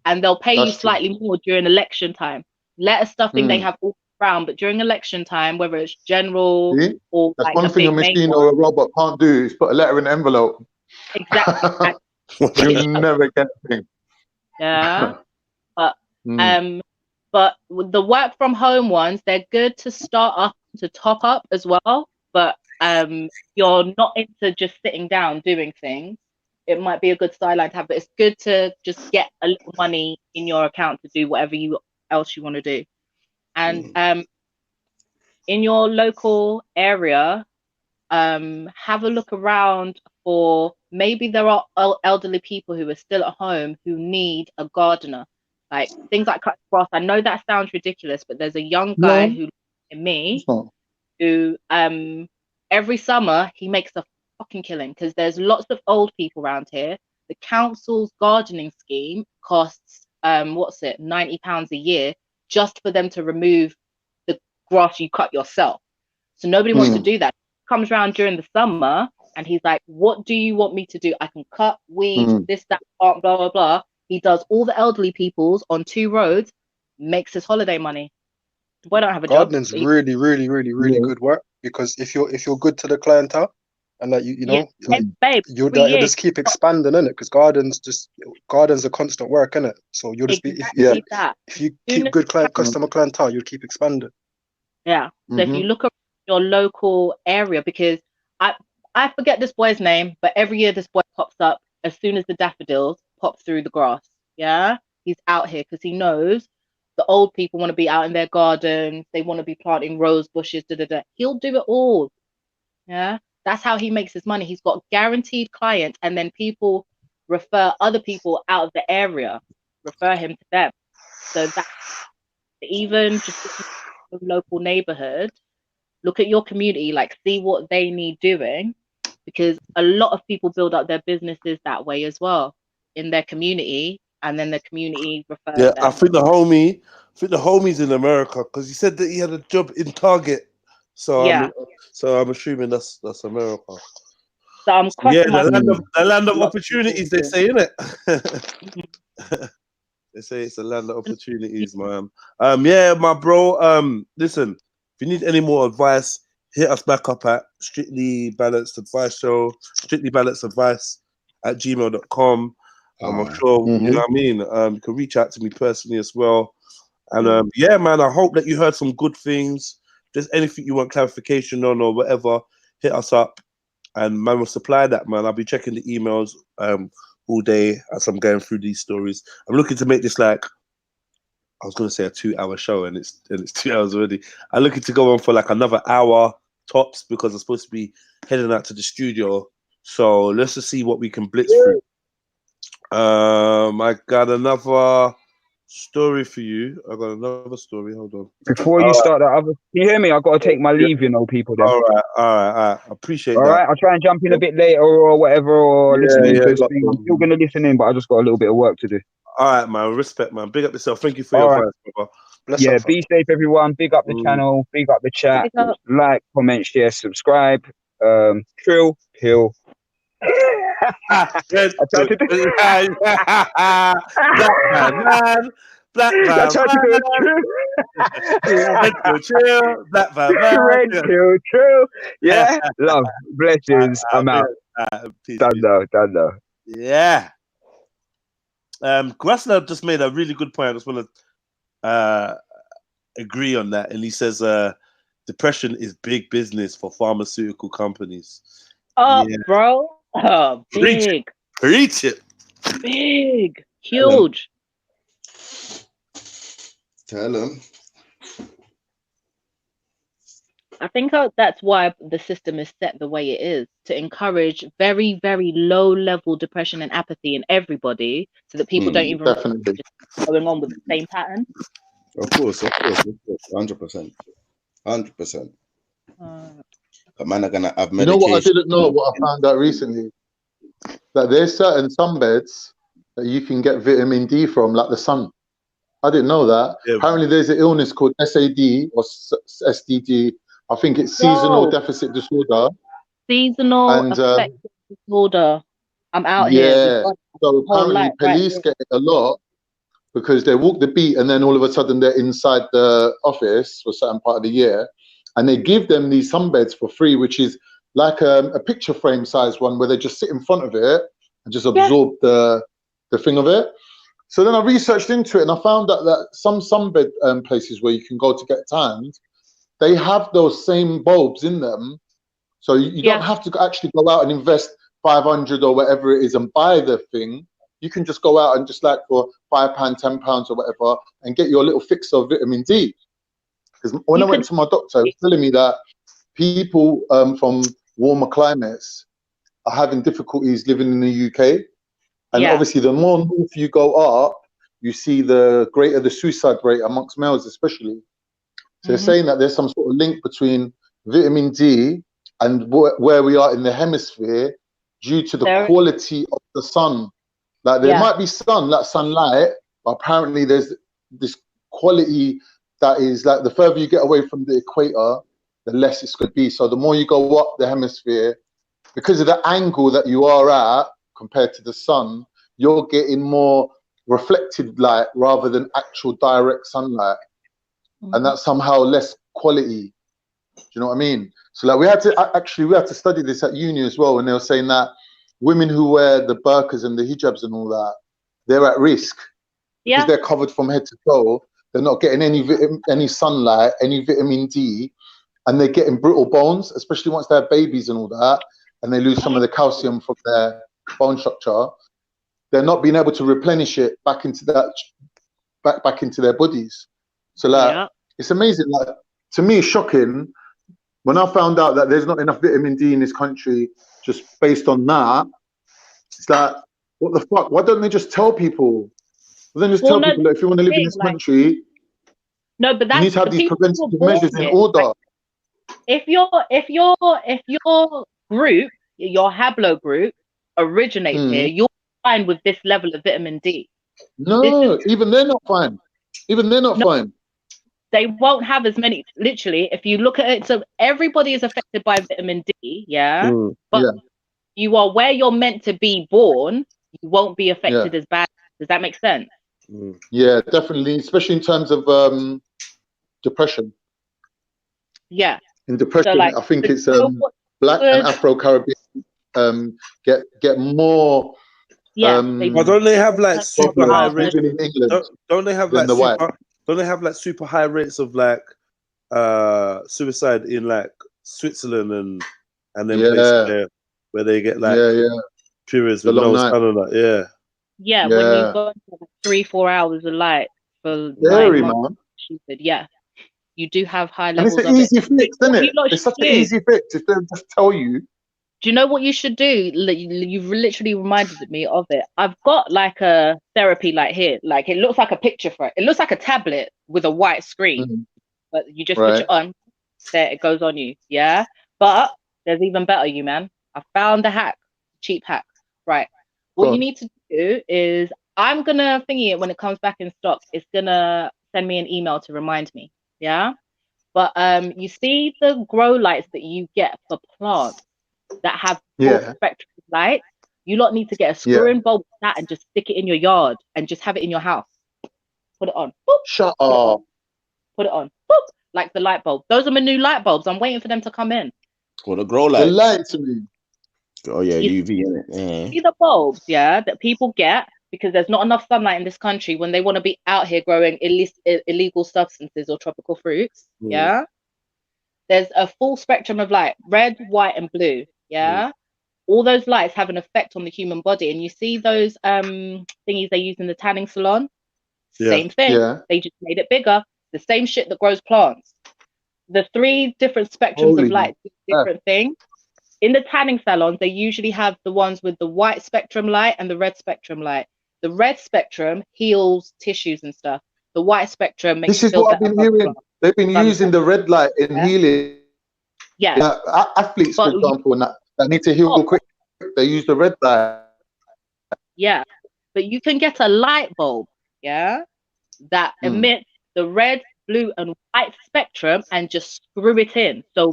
Speaker 4: and they'll pay you slightly more during election time. Letter stuffing they have all around, but during election time, whether it's general or
Speaker 6: that's
Speaker 4: like
Speaker 6: one thing a machine or a robot can't do, is put a letter in an envelope.
Speaker 4: Exactly.
Speaker 6: You'll never get a thing.
Speaker 4: But with the work from home ones, they're good to start up, to top up as well. But you're not into just sitting down doing things. It might be a good sideline to have, but it's good to just get a little money in your account to do whatever else you want to do. And in your local area, have a look around for, maybe there are elderly people who are still at home who need a gardener, like things like cut grass. I know that sounds ridiculous, but there's a young guy who every summer he makes a fucking killing, because there's lots of old people around here. The council's gardening scheme costs £90 a year just for them to remove the grass you cut yourself. So nobody wants to do that. Comes around during the summer and he's like, what do you want me to do? I can cut weeds, this, that, blah, blah, blah. He does all the elderly people's on 2 roads, makes his holiday money. Boy, don't have a
Speaker 11: Gardening's
Speaker 4: job.
Speaker 11: really, really, really, really good work, because if you're good to the clientele, and like you know, you'll just keep expanding, innit? Because gardens are constant work, innit? So you'll just if you keep good customer clientele, you'll keep expanding.
Speaker 4: So if you look at your local area, because I forget this boy's name, but every year this boy pops up as soon as the daffodils pop through the grass. He's out here because he knows the old people want to be out in their gardens, they want to be planting rose bushes, he'll do it all. That's how he makes his money. He's got guaranteed clients, and then people refer other people out of the area, refer him to them. So that, even just the local neighborhood, look at your community, like see what they need doing, because a lot of people build up their businesses that way as well, in their community, and then the community refers them.
Speaker 1: I think the homie's in America, because he said that he had a job in Target. So I'm assuming that's America.
Speaker 4: So I'm
Speaker 1: the land of opportunities, they say, innit? They say it's a land of opportunities, man. My bro. Listen, if you need any more advice, hit us back up at Strictly Balanced Advice Show, strictlybalancedadvice@gmail.com. I'm sure, you know what I mean? You can reach out to me personally as well. And man, I hope that you heard some good things. If there's anything you want clarification on or whatever, hit us up. and man will supply that, man. I'll be checking the emails all day as I'm going through these stories. I'm looking to make this like, I was going to say a 2-hour show, and it's 2 hours already. I'm looking to go on for like another hour tops because I'm supposed to be heading out to the studio. So let's just see what we can blitz through. I got another story for you. I got another story. Hold on.
Speaker 10: Before you start that other, can you hear me? I've got to take my leave, you know, people. Then.
Speaker 1: All right. I appreciate that.
Speaker 10: All right, I'll try and jump in a bit later or whatever, or listening to this thing. I'm still gonna listen in, but I just got a little bit of work to do.
Speaker 1: All right, man. Respect, man. Big up yourself. Thank you for your advice, brother.
Speaker 10: Yeah, be safe, everyone. Big up the channel. Big up the chat. Like, comment, share, subscribe. Trill, pill.
Speaker 1: Black chill. Black
Speaker 10: Red pill, true. Yeah, love, blessings. I'm out. Done though.
Speaker 1: Yeah. Grassler just made a really good point. I just want to agree on that. And he says depression is big business for pharmaceutical companies.
Speaker 4: Oh, yeah. Bro. Oh, big.
Speaker 1: Preach it.
Speaker 4: Big. Huge.
Speaker 8: Tell them.
Speaker 4: I think that's why the system is set the way it is, to encourage very, very low level depression and apathy in everybody, so that people don't even
Speaker 6: definitely
Speaker 4: going on with the same pattern.
Speaker 8: Of course, 100%. But man are gonna have medication.
Speaker 6: You know what I didn't know? What I found out recently, that there's certain sunbeds that you can get vitamin D from, like the sun. I didn't know that. Yeah. Apparently, there's an illness called SAD or SDD. I think it's seasonal deficit disorder.
Speaker 4: Seasonal affective disorder. I'm out
Speaker 6: here. Yeah. So apparently, police get it a lot because they walk the beat, and then all of a sudden they're inside the office for a certain part of the year, and they give them these sunbeds for free, which is like a picture frame size one where they just sit in front of it and just absorb the thing of it. So then I researched into it, and I found out that some sunbed places where you can go to get tanned, they have those same bulbs in them. So you don't have to actually go out and invest 500 or whatever it is and buy the thing. You can just go out and just like for £5, £10 or whatever and get your little fix of vitamin D. Because when I went to my doctor, he was telling me that people from warmer climates are having difficulties living in the UK. And obviously, the more north you go up, you see the greater the suicide rate amongst males, especially. So they're saying that there's some sort of link between vitamin D and where we are in the hemisphere due to the quality of the sun. Like there might be sunlight, but apparently there's this quality that is like the further you get away from the equator, the less it's going to be. So the more you go up the hemisphere, because of the angle that you are at compared to the sun, you're getting more reflected light rather than actual direct sunlight. And that's somehow less quality. Do you know what I mean? So like we had to study this at uni as well, and they were saying that women who wear the burqas and the hijabs and all that, they're at risk because they're covered from head to toe. They're not getting any sunlight, any vitamin D, and they're getting brittle bones, especially once they have babies and all that, and they lose some of the calcium from their bone structure. They're not being able to replenish it back into that, back into their bodies. So like, it's amazing. Like to me, it's shocking when I found out that there's not enough vitamin D in this country just based on that. It's like, what the fuck? Why don't they just tell people? Why don't they just tell people that if you want to live in this country, you need to have these preventative measures in order.
Speaker 4: If your group, your Hablo group, originates here, you're fine with this level of vitamin D.
Speaker 6: No, even they're not fine. Even they're not fine.
Speaker 4: They won't have as many. Literally, if you look at it, so everybody is affected by vitamin D, but you are where you're meant to be born, you won't be affected as bad. Does that make sense?
Speaker 6: Yeah, definitely, especially in terms of depression.
Speaker 4: Yeah.
Speaker 6: In depression, so like, I think it's Black and Afro-Caribbean get more.
Speaker 1: But don't they have like super high rates
Speaker 6: in England?
Speaker 1: Don't they have like don't they have like super high rates of like suicide in like Switzerland and then places there? where they get like
Speaker 6: yeah,
Speaker 1: periods
Speaker 6: the
Speaker 1: with
Speaker 6: long
Speaker 1: no
Speaker 6: night.
Speaker 1: sun and that. Yeah.
Speaker 4: Yeah, when you go 3-4 hours of light for 9 months,
Speaker 6: Man.
Speaker 4: she said, yeah, you do have high
Speaker 6: And it's
Speaker 4: levels
Speaker 6: an
Speaker 4: of
Speaker 6: easy
Speaker 4: it.
Speaker 6: fix, isn't it?
Speaker 4: Lot
Speaker 6: It's
Speaker 4: should
Speaker 6: such an
Speaker 4: do.
Speaker 6: easy fix if they just tell you.
Speaker 4: Do you know what you should do? You've literally reminded me of it. I've got like a therapy light here. Like it looks like a picture for it. It looks like a tablet with a white screen, but you just switch it on. There, it goes on you. Yeah. But there's even better, you man. I found a hack, cheap hack. Right. What you need to do is I'm gonna thingy it when it comes back in stock. It's gonna send me an email to remind me. Yeah. But you see the grow lights that you get for plants that have full spectrum light, you lot need to get a screw-in bulb with that and just stick it in your yard and just have it in your house. Put it on. Boop.
Speaker 6: Shut up.
Speaker 4: Put it on. Boop. Like the light bulb. Those are my new light bulbs. I'm waiting for them to come in.
Speaker 8: What a grow light.
Speaker 6: The light to me.
Speaker 8: Oh yeah, UV in it. Yeah.
Speaker 4: See the bulbs, yeah, that people get because there's not enough sunlight in this country when they want to be out here growing illegal substances or tropical fruits. Yeah. There's a full spectrum of light, red, white, and blue. Yeah. All those lights have an effect on the human body. And you see those thingies they use in the tanning salon? Same thing. They just made it bigger. The same shit that grows plants. The 3 different spectrums of light do different things. In the tanning salons, they usually have the ones with the white spectrum light and the red spectrum light. The red spectrum heals tissues and stuff. The white spectrum makes
Speaker 6: This is what I've been hearing. They've been using the red light in healing.
Speaker 4: Yeah.
Speaker 6: Athletes, for example, that need to heal quick, they use the red light.
Speaker 4: Yeah. But you can get a light bulb, yeah, that emits the red, blue, and white spectrum and just screw it in. So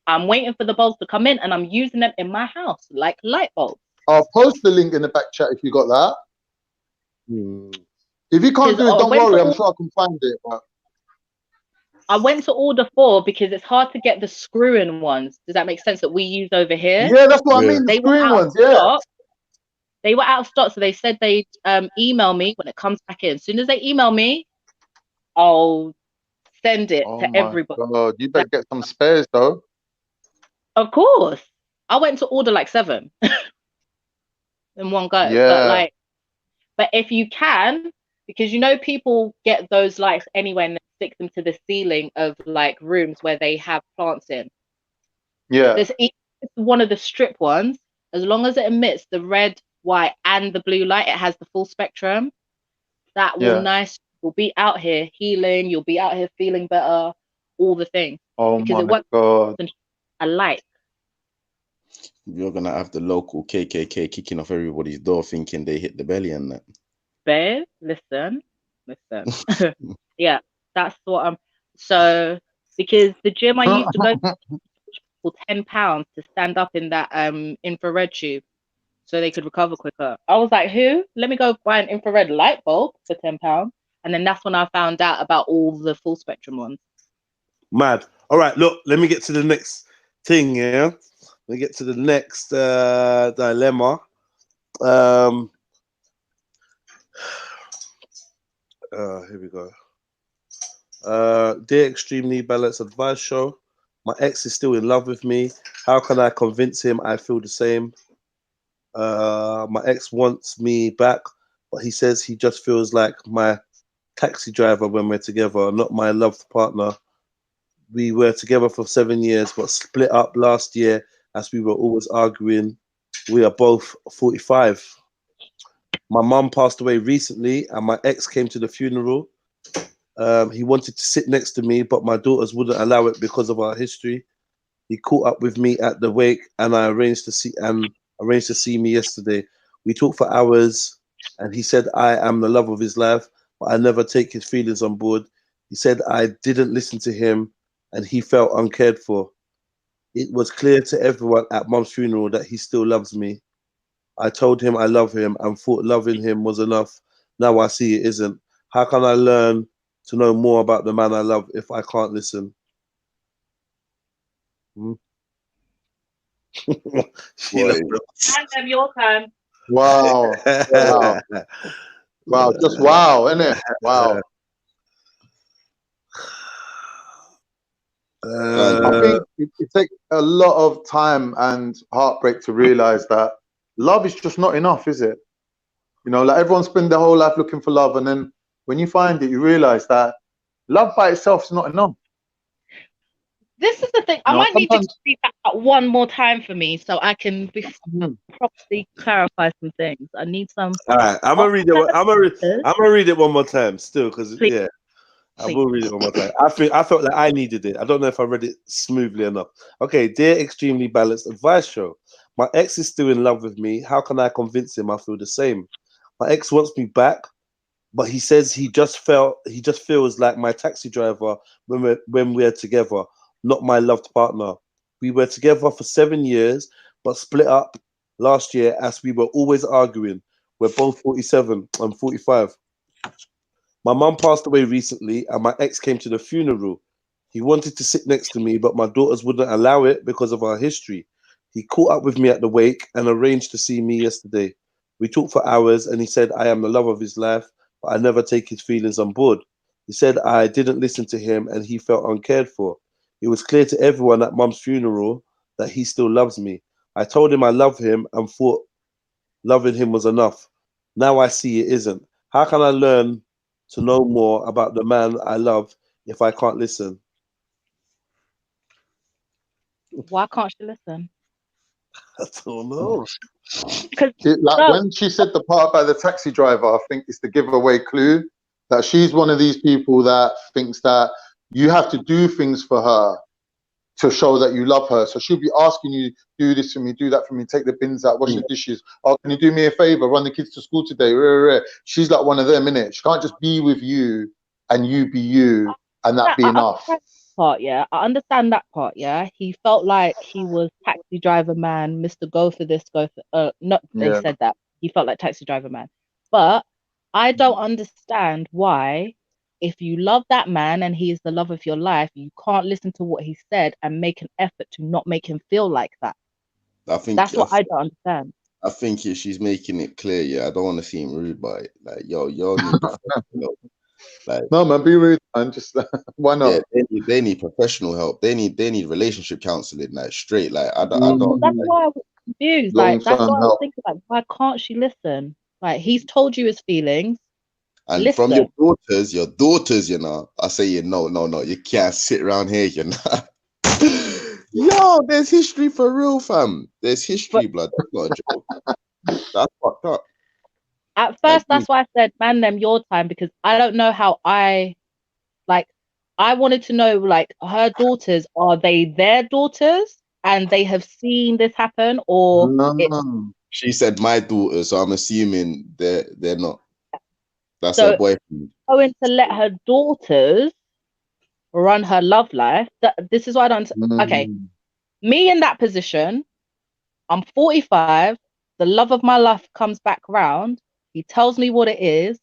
Speaker 4: I'm waiting for the bulbs to come in and I'm using them in my house like light bulbs.
Speaker 6: I'll post the link in the back chat if you got that. If you can't do it, don't worry. I'm sure I can find it. But
Speaker 4: I went to order 4 because it's hard to get the screw-in ones. Does that make sense? That we use over here?
Speaker 6: Yeah, that's what I mean. The screw-in ones,
Speaker 4: They were out of stock, so they said they'd email me when it comes back in. As soon as they email me, I'll send it to everybody.
Speaker 6: God, you better get some spares though.
Speaker 4: Of course. I went to order like 7 in one go.
Speaker 6: Yeah.
Speaker 4: But if you can, because you know people get those lights anyway and they stick them to the ceiling of like rooms where they have plants in.
Speaker 6: Yeah.
Speaker 4: There's one of the strip ones, as long as it emits the red, white, and the blue light, it has the full spectrum. That will you'll be out here healing, you'll be out here feeling better, all the things.
Speaker 6: Oh
Speaker 4: because
Speaker 6: my God.
Speaker 4: I like.
Speaker 8: You're gonna have the local KKK kicking off everybody's door thinking they hit the belly and that.
Speaker 4: Babe, listen. Yeah, that's what I'm. So because the gym I used to go to for £10 to stand up in that infrared tube, so they could recover quicker. I was like, who? Let me go buy an infrared light bulb for £10, and then that's when I found out about all the full spectrum ones.
Speaker 1: Mad. All right, look, let me get to the next thing. Yeah. We get to the next dilemma. Here we go. Dear Extremely Balanced Advice Show, my ex is still in love with me. How can I convince him I feel the same? My ex wants me back, but he says he just feels like my taxi driver when we're together, not my loved partner. We were together for 7 years, but split up last year as we were always arguing. We are both 45. My mum passed away recently and my ex came to the funeral. He wanted to sit next to me, but my daughters wouldn't allow it because of our history. He caught up with me at the wake and I arranged to see me yesterday. We talked for hours and he said I am the love of his life, but I never take his feelings on board. He said I didn't listen to him and he felt uncared for. It was clear to everyone at Mum's funeral that he still loves me. I told him I love him and thought loving him was enough. Now I see it isn't. How can I learn to know more about the man I love if I can't listen?
Speaker 4: Your time.
Speaker 6: Wow. Wow. Wow. Just wow, isn't it? Wow. I think it takes a lot of time and heartbreak to realize that love is just not enough, is it? You know, like everyone spend their whole life looking for love, and then when you find it, you realize that love by itself is not enough.
Speaker 4: This is the thing. I might need you to read that one more time for me so I can properly clarify some things. I need some.
Speaker 1: All right, I'm gonna read it. I'm gonna read it one more time still, because yeah, I will read it one more time. I felt like I needed it. I don't know if I read it smoothly enough. Okay, dear extremely balanced advice show. My ex is still in love with me. How can I convince him I feel the same? My ex wants me back, but he says he just feels like my taxi driver when we're together, not my loved partner. We were together for 7 years, but split up last year as we were always arguing. We're both 47 and 45. My mum passed away recently, and my ex came to the funeral. He wanted to sit next to me, but my daughters wouldn't allow it because of our history. He caught up with me at the wake and arranged to see me yesterday. We talked for hours, and he said I am the love of his life, but I never take his feelings on board. He said I didn't listen to him and he felt uncared for. It was clear to everyone at Mum's funeral that he still loves me. I told him I love him and thought loving him was enough. Now I see it isn't. How can I learn to know more about the man I love if I can't listen?
Speaker 4: Why can't she listen?
Speaker 1: I don't know.
Speaker 6: When she said the part about the taxi driver, I think it's the giveaway clue that she's one of these people that thinks that you have to do things for her to show that you love her. So she'll be asking you, do this for me, do that for me, take the bins out, wash the dishes. Oh, can you do me a favor? Run the kids to school today. She's like one of them, innit? She can't just be with you and you be you and that be enough.
Speaker 4: Part, yeah, I understand that part. Yeah, he felt like he was taxi driver man, Mr. Go for this, go for they said that he felt like taxi driver man, but I don't understand why, if you love that man and he is the love of your life, you can't listen to what he said and make an effort to not make him feel like that. I think that's what I don't understand.
Speaker 8: I think she's making it clear. Yeah, I don't want to seem rude, but like, yo, need professional. Like,
Speaker 6: no man, be rude and just why not?
Speaker 8: Yeah, they need professional help. They need relationship counseling, like straight. Like I don't.
Speaker 4: That's why I was confused. Like that's why I was thinking, like, why can't she listen? Like he's told you his feelings.
Speaker 8: And
Speaker 4: listen.
Speaker 8: From your daughters, you know, I say no, you can't sit around here, you know. Yo, there's history for real, fam. There's history, blood. That's not a joke. That's fucked up.
Speaker 4: At first, that's why I said, man, them your time, because I don't know how I wanted to know, like, her daughters, are they their daughters and they have seen this happen, or
Speaker 8: she said my daughters, so I'm assuming they're not. That's her boyfriend.
Speaker 4: Going to let her daughters run her love life. This is why I don't. Okay, me in that position, I'm 45. The love of my life comes back round. He tells me what it is.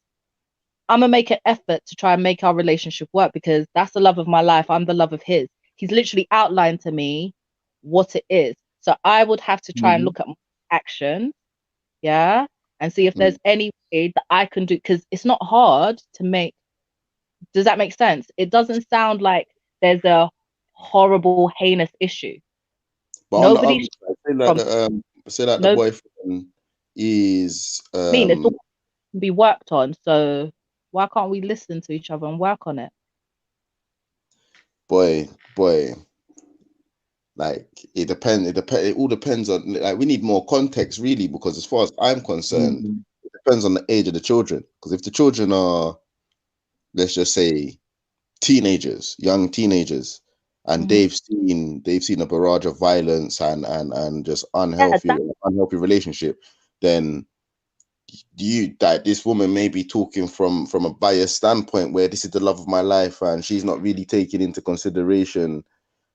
Speaker 4: I'm gonna make an effort to try and make our relationship work, because that's the love of my life. I'm the love of his. He's literally outlined to me what it is. So I would have to try and look at my actions, and see if there's any way that I can do, because it's not hard to make. Does that make sense? It doesn't sound like there's a horrible, heinous issue.
Speaker 8: But nobody say that the boyfriend is
Speaker 4: it's all can be worked on. So why can't we listen to each other and work on it?
Speaker 8: Boy, like it depends. It all depends on, like, we need more context really, because as far as I'm concerned, it depends on the age of the children. Because if the children are, let's just say, young teenagers, and they've seen a barrage of violence and just unhealthy relationship, then this woman may be talking from a biased standpoint, where this is the love of my life and she's not really taking into consideration.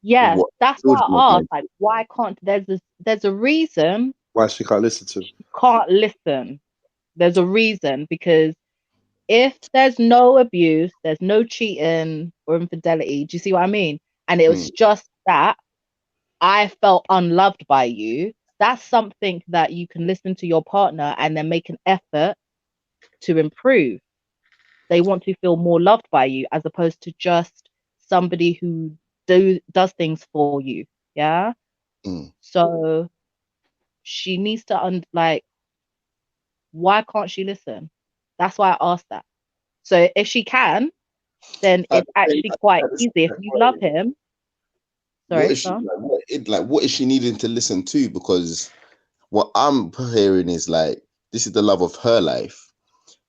Speaker 4: Yeah, that's why I asked, like, why can't there's a reason
Speaker 1: why she can't listen to him.
Speaker 4: She can't listen. There's a reason, because if there's no abuse, there's no cheating or infidelity. Do you see what I mean? And it was just that I felt unloved by you. That's something that you can listen to your partner and then make an effort to improve. They want to feel more loved by you, as opposed to just somebody who does things for you. Yeah.
Speaker 8: Mm.
Speaker 4: So she needs to like, why can't she listen? That's why I asked that. So if she can, then it's actually quite easy. If you love him, sorry,
Speaker 8: what is she what is she needing to listen to? Because what I'm hearing is like, this is the love of her life,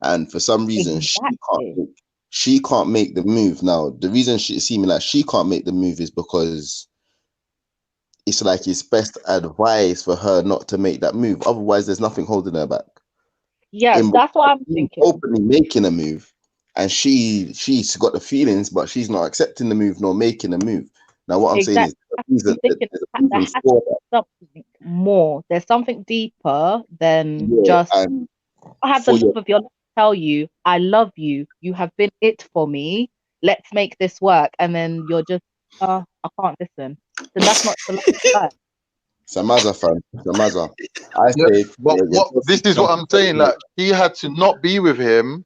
Speaker 8: and for some reason she can't make the move. Now the reason it's seeming like she can't make the move is because it's like it's best advice for her not to make that move. Otherwise, there's nothing holding her back.
Speaker 4: Yeah, that's what I'm thinking.
Speaker 8: Openly making a move, and she's got the feelings, but she's not accepting the move nor making a move. Now, what I'm saying is,
Speaker 4: there has to be something more. There's something deeper than just I have the love of your life tell you, I love you. You have been it for me. Let's make this work. And then you're just, I can't listen. Then that's not the love of life.
Speaker 8: Samaza, fam. Samaza.
Speaker 6: This is what I'm saying. Like, he had to not be with him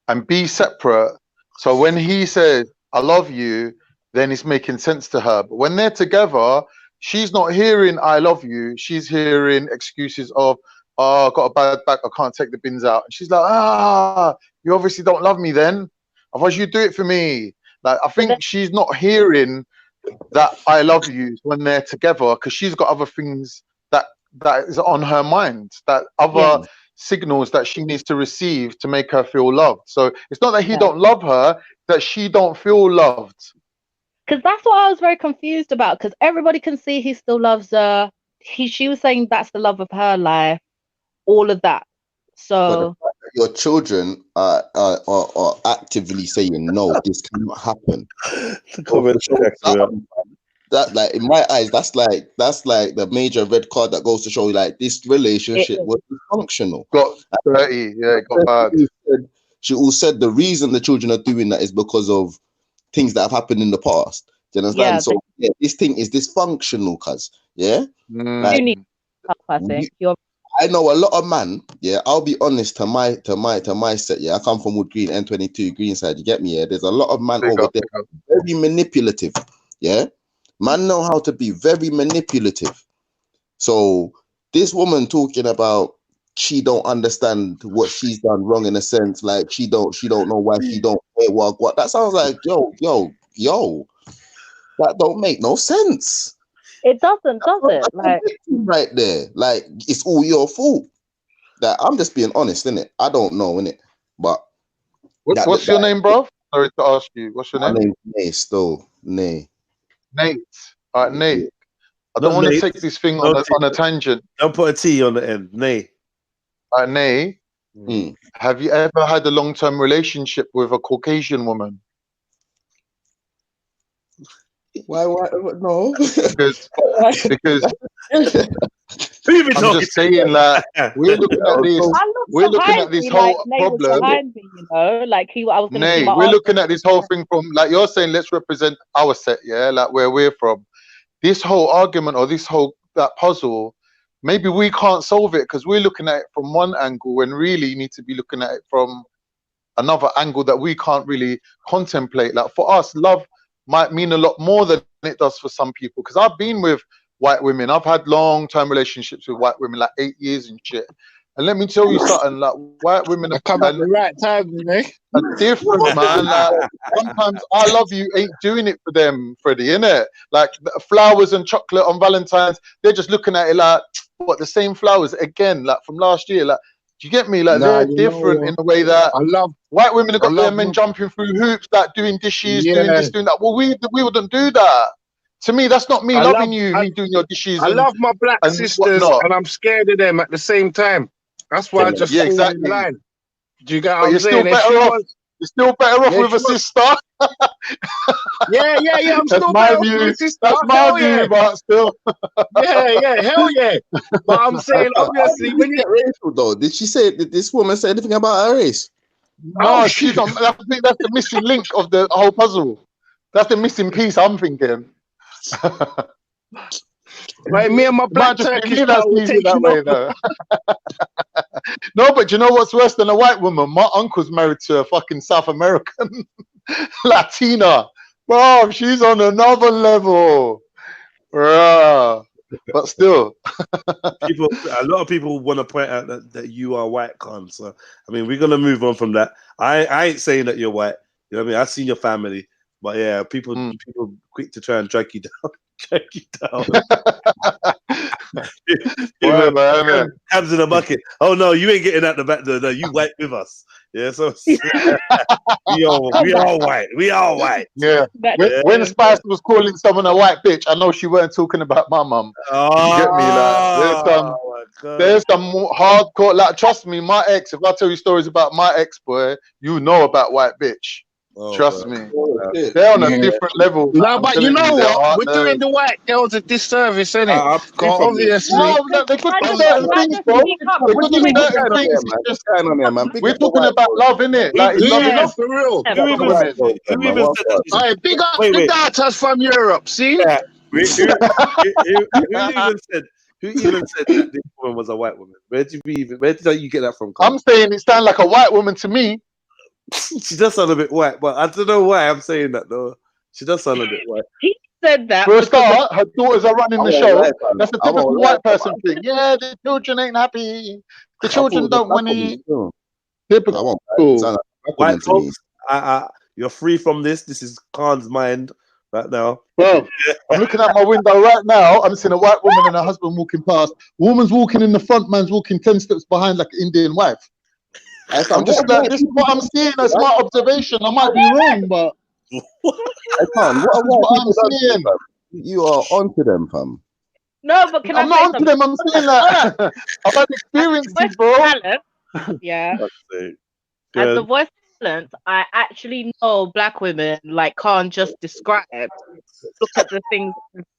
Speaker 6: and be separate. So when he said, I love you, then it's making sense to her. But when they're together, she's not hearing I love you. She's hearing excuses of, oh, I've got a bad back, I can't take the bins out. And she's like, you obviously don't love me then. Otherwise you do it for me. Like, I think she's not hearing that I love you when they're together, because she's got other things that is on her mind, that other signals that she needs to receive to make her feel loved. So it's not that he don't love her, that she don't feel loved.
Speaker 4: Because that's what I was very confused about, because everybody can see he still loves her. She was saying that's the love of her life, all of that. So
Speaker 8: your children are actively saying, no, this cannot happen. That, like, in my eyes, that's like the major red card that goes to show you, like, this relationship was dysfunctional.
Speaker 6: Got dirty, it got bad.
Speaker 8: She all said the reason the children are doing that is because of things that have happened in the past. Do you understand? So this thing is dysfunctional, cuz. Yeah. Like,
Speaker 4: you need help, I think.
Speaker 8: I know a lot of man. Yeah, I'll be honest. To my set. Yeah, I come from Wood Green, N22, Greenside. You get me? Yeah, there's a lot of man over there, very manipulative. Yeah, man know how to be very manipulative. So this woman talking about she don't understand what she's done wrong, in a sense, like she don't know why she don't pay what. That sounds like yo. That don't make no sense.
Speaker 4: It doesn't, does it? Like,
Speaker 8: right there, like, it's all your fault. That I'm just being honest, innit? I don't know, innit? But
Speaker 6: what's your name, bro? Sorry to ask you. What's your name?
Speaker 8: My name's Nate. Still Nate.
Speaker 6: Nate. All right, Nate. I don't want to take this thing on a tangent.
Speaker 1: Don't put a T on the end, Nate.
Speaker 6: All right, Nate. Have you ever had a long-term relationship with a Caucasian woman?
Speaker 8: Why no?
Speaker 6: Because I'm just saying, like, we're looking at this whole problem.
Speaker 4: Nate,
Speaker 6: we're looking at this whole thing from, like, you're saying, let's represent our set, yeah, like where we're from. This whole argument or this whole puzzle, maybe we can't solve it because we're looking at it from one angle, when really you need to be looking at it from another angle that we can't really contemplate. Like, for us, love might mean a lot more than it does for some people, because I've been with white women. I've had long-term relationships with white women, like 8 years and shit. And let me tell you something, like, white women have
Speaker 5: come at the right time, you know.
Speaker 6: Are different, man. Like, sometimes I love you ain't doing it for them, Freddie, innit? Like, flowers and chocolate on Valentine's, they're just looking at it like, what, the same flowers again, like from last year. Like, do you get me? Like, they're different in the way that
Speaker 5: I love
Speaker 6: white women have got their men jumping through hoops, like doing dishes, doing this, doing that. Well, we wouldn't do that. To me, that's not me loving you, me doing your dishes.
Speaker 5: I love my black sisters, and I'm scared of them at the same time. That's why I just
Speaker 6: exactly.
Speaker 5: Line. Do you get what I'm
Speaker 6: You're
Speaker 5: saying?
Speaker 6: still better off with a sister.
Speaker 5: yeah. I'm still
Speaker 6: better off with a sister. That's my view, but still.
Speaker 5: hell yeah. But I'm saying, obviously, when you get
Speaker 8: racial though, did this woman say anything about her race?
Speaker 6: No, she's on. I think that's the missing link of the whole puzzle. That's the missing piece, I'm thinking.
Speaker 5: Right, me and my black Turkish will take that way,
Speaker 6: though. No, but you know what's worse than a white woman? My uncle's married to a fucking South American Latina. Bro, she's on another level. But still,
Speaker 1: a lot of people want to point out that you are white, Con. So I mean, we're gonna move on from that. I ain't saying that you're white. You know what I mean? I've seen your family, but yeah, people quick to try and drag you down. Hands in a bucket. Oh no, you ain't getting out the back door. No, you white with us. Yeah, so we all white. We all white.
Speaker 6: Yeah. When Spice was calling someone a white bitch, I know she weren't talking about my mum. You get me? Like there's some hardcore. Like, trust me, my ex. If I tell you stories about my ex, boy, you know about white bitch. Trust me, they're on a different level.
Speaker 5: No, but you know what? We're doing the white girls a disservice, isn't it? Obviously,
Speaker 6: they could do certain things, bro. We're talking about love, innit? Like,
Speaker 5: yeah, for real. Hey, big up the daughters from Europe. See?
Speaker 1: Yeah. Who even said that this woman was a white woman? Where did you get that from?
Speaker 6: I'm saying it sounds like a white woman to me.
Speaker 1: She does sound a bit white, but I don't know why I'm saying that though. She does sound a bit white.
Speaker 4: He said that.
Speaker 6: For a start, her daughters are running the show. That's a typical white person thing. Yeah, the children ain't happy. The children don't want to eat. Typical.
Speaker 1: White folks, you're free from this. This is Khan's mind right now.
Speaker 6: Bro, I'm looking out my window right now. I'm seeing a white woman and her husband walking past. Woman's walking in the front, man's walking 10 steps behind like an Indian wife. I'm just like, this is what I'm seeing. That's my observation. I might be wrong, but what I'm seeing.
Speaker 8: You are onto them, fam.
Speaker 4: No, but
Speaker 6: I'm not onto them. I'm saying that I've had experiences, bro.
Speaker 4: Yeah. As the voice of talent, I actually know black women like can't just describe. Look at the things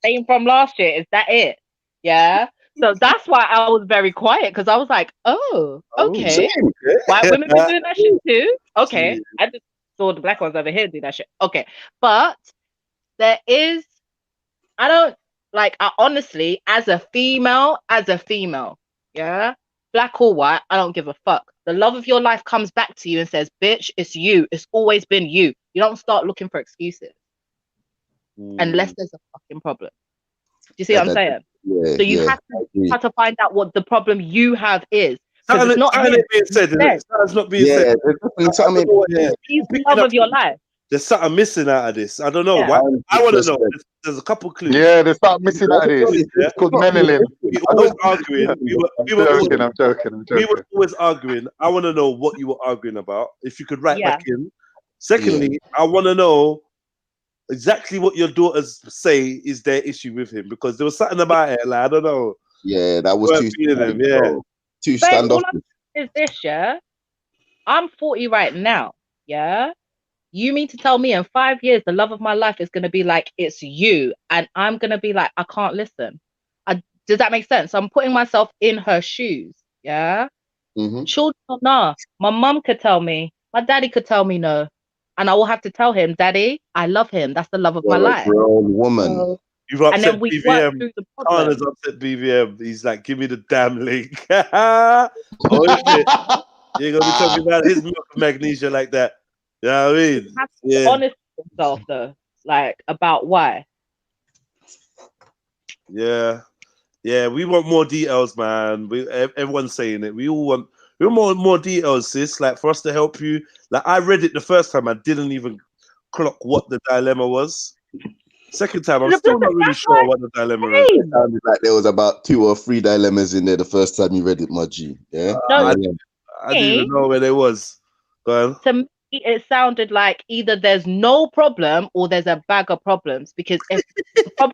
Speaker 4: same from last year. Is that it? Yeah. So that's why I was very quiet, because I was like, oh, okay. White women been doing that shit too? Okay. I just saw the black ones over here do that shit. Okay. But there is, I honestly, as a female, yeah, black or white, I don't give a fuck. The love of your life comes back to you and says, bitch, it's you. It's always been you. You don't start looking for excuses. Unless there's a fucking problem. Do you see what I'm saying?
Speaker 8: Yeah,
Speaker 4: so you have to find out what the problem you have is. It's not
Speaker 1: being said. That's not being said.
Speaker 4: He's the love of your life.
Speaker 1: There's something missing out of this. I don't know. I want to know. There's a couple clues.
Speaker 6: Yeah, there's something missing out of this. It's called Menelin.
Speaker 1: We always arguing.
Speaker 6: I'm joking.
Speaker 1: We were always arguing. I want to know what you were arguing about. If you could write back in. Secondly, I want to know exactly what your daughters say is their issue with him, because there was something about it. Like, I don't know.
Speaker 8: Yeah, that was too standoffish.
Speaker 4: Is this, yeah? I'm 40 right now. Yeah. You mean to tell me in 5 years the love of my life is going to be like it's you, and I'm going to be like I can't listen? Does that make sense? I'm putting myself in her shoes. Yeah. Children, nah. My mum could tell me. My daddy could tell me no. And I will have to tell him, Daddy, I love him. That's the love of my life.
Speaker 8: Grown woman.
Speaker 1: You've upset and then we BVM. Work through the problem. Has upset BVM. He's like, give me the damn link. Oh shit! You're gonna be talking about his milk and magnesia like that. You know what I mean?
Speaker 4: You have to be honest with yourself though, like about why.
Speaker 1: Yeah. We want more details, man. Everyone's saying it. We want more details, sis. Like, for us to help you. Like, I read it the first time. I didn't even clock what the dilemma was. Second time, I'm still not really sure what the dilemma is.
Speaker 8: It sounded like there was about 2 or 3 dilemmas in there the first time you read it, my G. Yeah.
Speaker 1: I didn't even know where there was. Go on.
Speaker 4: To me, it sounded like either there's no problem or there's a bag of problems. Because if the problem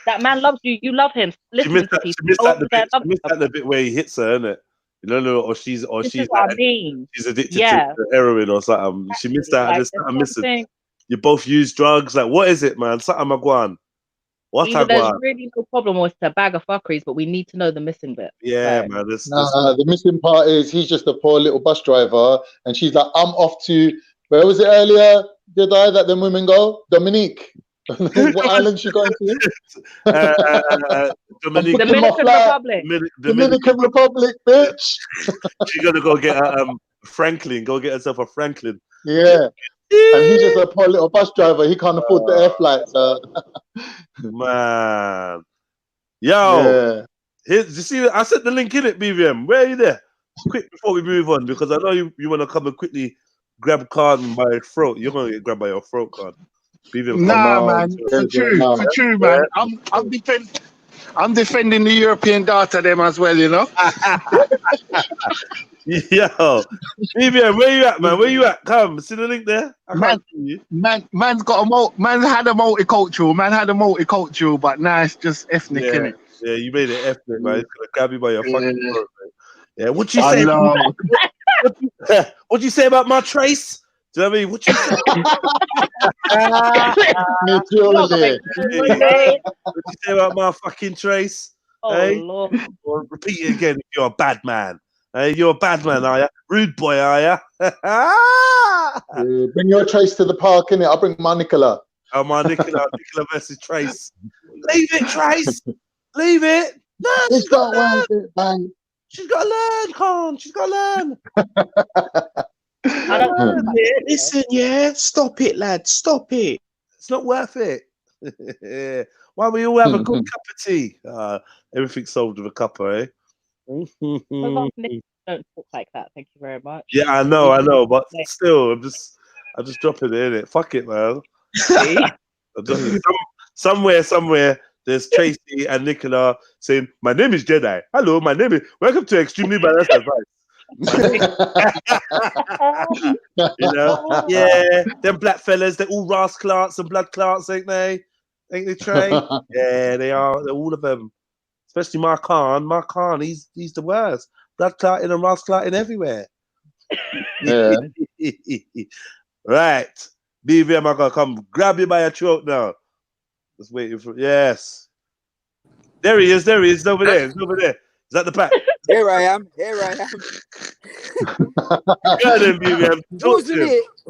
Speaker 4: that man loves you, you love him. Listen to people.
Speaker 1: She missed out the bit where he hits her, innit? You know, or she's like, she's addicted to heroin or something. She missed out. There's something missing. You both use drugs. Like, what is it, man? Something Agwan.
Speaker 4: Either there's really no problem or it's a bag of fuckeries, but we need to know the missing bit.
Speaker 1: Yeah, man.
Speaker 6: The missing part is he's just a poor little bus driver, and she's like, I'm off to, where was it earlier? Did I that them women go? Dominique. What island she going to?
Speaker 4: Dominican Republic.
Speaker 6: Dominican Republic, bitch.
Speaker 1: She's gonna go get Franklin. Go get herself a Franklin.
Speaker 6: Yeah, And he's just a poor little bus driver. He can't afford the air flights.
Speaker 1: Man. Yo.
Speaker 6: Yeah.
Speaker 1: Here's, you see, I sent the link in it, BVM. Where are you there? Quick before we move on, because I know you want to come and quickly grab Card by his throat. You're going to get grabbed by your throat, Card. BVM,
Speaker 5: nah, man. For true, man. I'm defending the European data them as well, you know.
Speaker 1: Yo, BVM, where you at, man? Where you at? Come, see the link there? I can't see you.
Speaker 5: Man's got man had a multicultural, but now it's just ethnic, innit?
Speaker 1: Yeah, you made it ethnic, man. It's gonna grab you by your fucking throat, man. Yeah, what you say? What you say about my trace? Do you know what I mean? What you say? What you say about my fucking trace?
Speaker 4: Oh,
Speaker 1: hey?
Speaker 4: Lord.
Speaker 1: Or repeat it again if you're a bad man. Hey, you're a bad man, are ya? Rude boy, are ya?
Speaker 6: Bring your trace to the park, innit? I'll bring my Nicola.
Speaker 1: Oh, my Nicola versus Trace. Leave it, Trace. Leave it. No, she's got to learn. She's got to learn, Khan. She's got to learn.
Speaker 12: Listen, yeah. Stop it, lad. Stop it.
Speaker 1: It's not worth it. Why we all have a good cup of tea? Everything's solved with a cuppa, eh?
Speaker 4: Don't talk like that. Thank you very much.
Speaker 1: Yeah, I know, but still, I'm just dropping it in it. Fuck it, man. Somewhere, there's Tracy and Nicola saying, "My name is Jedi. Hello, my name is. Welcome to Extremely Balanced Advice." You know, yeah, them black fellas, they're all rascals and blood clots, ain't they? Ain't they, Trey? Yeah, they are. They're all of them. Especially Mark Khan, he's the worst. Blood clotting and rascalting everywhere.
Speaker 6: Yeah.
Speaker 1: Right. BVM, I'm gonna come grab you by your throat now. Just waiting for There he is over there. He's over there. Is that the pack?
Speaker 13: Here I am.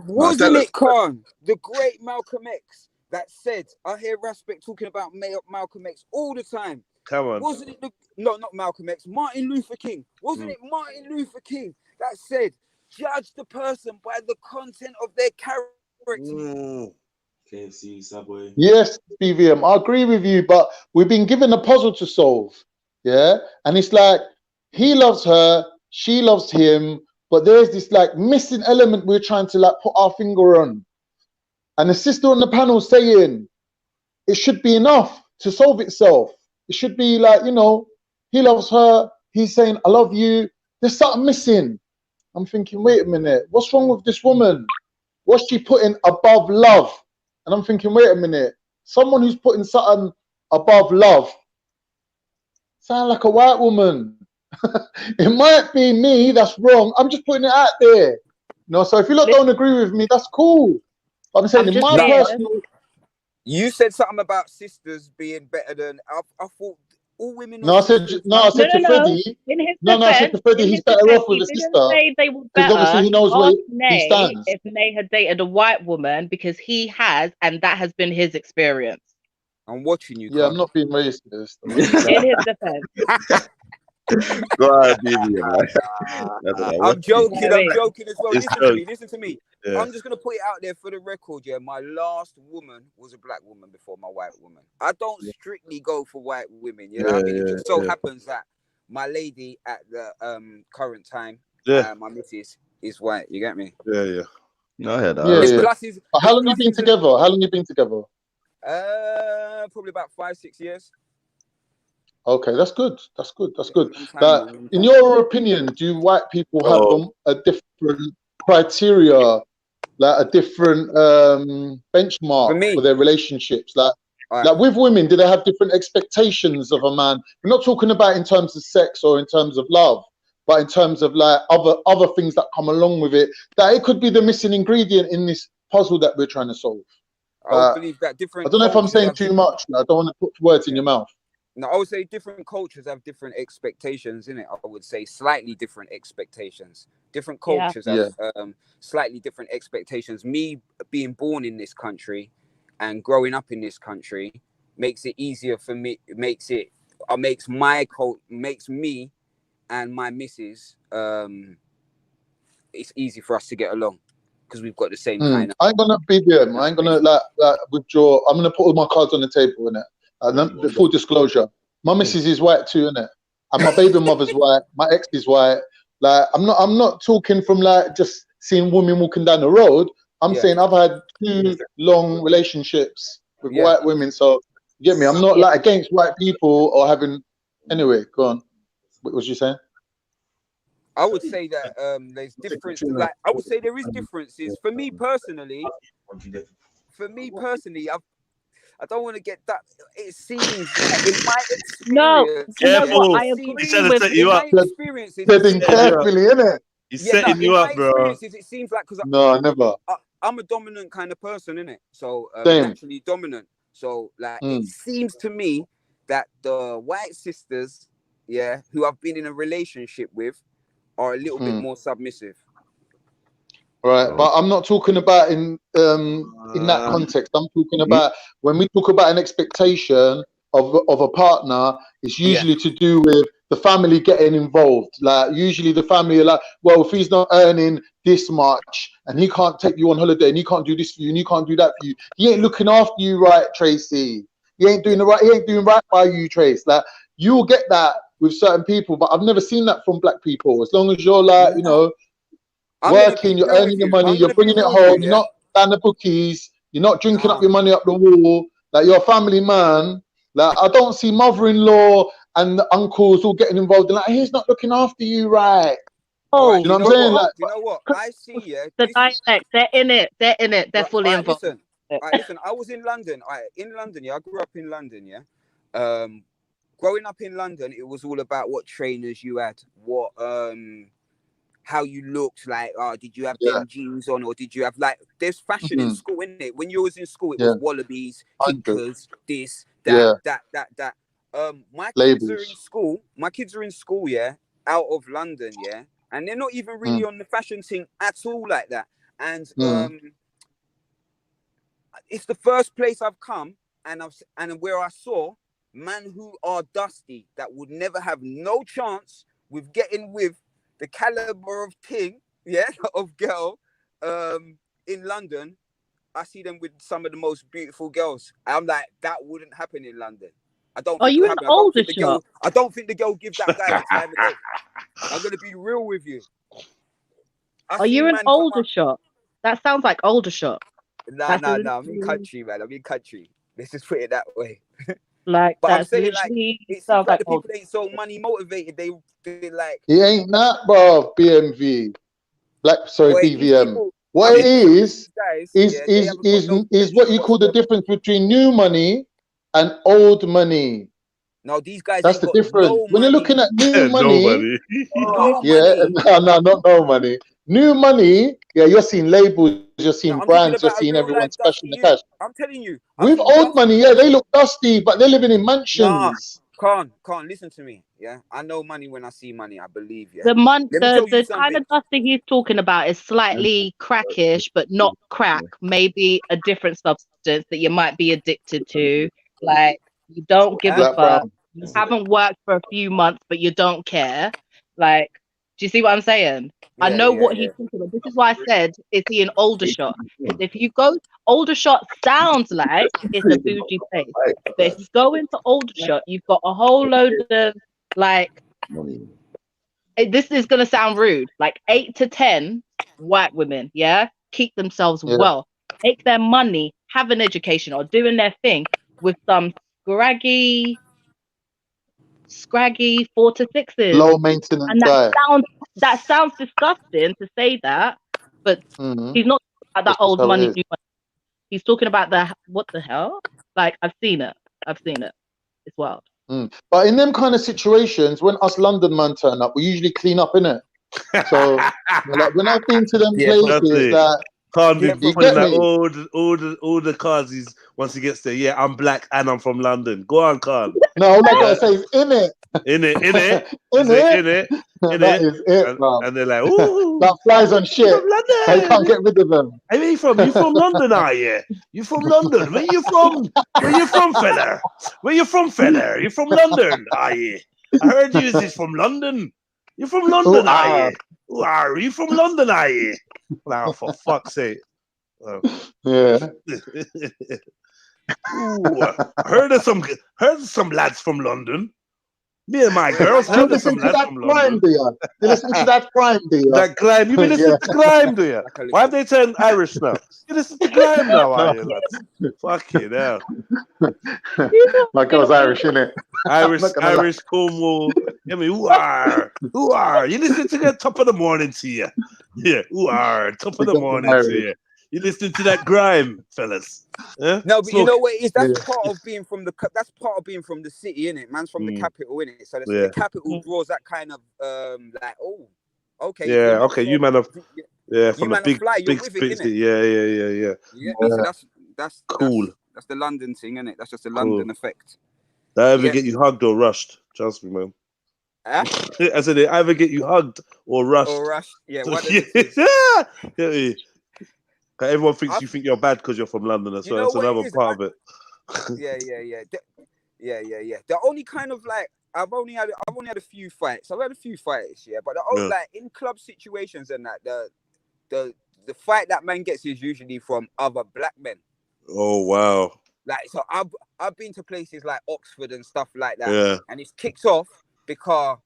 Speaker 13: Wasn't it Khan, the great Malcolm X, that said, I hear Raspect talking about Malcolm X all the time.
Speaker 1: Come on.
Speaker 13: Wasn't it not Malcolm X, Martin Luther King. Wasn't it Martin Luther King that said, judge the person by the content of their character?
Speaker 12: KFC, Subway.
Speaker 6: Yes, BVM, I agree with you, but we've been given a puzzle to solve. Yeah. And it's like he loves her, she loves him, but there's this like missing element we're trying to like put our finger on. And the sister on the panel saying it should be enough to solve itself. It should be like, you know, he loves her, he's saying, I love you. There's something missing. I'm thinking, wait a minute, what's wrong with this woman? What's she putting above love? And I'm thinking, wait a minute, someone who's putting something above love sound like a white woman. It might be me that's wrong. I'm just putting it out there. You know, so if you lot don't agree with me, that's cool. But I'm saying in my personal...
Speaker 13: You said something about sisters being better than... I thought all women...
Speaker 6: I said to Freddie... I said to Freddie, he's better off with a sister. Because obviously he knows where he stands.
Speaker 4: If Nay had dated a white woman, because he has, and that has been his experience.
Speaker 13: I'm watching you.
Speaker 6: Yeah, I'm not being racist.
Speaker 4: In his defense.
Speaker 8: Go ahead, baby.
Speaker 13: I'm joking as well. Listen to me. Yeah. I'm just gonna put it out there for the record. Yeah, my last woman was a black woman before my white woman. I don't strictly go for white women. You know what I mean? It just so happens that my lady at the current time, my missus, is white. You get me?
Speaker 1: Yeah.
Speaker 8: No, I heard that.
Speaker 6: How long you been together?
Speaker 13: Probably about 5-6 years.
Speaker 6: Okay, that's good. But in your opinion, do white people have a different criteria, like a different benchmark for their relationships? Like with women, do they have different expectations of a man? We're not talking about in terms of sex or in terms of love, but in terms of like other things that come along with it. That it could be the missing ingredient in this puzzle that we're trying to solve.
Speaker 13: I believe that different.
Speaker 6: I don't know if I'm saying too much. I don't want to put words in your mouth.
Speaker 13: No, I would say different cultures have different expectations, innit? I would say slightly different expectations. Different cultures have slightly different expectations. Me being born in this country and growing up in this country makes it easier for me. Makes me and my missus. It's easy for us to get along because we've got the same
Speaker 6: Mm.
Speaker 13: kind of.
Speaker 6: I ain't gonna BBM. I ain't gonna like withdraw. I'm gonna put all my cards on the table, innit? And full disclosure, my missus is white too, innit? And my baby mother's white. My ex is white. Like I'm not talking from like just seeing women walking down the road. I'm saying I've had 2 long relationships with white women. So you get me? I'm not like against white people or having. Anyway, go on. What was you saying?
Speaker 13: I would say that there's difference. Like I would say there is differences. For me personally, I don't want to get that. It seems like in my experience.
Speaker 4: No, you know what? I agree with
Speaker 13: my experiences.
Speaker 6: Setting carefully, innit?
Speaker 1: He's setting you up, bro.
Speaker 13: It seems like because
Speaker 6: no, never.
Speaker 13: I'm a dominant kind of person, innit? So naturally dominant. So like it seems to me that the white sisters, who I've been in a relationship with, are a little bit more submissive.
Speaker 6: Right, but I'm not talking about in that context. I'm talking about when we talk about an expectation of a partner, it's usually to do with the family getting involved. Like usually the family are like, well, if he's not earning this much and he can't take you on holiday and he can't do this for you and he can't do that for you, he ain't looking after you right, Tracy. He ain't doing right by you, Trace. Like you'll get that with certain people, but I've never seen that from black people. As long as you're like, you know, working, you're earning your money, you're bringing it home, you're not down the bookies, you're not drinking up your money up the wall, like you're a family man. Like I don't see mother-in-law and the uncles all getting involved in like, he's not looking after you right.
Speaker 13: Oh,
Speaker 6: you know what I'm saying? Like,
Speaker 13: you know what? I see,
Speaker 4: the dialect, they're in it, they're fully involved.
Speaker 13: Listen, I was in London. I grew up in London, growing up in London, it was all about what trainers you had, what how you looked, like, did you have them jeans on, or did you have like there's fashion in school, isn't it? When you was in school, it was wallabies, kickers, this, that. My kids are in school, out of London, and they're not even really on the fashion thing at all like that. And it's the first place I've come and where I saw men who are dusty that would never have no chance with getting with the caliber of thing, of girl, in London. I see them with some of the most beautiful girls. I'm like, that wouldn't happen in London. I don't.
Speaker 4: Are you an older shot?
Speaker 13: I don't think the girl gives that guy the time of day. I'm gonna be real with you.
Speaker 4: Are you an older shot? That sounds like older shot.
Speaker 13: No. I'm in country, man. I'm in country. Let's just put it that way.
Speaker 4: Like,
Speaker 13: but I'm saying, like, it seems like the people ain't so money motivated. They like.
Speaker 6: It ain't that, bro. BMV, BVM. What it is what you call the difference between new money and old money.
Speaker 13: No, these guys.
Speaker 6: That's the difference. When you're looking at new money, not no money. New money, you're seeing labels, you're seeing brands, you're seeing everyone splashing the cash.
Speaker 13: I'm telling you.
Speaker 6: With old money, they look dusty, but they're living in mansions.
Speaker 13: Can't listen to me. I know money when I see money. I believe.
Speaker 4: The kind of dusty he's talking about is slightly crackish, but not crack. Maybe a different substance that you might be addicted to. Like you don't give a fuck. You haven't worked for a few months, but you don't care. Like, do you see what I'm saying? I know what he's talking about. This is why I said, is he an older shot? If you go, older shot sounds like it's a bougie place. But if you go into older shot, you've got a whole load of, like, this is going to sound rude, like 8 to 10 white women, keep themselves well, take their money, have an education, or doing their thing with some scraggy 4 to 6s,
Speaker 6: low maintenance,
Speaker 4: and that sounds disgusting to say that, but he's not talking about that old money, new money. He's talking about what the hell? Like I've seen it. It's wild.
Speaker 6: But in them kind of situations, when us London man turn up, we usually clean up, innit? So like when I've been to them places, that
Speaker 1: can't be putting that all the cards he's once he gets there. I'm black and I'm from London. Go on, Khan.
Speaker 6: No, all I gotta say is in it. That is it, bro.
Speaker 1: And they're like, ooh,
Speaker 6: that flies on shit. I can't get rid of them.
Speaker 1: I mean, you from London, are you? You from London? Where you from? Fella? You from London, are you? I heard you is from London. You from London, are you? Are you from London, are you? Now, for fuck's sake.
Speaker 6: Yeah.
Speaker 1: Ooh, heard of some lads from London. Me and my girls
Speaker 6: You
Speaker 1: heard of
Speaker 6: listen
Speaker 1: some
Speaker 6: to
Speaker 1: lads
Speaker 6: that
Speaker 1: from
Speaker 6: crime,
Speaker 1: London.
Speaker 6: do you? You listen to that crime, do you?
Speaker 1: That grime. You been listening to grime, do you? Why have they turned Irish now? You listen to grime now, are you, lads? Fucking hell.
Speaker 6: My girl's Irish, innit?
Speaker 1: Irish, Cornwall. I mean, who are? You listen to the top of the morning to you. Yeah, who are? Top of the morning to you. You listening to that grime, fellas? Yeah?
Speaker 13: No, but you know what it is? That's part of being from the city, innit? Man's from the capital, innit? So the capital draws that kind of like, oh, okay.
Speaker 1: Yeah, okay. You man of from
Speaker 13: you
Speaker 1: the big,
Speaker 13: fly,
Speaker 1: big, yeah.
Speaker 13: Yeah, that's
Speaker 1: cool.
Speaker 13: That's the London thing, innit? That's just the London effect.
Speaker 1: They either get you hugged or rushed. Trust me, man.
Speaker 13: Huh?
Speaker 1: I said they either get you hugged or rushed.
Speaker 13: Yeah,
Speaker 1: everyone thinks you think you're bad because you're from London, so that's another part of it.
Speaker 13: Yeah. The only kind of like I've only had a few fights. I've had a few fights, yeah. But the only like in club situations and that the fight that man gets is usually from other black men.
Speaker 1: Oh wow.
Speaker 13: Like so I've been to places like Oxford and stuff like that, and it's kicked off because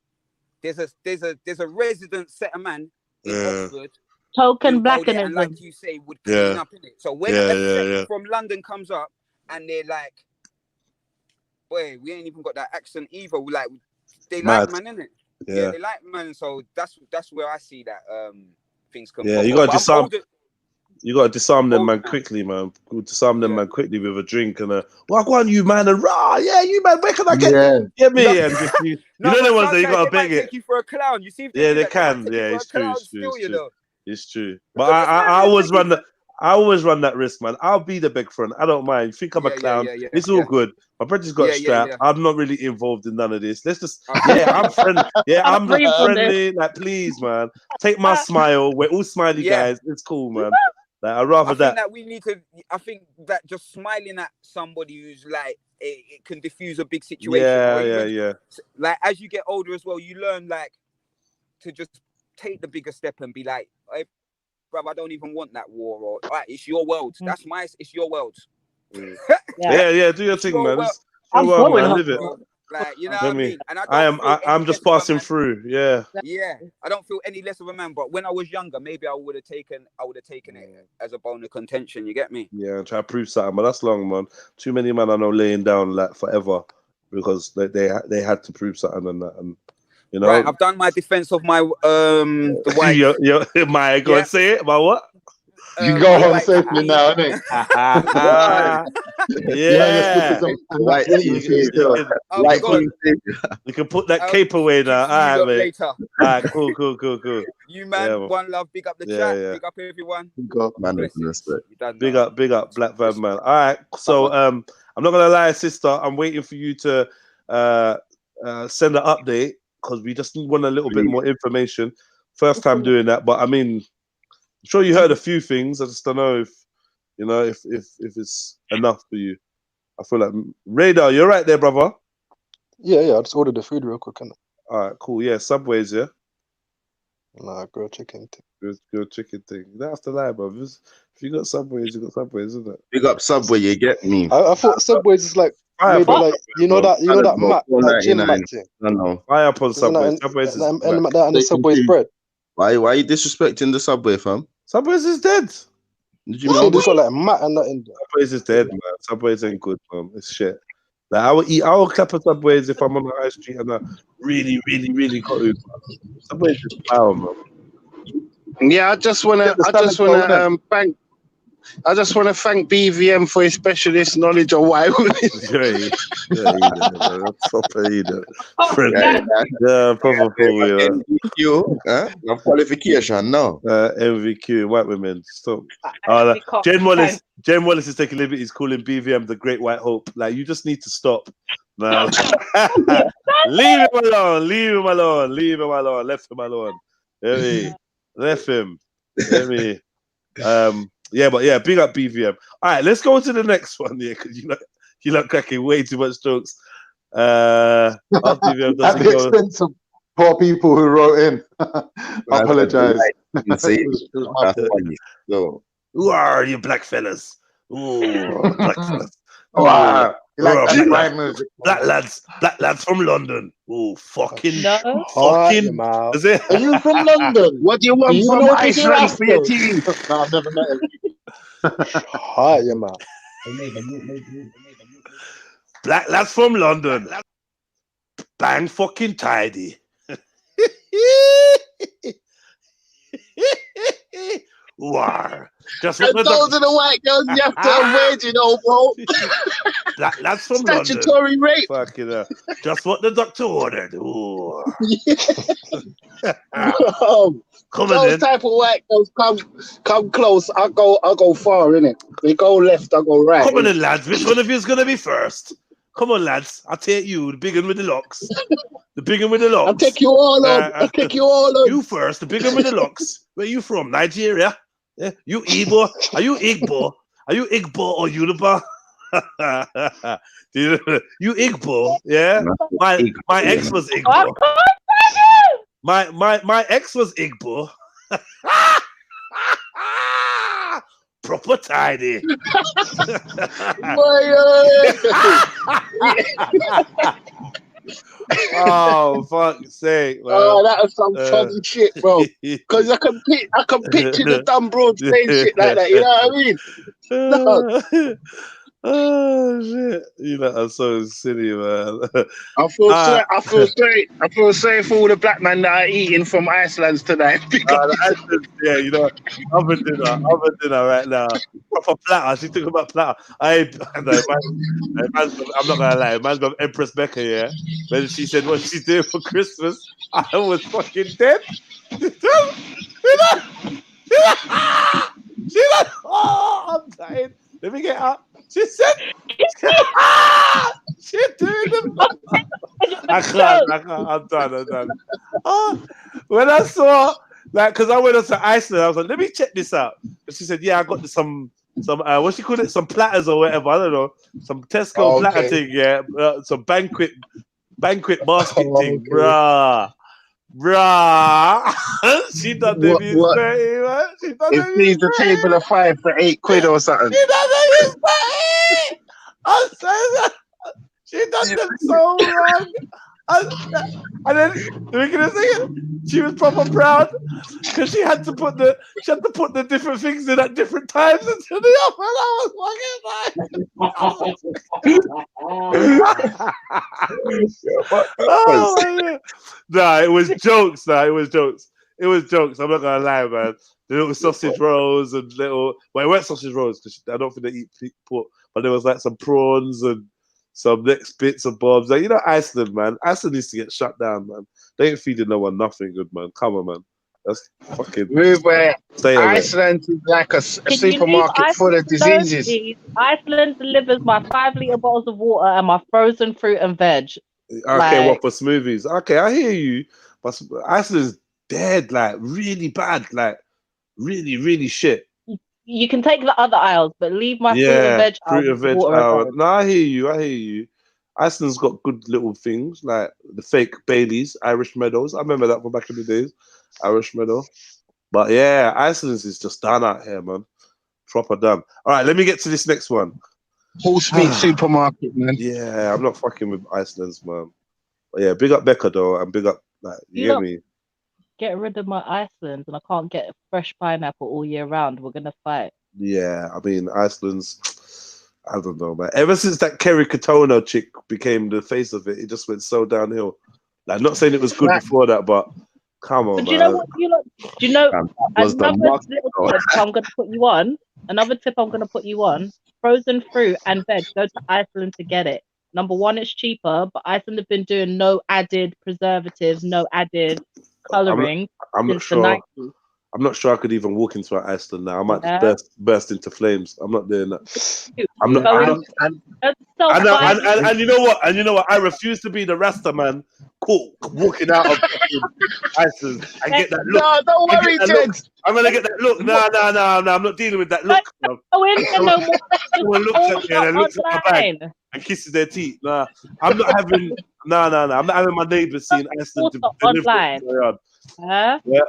Speaker 13: there's a resident set of man in Oxford.
Speaker 4: Token blackenism.
Speaker 13: And like you say, would clean up in it. So when a set from London comes up and they're like, boy, we ain't even got that accent either. We like they like man, innit? Yeah, they like man. So that's where I see that things come.
Speaker 1: Yeah, you got to disarm them man quickly, man. Disarm them man quickly with a drink and well, go on, you man, and rah, yeah, you man, where can I get me? No. And just, you know the ones that you got to beg it.
Speaker 13: Take you for a clown. You see? If
Speaker 1: they can. Yeah, it's true. It's true. But I always run that. I always run that risk, man. I'll be the big friend. I don't mind. You think I'm a clown? It's all good. My brother's got a strap. I'm not really involved in none of this. Let's just, I'm friendly. Yeah, I'm friendly. Like, please, man. Take my smile. We're all smiley guys. It's cool, man. Like, I'd rather that.
Speaker 13: I think that just smiling at somebody who's like, it can diffuse a big situation.
Speaker 1: Yeah.
Speaker 13: Like, as you get older as well, you learn, like, to just take the bigger step and be like, hey, bruv, I don't even want that war, or all right, it's your world. That's it's your world.
Speaker 1: Yeah, do your thing, man.
Speaker 4: I'm
Speaker 1: world, man. Live it.
Speaker 13: Like, you know what I mean? And
Speaker 1: I'm just passing through. Yeah,
Speaker 13: I don't feel any less of a man. But when I was younger, maybe I would have taken it as a bone of contention. You get me?
Speaker 1: Yeah, and try to prove something, but that's long, man. Too many men I know laying down like forever because they had to prove something and that, and you know.
Speaker 13: Right, I've done my defense of my the wife.
Speaker 1: Go and say it about what?
Speaker 6: You go home safely now, innit?
Speaker 1: You can put that cape away now. All right, mate. All right, cool.
Speaker 13: You man, one love. Big up the chat. Big up everyone.
Speaker 1: Big up, Black Van Man. All right, so I'm not gonna lie, sister. I'm waiting for you to send an update because we just want a little bit more information. First time doing that, but I mean. I'm sure you heard a few things. I just don't know if you know if it's enough for you. I feel like Radar, you're right there, brother.
Speaker 11: Yeah. I just ordered the food real quick.
Speaker 1: All right, cool. Yeah, Subways, yeah.
Speaker 11: Nah, grilled chicken thing.
Speaker 1: Grilled chicken thing. You don't have to lie, bro. If you got Subways, you got Subways, isn't it?
Speaker 8: Big up Subway, you get me.
Speaker 11: I thought Subways is like maybe like you know that mat, that gym mat thing.
Speaker 8: No.
Speaker 1: Fire up on Subways. Subways is
Speaker 11: and the Subway's bread.
Speaker 8: Why are you disrespecting the Subway, fam?
Speaker 1: Subways is dead.
Speaker 8: Did you know?
Speaker 11: They got like a mat and that in there.
Speaker 1: Subways is dead, man. Subways ain't good, man. It's shit. Like I will clap at Subways if I'm on the high street and I really got it. Subways is power, man.
Speaker 5: Yeah, I just wanna thank BVM for his specialist knowledge of white women.
Speaker 8: No qualification, no.
Speaker 1: MVQ, white women. Stop. Jen Wallace is taking liberties calling BVM the Great White Hope. Like, you just need to stop. Man. Leave him alone. Left him alone. Left him. Yeah, big up BVM. All right, let's go on to the next one, because you like cracking way too much jokes. BVM
Speaker 6: at the expense of poor people who wrote in. Apologize.
Speaker 8: You see,
Speaker 6: It was my fault.
Speaker 8: funny. So,
Speaker 1: who are you black fellas? Ooh, black fellas.
Speaker 6: Wow. You like that
Speaker 1: black,
Speaker 6: grime music?
Speaker 1: black lads from London. Oh, fucking,
Speaker 4: No.
Speaker 1: fucking. Is it?
Speaker 6: Are you from London?
Speaker 5: What do you
Speaker 6: Are
Speaker 5: want
Speaker 6: you
Speaker 5: from
Speaker 6: know
Speaker 5: Iceland for your team?
Speaker 6: No, I've never met him.
Speaker 11: Hi, yeah, man.
Speaker 1: Black lads from London. Bang fucking tidy. War. Just what
Speaker 5: And those are the white girls you have to avoid, you know, bro.
Speaker 1: Black lads from
Speaker 5: Statutory
Speaker 1: London.
Speaker 5: rape.
Speaker 1: Fucking just what the doctor ordered. Ooh.
Speaker 5: Those type of white girls come close. I go far, innit? They go left, I go right.
Speaker 1: Come on in, lads. Which one of you is gonna be first? Come on, lads. I'll take you, the big one with the locks. The big one with the locks.
Speaker 5: I'll take you all on. I'll take you all on.
Speaker 1: You first, the big one with the locks. Where you from? Nigeria? Yeah. You Igbo? Are you Igbo? Are you Igbo or Yoruba? You Igbo? Yeah. My ex was Igbo. My ex was Igbo. Proper tidy. Oh, fuck's sake, man.
Speaker 5: Oh, that was some funny shit, bro. Because I can picture the dumb broad saying shit like that. You know what I mean? No.
Speaker 1: Oh shit! You know, I'm so silly, man.
Speaker 5: I feel sorry for all the black men that are eating from Iceland tonight.
Speaker 1: Yeah, you know, oven dinner right now. Proper platter. She's talking about platter. I'm not gonna lie, man's got Empress Becca, yeah. When she said what she's doing for Christmas, I was fucking dead. She like, oh, I'm dying. Let me get up. She said, she's doing them. I can't. I'm done. Oh, when I saw, like, because I went up to Iceland, I was like, let me check this out. And she said, yeah, I got some what she called it, some platters or whatever. I don't know, some Tesco platter thing, yeah, some banquet basket thing, bruh. She done the news 30, man.
Speaker 5: It needs a table of 5 for £8 or something.
Speaker 1: She done the news 30. I'm saying that. She done them so wrong. And then she was proper proud because she had to put the different things in at different times until the oven. I was fucking Nah, it was jokes. It was jokes. I'm not gonna lie, man. The little sausage rolls and little. Well, it weren't sausage rolls because I don't think they eat pork, but there was like some prawns and some next bits and bobs. Like, you know, Iceland, man. Iceland needs to get shut down, man. They ain't feeding no one nothing good, man. Come on, man. That's fucking.
Speaker 5: Iceland is like a supermarket full of diseases.
Speaker 4: Iceland delivers my 5-litre bottles of water and my frozen fruit and veg.
Speaker 1: Okay, what for smoothies? Okay, I hear you. But Iceland's dead, like really bad, like really, really shit.
Speaker 4: You can take the other aisles, but leave my fruit and veg aisle.
Speaker 1: No, I hear you. Iceland's got good little things like the fake Baileys, Irish Meadows. I remember that from back in the days, Irish Meadow. But yeah, Iceland's is just done out here, man. Proper done. All right, let me get to this next one.
Speaker 5: Horse meat supermarket, man.
Speaker 1: Yeah, I'm not fucking with Iceland's, man. But yeah, big up Becca though, and big up, like, you get me?
Speaker 4: Get rid of my Iceland, and I can't get fresh pineapple all year round. We're gonna fight.
Speaker 1: Yeah, I mean Iceland's. I don't know, man. Ever since that Kerry Katona chick became the face of it just went so downhill. Like, not saying it was good before that, but come on,
Speaker 4: but
Speaker 1: man.
Speaker 4: You know what? Do you know another little tip I'm gonna put you on? Another tip I'm gonna put you on: frozen fruit and veg. Go to Iceland to get it. Number one, it's cheaper, but Iceland have been doing no added preservatives, no added coloring.
Speaker 1: I'm not sure. I'm not sure I could even walk into Iceland now. I might just burst into flames. I'm not doing that. I'm not. And you know what? And you know what? I refuse to be the Rasta man caught walking out of Iceland and get that look.
Speaker 5: No, don't worry, Ted.
Speaker 1: I'm gonna get that look. No. I'm not dealing with that look. Someone looks at me and looks at my bag and kisses their teeth. Nah, I'm not having. No. I'm not having my neighbours seeing Iceland
Speaker 4: online.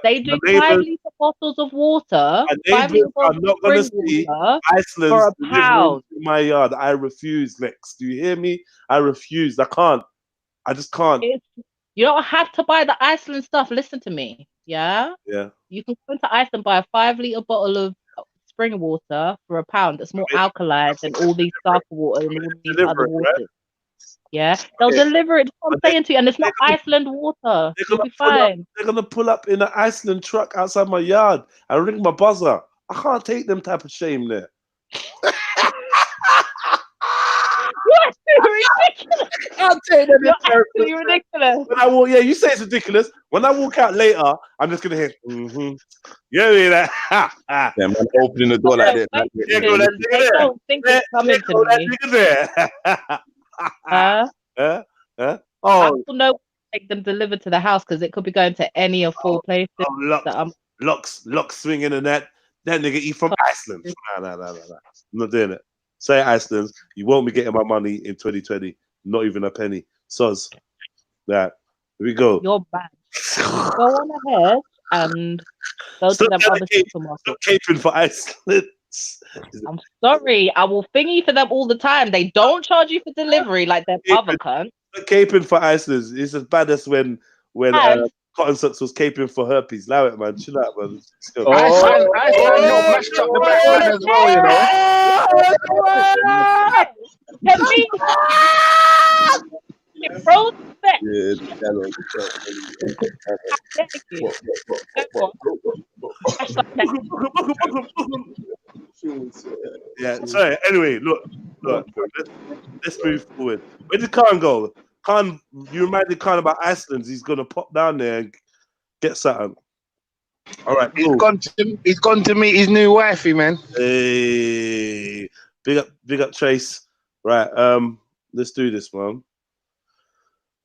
Speaker 4: They do 5-litre bottles of water.
Speaker 1: My neighbours are not going to see Iceland delivering to my yard. I refuse, Lex. Do you hear me? I refuse. I can't. I just can't.
Speaker 4: You don't have to buy the Iceland stuff. Listen to me. Yeah?
Speaker 1: Yeah.
Speaker 4: You can go into Iceland, buy a 5-litre bottle of spring water for £1 that's more alkaline than all these dark water and all these other waters. Right? Yeah, they'll deliver it. That's what I'm saying to you, and it's not Iceland water. You'll be fine.
Speaker 1: They're gonna pull up in an Iceland truck outside my yard and ring my buzzer. I can't take them type of shame there.
Speaker 4: What? Ridiculous.
Speaker 1: I can't take them.
Speaker 4: You're absolutely ridiculous.
Speaker 1: When I walk, yeah, you say it's ridiculous. When I walk out later, I'm just gonna hear. Yeah, that.
Speaker 8: Yeah, man, opening the door like that.
Speaker 4: I don't think it's coming to me.
Speaker 1: Oh,
Speaker 4: I don't know. Take them delivered to the house because it could be going to any of 4 places.
Speaker 1: Locks swinging and that nigga eat from Iceland. No. I'm not doing it. Say Iceland, you won't be getting my money in 2020. Not even a penny. Soz. That. Here we go.
Speaker 4: You're bad. Go on ahead and go to them other supermarkets.
Speaker 1: Stop caping for Iceland.
Speaker 4: I'm sorry. I will thingy for them all the time. They don't charge you for delivery like them other cunts.
Speaker 1: Caping for Iceland is as bad as when Cotton Socks was caping for herpes. Allow it, man. Chill out, man.
Speaker 5: Iceland helped mash up the black man as well, you know.
Speaker 4: It froze back.
Speaker 1: Yeah, sorry. Anyway, look. Let's move forward. Where did Khan go? Khan, you reminded Khan about Iceland. He's gonna pop down there and get something. All right, cool.
Speaker 5: He's gone to meet his new wifey, man.
Speaker 1: Hey, big up, Trace. Right, let's do this, man.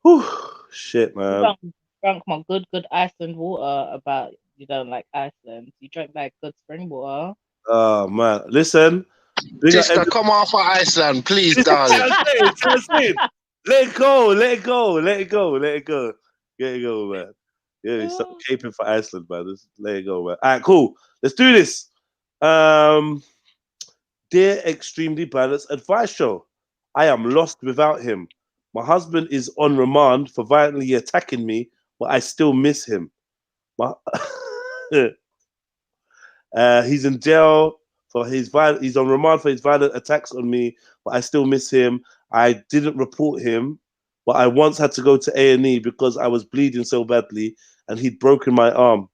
Speaker 1: Whew, shit, man.
Speaker 4: Drunk my good Iceland water. About you don't like Iceland. You drink like good spring water.
Speaker 1: Oh man, listen.
Speaker 5: Sister, come off of Iceland, please, darling.
Speaker 1: Let it go, man. Yeah, stop caping for Iceland, man. Just let it go, man. All right, cool. Let's do this. Dear Extremely Balanced Advice Show, I am lost without him. My husband is on remand for violently attacking me, but I still miss him. He's in jail for his he's on remand for his violent attacks on me, but I still miss him. I didn't report him, but I once had to go to A&E because I was bleeding so badly and he'd broken my arm.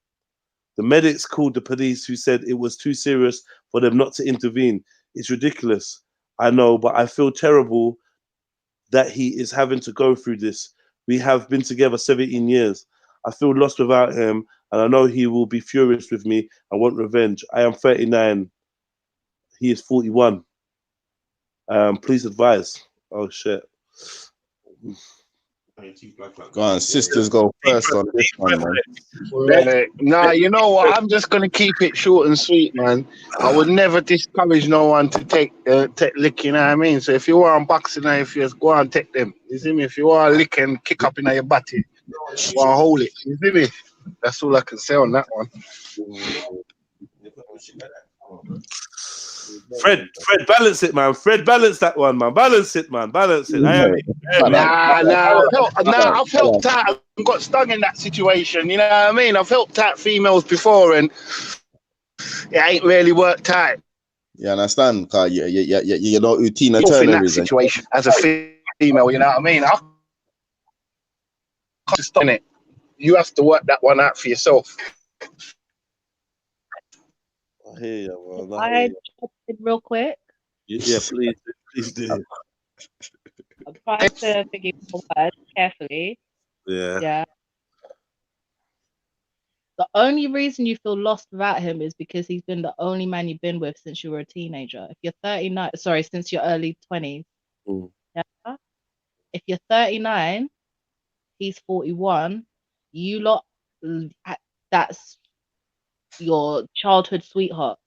Speaker 1: The medics called the police, who said it was too serious for them not to intervene. It's ridiculous, I know, but I feel terrible that he is having to go through this. We have been together 17 years. I feel lost without him, and I know he will be furious with me and want revenge. I am 39. He is 41. Please advise. Oh, shit.
Speaker 8: Go on, sisters go first on this one, man.
Speaker 5: Really? Nah, you know what? I'm just gonna keep it short and sweet, man. I would never discourage no one to take lick. You know what I mean? So if you want boxing if you go and take them. You see me? If you want lick and kick up in your body, go and hold it. You see me? That's all I can say on that one.
Speaker 1: Fred, balance it, man. Fred, balance that one, man. Balance it, man. Balance it.
Speaker 5: Nah. I've helped out and got stung in that situation. You know what I mean? I've helped out females before, and it ain't really worked out.
Speaker 8: You understand? Cause you know who Tina Turner
Speaker 5: in that situation as a female. You know what I mean? I can't stop it. You have to work that one out for yourself.
Speaker 1: I hear you, man.
Speaker 4: I jump in real quick.
Speaker 1: Yeah, please do.
Speaker 4: I'm trying to figure out words carefully.
Speaker 1: Yeah.
Speaker 4: The only reason you feel lost without him is because he's been the only man you've been with since you were a teenager. If you're 39, sorry, since your early 20s. Yeah. If you're 39, he's 41. You lot, that's your childhood sweethearts.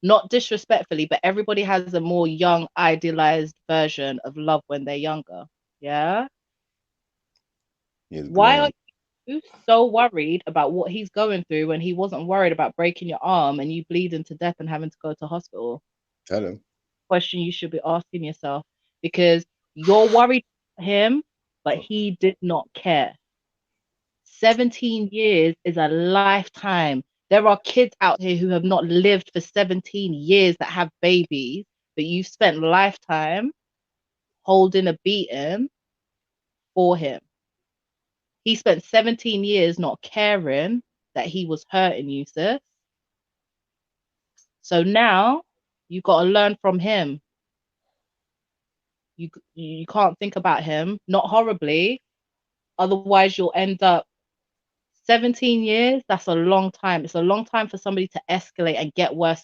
Speaker 4: Not disrespectfully, but everybody has a more young, idealized version of love when they're younger. Yeah. Why are you so worried about what he's going through when he wasn't worried about breaking your arm and you bleeding to death and having to go to hospital?
Speaker 8: Tell him.
Speaker 4: Question you should be asking yourself, because you're worried about him, but he did not care. 17 years is a lifetime. There are kids out here who have not lived for 17 years that have babies, but you've spent lifetime holding a beating for him. He spent 17 years not caring that he was hurting you, sis. So now you got to learn from him. You can't think about him, not horribly. Otherwise, you'll end up 17 years. That's a long time. It's a long time for somebody to escalate and get worse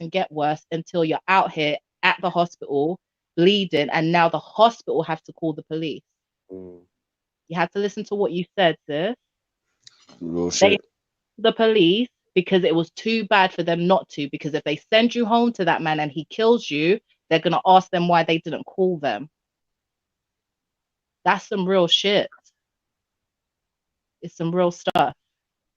Speaker 4: until you're out here at the hospital bleeding, and now the hospital have to call the police. You had to listen to what you said, sis.
Speaker 8: Real shit.
Speaker 4: The police, because it was too bad for them not to, because if they send you home to that man and he kills you, they're going to ask them why they didn't call them. That's some real shit. It's some real stuff.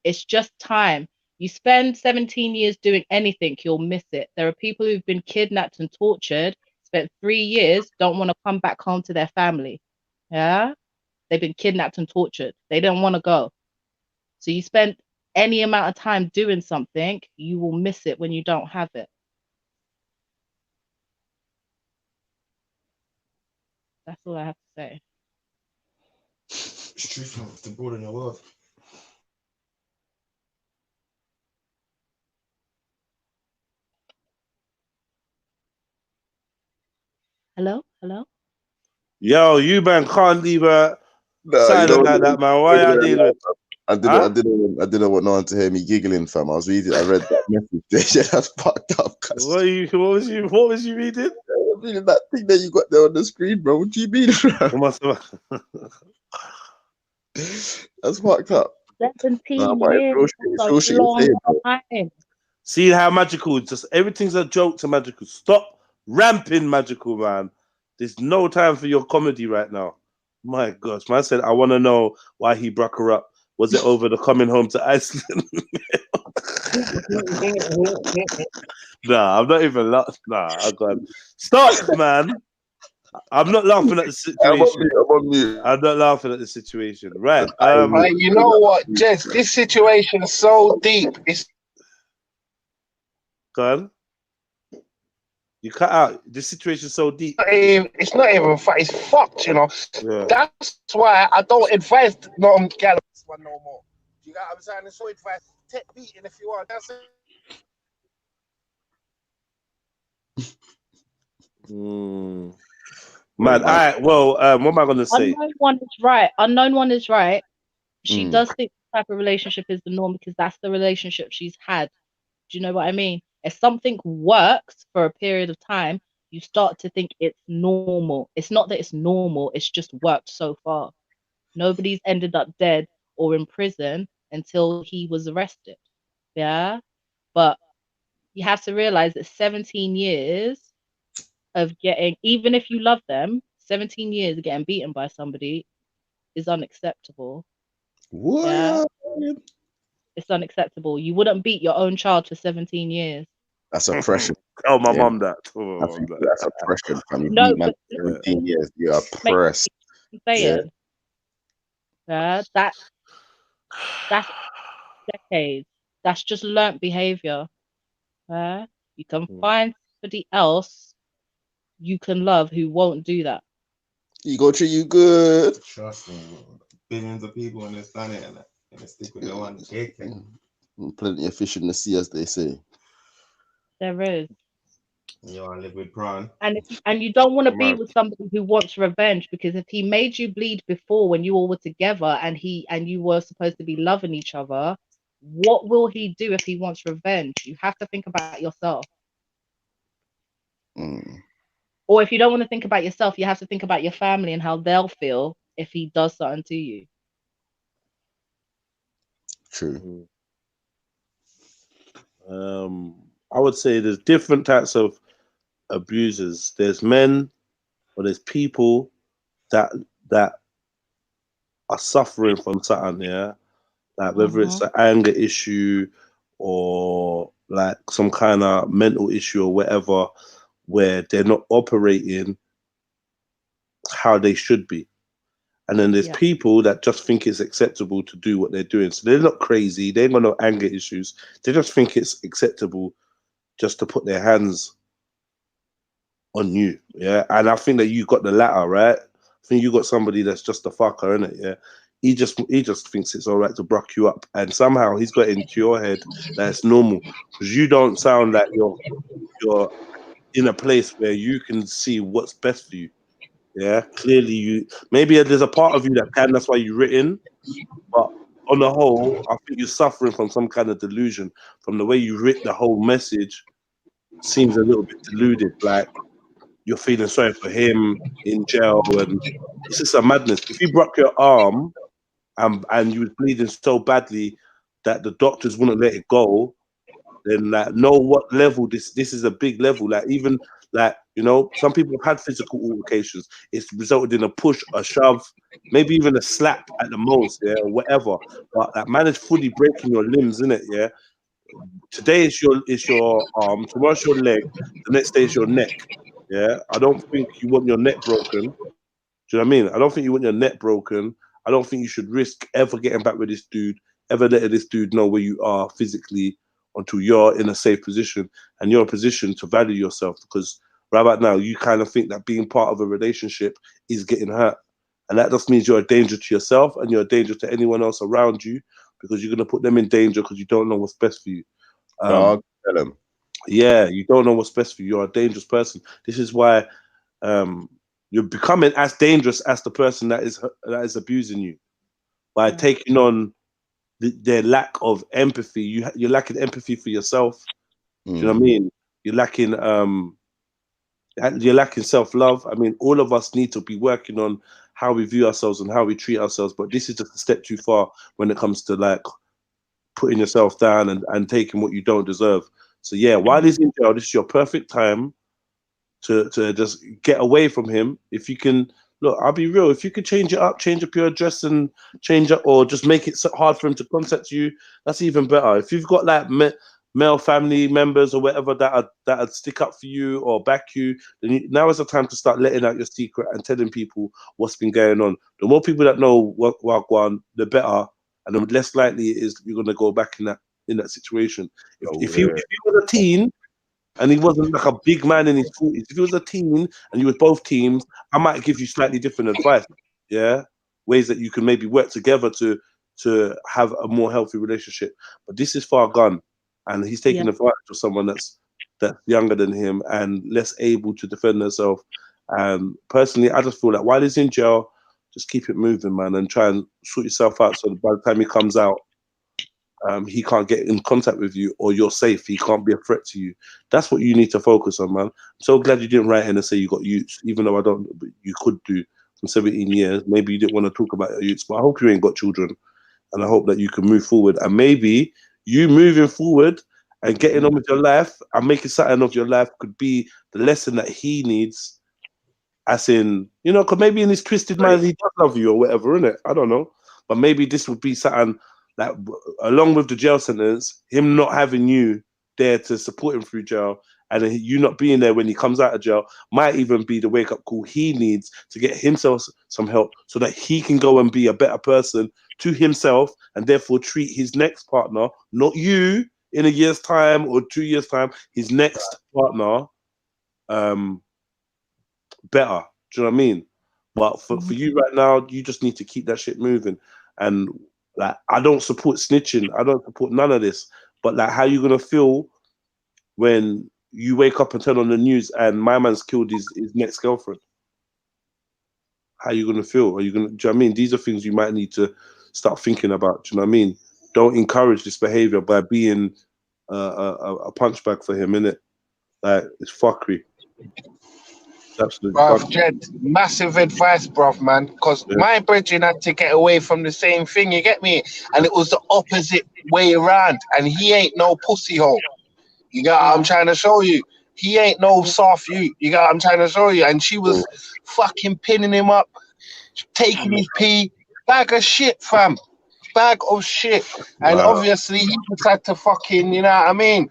Speaker 4: It's just time. You spend 17 years doing anything, you'll miss it. There are people who've been kidnapped and tortured, spent 3 years, don't want to come back home to their family. Yeah? They've been kidnapped and tortured. They don't want to go. So you spend any amount of time doing something, you will miss it when you don't have it. That's all I have to say.
Speaker 12: It's true, to broaden your world.
Speaker 4: Hello? Hello?
Speaker 1: Yo, you man can't leave her silent like that, man. Why are you dealing?
Speaker 8: I didn't want no one to hear me giggling, fam. I read that message. Yeah, that's fucked up.
Speaker 1: What was you reading?
Speaker 8: I was reading that thing that you got there on the screen, bro. What do you mean, bro? That's fucked up.
Speaker 4: 17 years. That's a long time.
Speaker 1: See how Magical, just everything's a joke to Magical. Stop ramping, Magical, man. There's no time for your comedy right now. My gosh, man said, I want to know why he broke her up. Was it over the coming home to Iceland? Nah, I'm not even laughing. Nah, I got stop, man. I'm not laughing at the situation. I'm not laughing at the situation. Right.
Speaker 5: You know what, Jess? This situation is so deep. It's
Speaker 1: go on. You cut out. This situation is so deep.
Speaker 5: It's not even it's fucked, you know.
Speaker 1: Yeah.
Speaker 5: That's why I don't advise Gallop this one no more. You got what I'm saying? It's so advice. Take beating if you want. That's it.
Speaker 1: Man, all right. Well, what am I gonna say?
Speaker 4: Unknown one is right. She does think the type of relationship is the norm because that's the relationship she's had. Do you know what I mean? If something works for a period of time, you start to think it's normal. It's not that it's normal, it's just worked so far. Nobody's ended up dead or in prison until he was arrested. Yeah? But you have to realize that 17 years of getting, even if you love them, 17 years of getting beaten by somebody is unacceptable.
Speaker 8: What?
Speaker 4: Yeah? It's unacceptable. You wouldn't beat your own child for 17 years.
Speaker 8: That's oppression.
Speaker 1: Oh, my mum that. Oh,
Speaker 8: that's oppression. I mean,
Speaker 4: no,
Speaker 8: man, 17 years, you're oppressed.
Speaker 4: Yeah, that's decades. That's just learnt behavior. You can find somebody else you can love who won't do that.
Speaker 8: He go treat you good.
Speaker 12: Trust me, billions of people on this planet and they stick with the one cake.
Speaker 8: Plenty of fish in the sea, as they say.
Speaker 4: There is.
Speaker 12: You want to live with prawn.
Speaker 4: And you don't want to be with somebody who wants revenge, because if he made you bleed before when you all were together and you were supposed to be loving each other, what will he do if he wants revenge? You have to think about yourself. Or if you don't want to think about yourself, you have to think about your family and how they'll feel if he does something to you.
Speaker 8: True.
Speaker 1: I would say there's different types of abusers. There's men, or there's people that are suffering from something, yeah, like whether it's an anger issue or like some kind of mental issue or whatever, where they're not operating how they should be. And then there's people that just think it's acceptable to do what they're doing. So they're not crazy. They ain't got no anger issues. They just think it's acceptable just to put their hands on you. Yeah. And I think that you got the latter, right? I think you got somebody that's just a fucker, innit? Yeah. He just thinks it's all right to bruck you up. And somehow he's got into your head that it's normal. Because you don't sound like you're in a place where you can see what's best for you. Yeah, clearly maybe there's a part of you that can, that's why you've written, but on the whole, I think you're suffering from some kind of delusion. From the way you writ the whole message seems a little bit deluded, like you're feeling sorry for him in jail, and it's just a madness. If you broke your arm and you was bleeding so badly that the doctors wouldn't let it go, then like know what level this is a big level. Like even like, you know, some people have had physical altercations. It's resulted in a push, a shove, maybe even a slap at the most, yeah, or whatever. But that man is fully breaking your limbs, isn't it? Yeah. Today it's your arm, tomorrow's your leg, the next day it's your neck. Yeah. I don't think you want your neck broken. Do you know what I mean? I don't think you want your neck broken. I don't think you should risk ever getting back with this dude, ever letting this dude know where you are physically until you're in a safe position and you're in a position to value yourself. Because right about now, you kind of think that being part of a relationship is getting hurt. And that just means you're a danger to yourself and you're a danger to anyone else around you, because you're going to put them in danger because you don't know what's best for you.
Speaker 8: Dog, tell them.
Speaker 1: Yeah, you don't know what's best for you. You're a dangerous person. This is why you're becoming as dangerous as the person that is abusing you by taking on their lack of empathy. You're lacking empathy for yourself. Do you know what I mean? You're lacking self-love. I mean, all of us need to be working on how we view ourselves and how we treat ourselves. But this is just a step too far when it comes to like putting yourself down and taking what you don't deserve. So yeah, while he's in jail, this is your perfect time to just get away from him. If you can, look, I'll be real. If you could change it up, change up your address and change up, or just make it so hard for him to contact you, that's even better. If you've got like male family members or whatever that'd stick up for you or back you, then now is the time to start letting out your secret and telling people what's been going on. The more people that know what go on, the better, and the less likely it is you're going to go back in that situation. If he was a teen and he wasn't like a big man in his 40s, if he was a teen and you were both teams, I might give you slightly different advice. Yeah, ways that you can maybe work together to have a more healthy relationship. But this is far gone, and he's taking advantage of someone that's younger than him and less able to defend herself. Personally, I just feel that while he's in jail, just keep it moving, man, and try and sort yourself out so that by the time he comes out, he can't get in contact with you, or you're safe. He can't be a threat to you. That's what you need to focus on, man. I'm so glad you didn't write in and say you got youths, even though I don't. But you could do from 17 years. Maybe you didn't want to talk about your youths, but I hope you ain't got children, and I hope that you can move forward. And maybe you moving forward and getting on with your life and making something of your life could be the lesson that he needs. As in, you know, because maybe in his twisted mind he does love you or whatever, innit? I don't know, but maybe this would be something. Like, along with the jail sentence, him not having you there to support him through jail, and then you not being there when he comes out of jail, might even be the wake-up call he needs to get himself some help so that he can go and be a better person to himself, and therefore treat his next partner, not you in a year's time or 2 years' time, his next partner better. Do you know what I mean? But for you right now, you just need to keep that shit moving. And like, I don't support snitching. I don't support none of this. But like, how you gonna feel when you wake up and turn on the news and my man's killed his next girlfriend? How you gonna feel? Are you gonna? Do you know what I mean? These are things you might need to start thinking about. Do you know what I mean? don't encourage this behavior by being a punchbag for him, innit? Like, it's fuckery. It's absolutely
Speaker 5: Bruv, Jed, massive advice, bruv, man. Because my brethren had to get away from the same thing, you get me? And it was the opposite way around. And he ain't no pussy hole. You got what I'm trying to show you? He ain't no soft you. You got what I'm trying to show you? And she was fucking pinning him up, taking his pee. Bag of shit, fam. Bag of shit. And obviously, he just had to fucking, you know what I mean?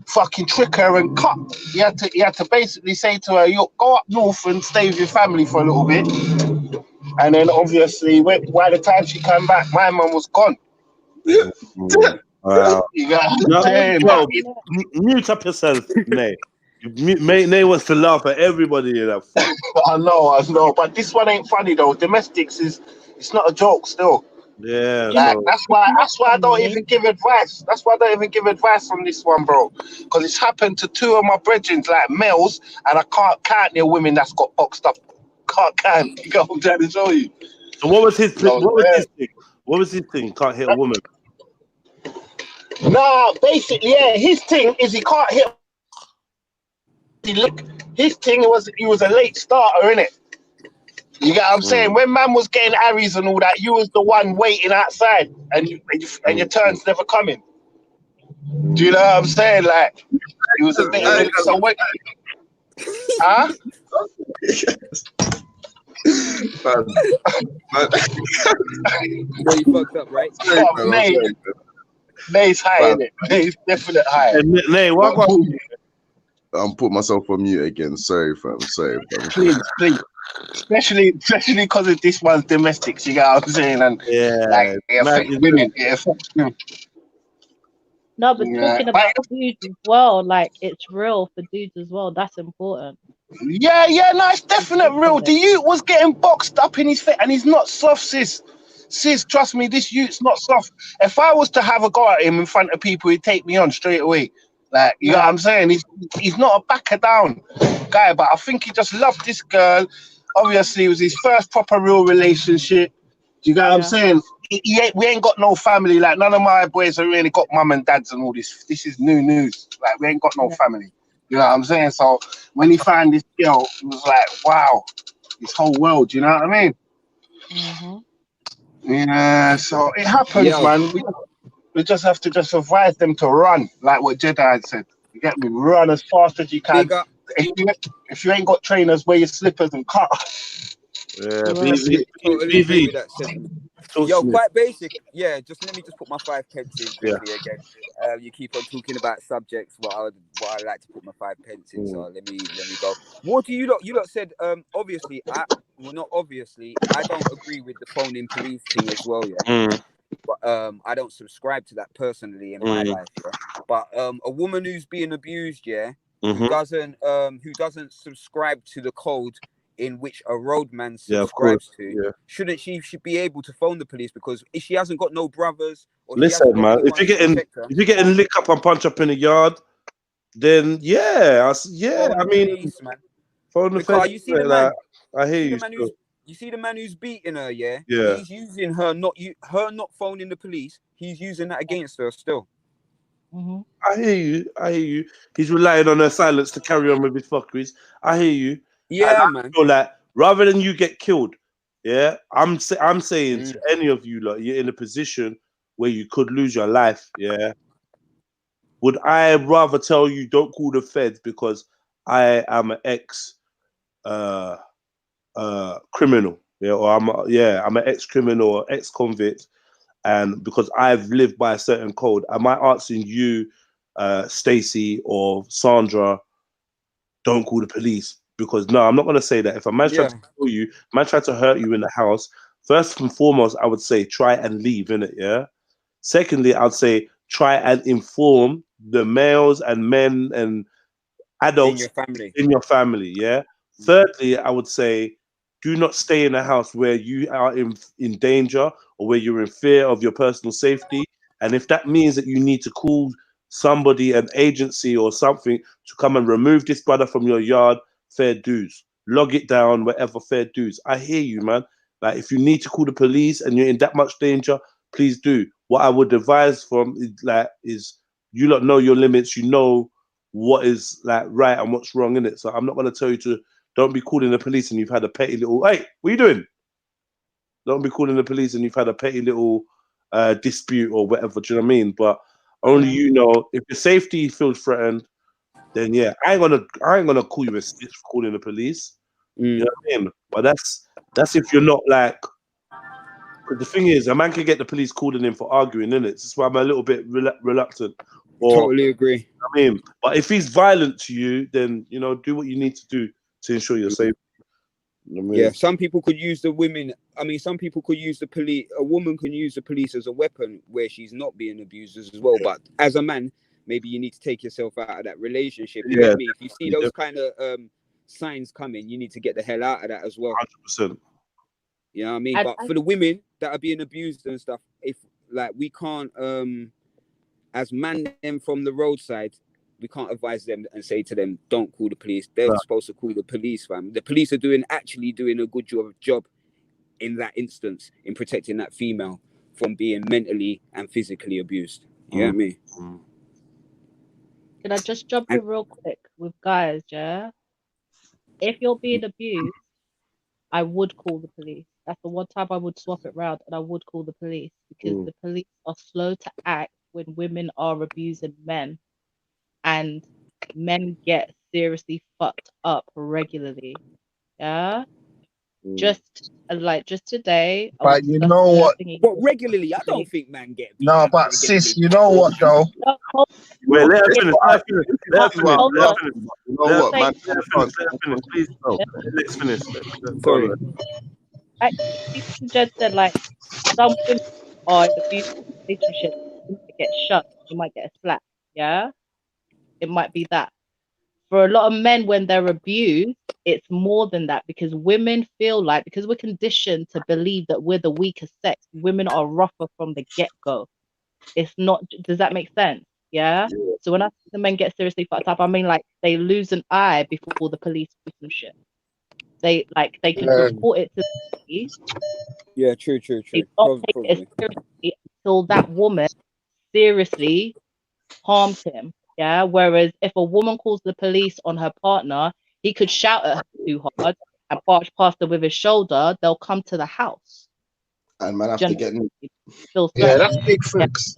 Speaker 5: Fucking trick her and cut. He had to basically say to her, "You go up north and stay with your family for a little bit." And then obviously, by the time she came back, my mum was gone.
Speaker 1: Wow.
Speaker 5: You got what I'm saying?
Speaker 1: Well, mute up yourself, Nay. Nay wants to laugh at everybody in that.
Speaker 5: I know. But this one ain't funny though. Domestics it's not a joke still.
Speaker 1: Yeah,
Speaker 5: like, that's why I don't even give advice. That's why I don't even give advice on this one, bro. Because it's happened to two of my brethren, like males, and I can't count their women that's got boxed up. Can't count. You know what I'm trying to show you.
Speaker 1: So what was his thing? What was his thing? Can't hit a woman.
Speaker 5: Nah, basically, yeah. His thing is he can't hit. His thing was he was a late starter, innit? You get what I'm saying? When man was getting Harry's and all that, you was the one waiting outside, and your turn's never coming. Do you know what I'm saying? Like, it was a bit. So when, huh?
Speaker 13: You fucked up, right?
Speaker 5: Nay's high, innit? Nay's definite high.
Speaker 1: Nay, what?
Speaker 8: I'm putting myself on mute again. Sorry, fam. Sorry, fam.
Speaker 5: Please. Especially because of this one's domestics, you get what I'm saying? And like, it affects women. It affects women.
Speaker 4: No, but talking about dudes as well, like, it's real for dudes as well. That's important.
Speaker 5: Yeah, no, it's definite real. The youth was getting boxed up in his face, and he's not soft, sis. Sis, trust me, this youth's not soft. If I was to have a go at him in front of people, he'd take me on straight away. Like, you know what I'm saying? He's not a backer down guy, but I think he just loved this girl. Obviously, it was his first proper real relationship. Do you get what I'm saying? We ain't got no family. Like, none of my boys have really got mum and dads and all this. This is new news. Like, we ain't got no family. You know what I'm saying? So when he found this girl, it was like, wow, this whole world. You know what I mean? Yeah. So it happens, man. We just have to just advise them to run, like what Jedi had said. You get me? Run as fast as you can. If you ain't got trainers, wear your slippers and cut.
Speaker 1: Yeah,
Speaker 13: totally agree with that sentiment. Yo, quite basic. Yeah, let me put my 5 pence in quickly again. You keep on talking about subjects. What I like to put my 5 pence in. So let me go. What do you lot said? Obviously, not obviously. I don't agree with the phone in police thing as well. Yeah. But I don't subscribe to that personally in my life. Yeah. But a woman who's being abused, who doesn't subscribe to the code in which a roadman subscribes to, shouldn't she should be able to phone the police? Because if she hasn't got no brothers, or
Speaker 1: listen, man, if you're getting lick up and punch up in the yard, then I mean,
Speaker 13: police, man.
Speaker 1: Phone the
Speaker 13: because you see the man.
Speaker 1: I hear you.
Speaker 13: You see the man who's beating her, yeah?
Speaker 1: He's
Speaker 13: using her not phoning the police. He's using that against her still.
Speaker 1: I hear you. He's relying on her silence to carry on with his fuckeries. I hear you.
Speaker 13: Yeah,
Speaker 1: man. I feel like rather than you get killed, I'm saying to any of you, like, you're in a position where you could lose your life. Yeah. Would I rather tell you don't call the feds because I am an ex criminal, or I'm an ex-criminal or ex-convict, and because I've lived by a certain code, am I asking you, Stacy or Sandra, don't call the police? Because no, I'm not gonna say that. If a man tries to kill you, man tries to hurt you in the house, first and foremost, I would say try and leave, innit? Yeah. Secondly, I'd say try and inform the males and men and adults in your family. Yeah. Thirdly, I would say do not stay in a house where you are in danger or where you're in fear of your personal safety. And if that means that you need to call somebody, an agency or something, to come and remove this brother from your yard, fair dues. Log it down, whatever, fair dues. I hear you, man. Like, if you need to call the police and you're in that much danger, please do. What I would advise from is you lot know your limits. You know what is like right and what's wrong in it. So I'm not going to tell you to don't be calling the police and you've had a petty little, hey, what are you doing? Don't be calling the police and you've had a petty little dispute or whatever. Do you know what I mean? But only you know, if your safety feels threatened, then yeah, I ain't gonna call you a snitch for calling the police. You know what I mean? But that's if you're not like. Because the thing is, a man can get the police calling in for arguing, innit? That's why I'm a little bit reluctant.
Speaker 13: Totally agree.
Speaker 1: I mean, but if he's violent to you, then you know, do what you need to do to ensure you're safe. You know what I mean?
Speaker 13: Yeah, some people could use the women. I mean, some people could use the police. A woman can use the police as a weapon where she's not being abused as well. Yeah. But as a man, maybe you need to take yourself out of that relationship. You get me? If you see those kind of signs coming, you need to get the hell out of that as well.
Speaker 1: 100%.
Speaker 13: You know what I mean? But for the women that are being abused and stuff, if like we can't, as man them from the roadside, we can't advise them and say to them, don't call the police. They're supposed to call the police, fam. The police are actually doing a good job in that instance in protecting that female from being mentally and physically abused. You know what I mean?
Speaker 4: Can I just jump in real quick with guys, yeah? If you're being abused, I would call the police. That's the one time I would swap it round and I would call the police because the police are slow to act when women are abusing men. And men get seriously fucked up regularly. Yeah. Just today.
Speaker 5: But you know what?
Speaker 13: But regularly, I don't think man get.
Speaker 5: No, but sis, you know what though?
Speaker 1: Wait, let her finish. You
Speaker 8: know what, man?
Speaker 1: Please, let's finish.
Speaker 13: Sorry.
Speaker 4: People just said like some women are in abusive relationships. You might get shut. You might get a slap. Yeah. It might be that. For a lot of men, when they're abused, it's more than that because women feel like, because we're conditioned to believe that we're the weaker sex, women are rougher from the get-go. It's not, does that make sense? Yeah? So when I see the men get seriously fucked up, I mean like they lose an eye before the police do some shit. They can report it to the police.
Speaker 13: Yeah, true.
Speaker 4: They don't take it seriously until that woman seriously harms him. Yeah. Whereas if a woman calls the police on her partner, he could shout at her too hard and barge past her with his shoulder. They'll come to the house.
Speaker 8: And man have to get in.
Speaker 5: Yeah, that's big fix.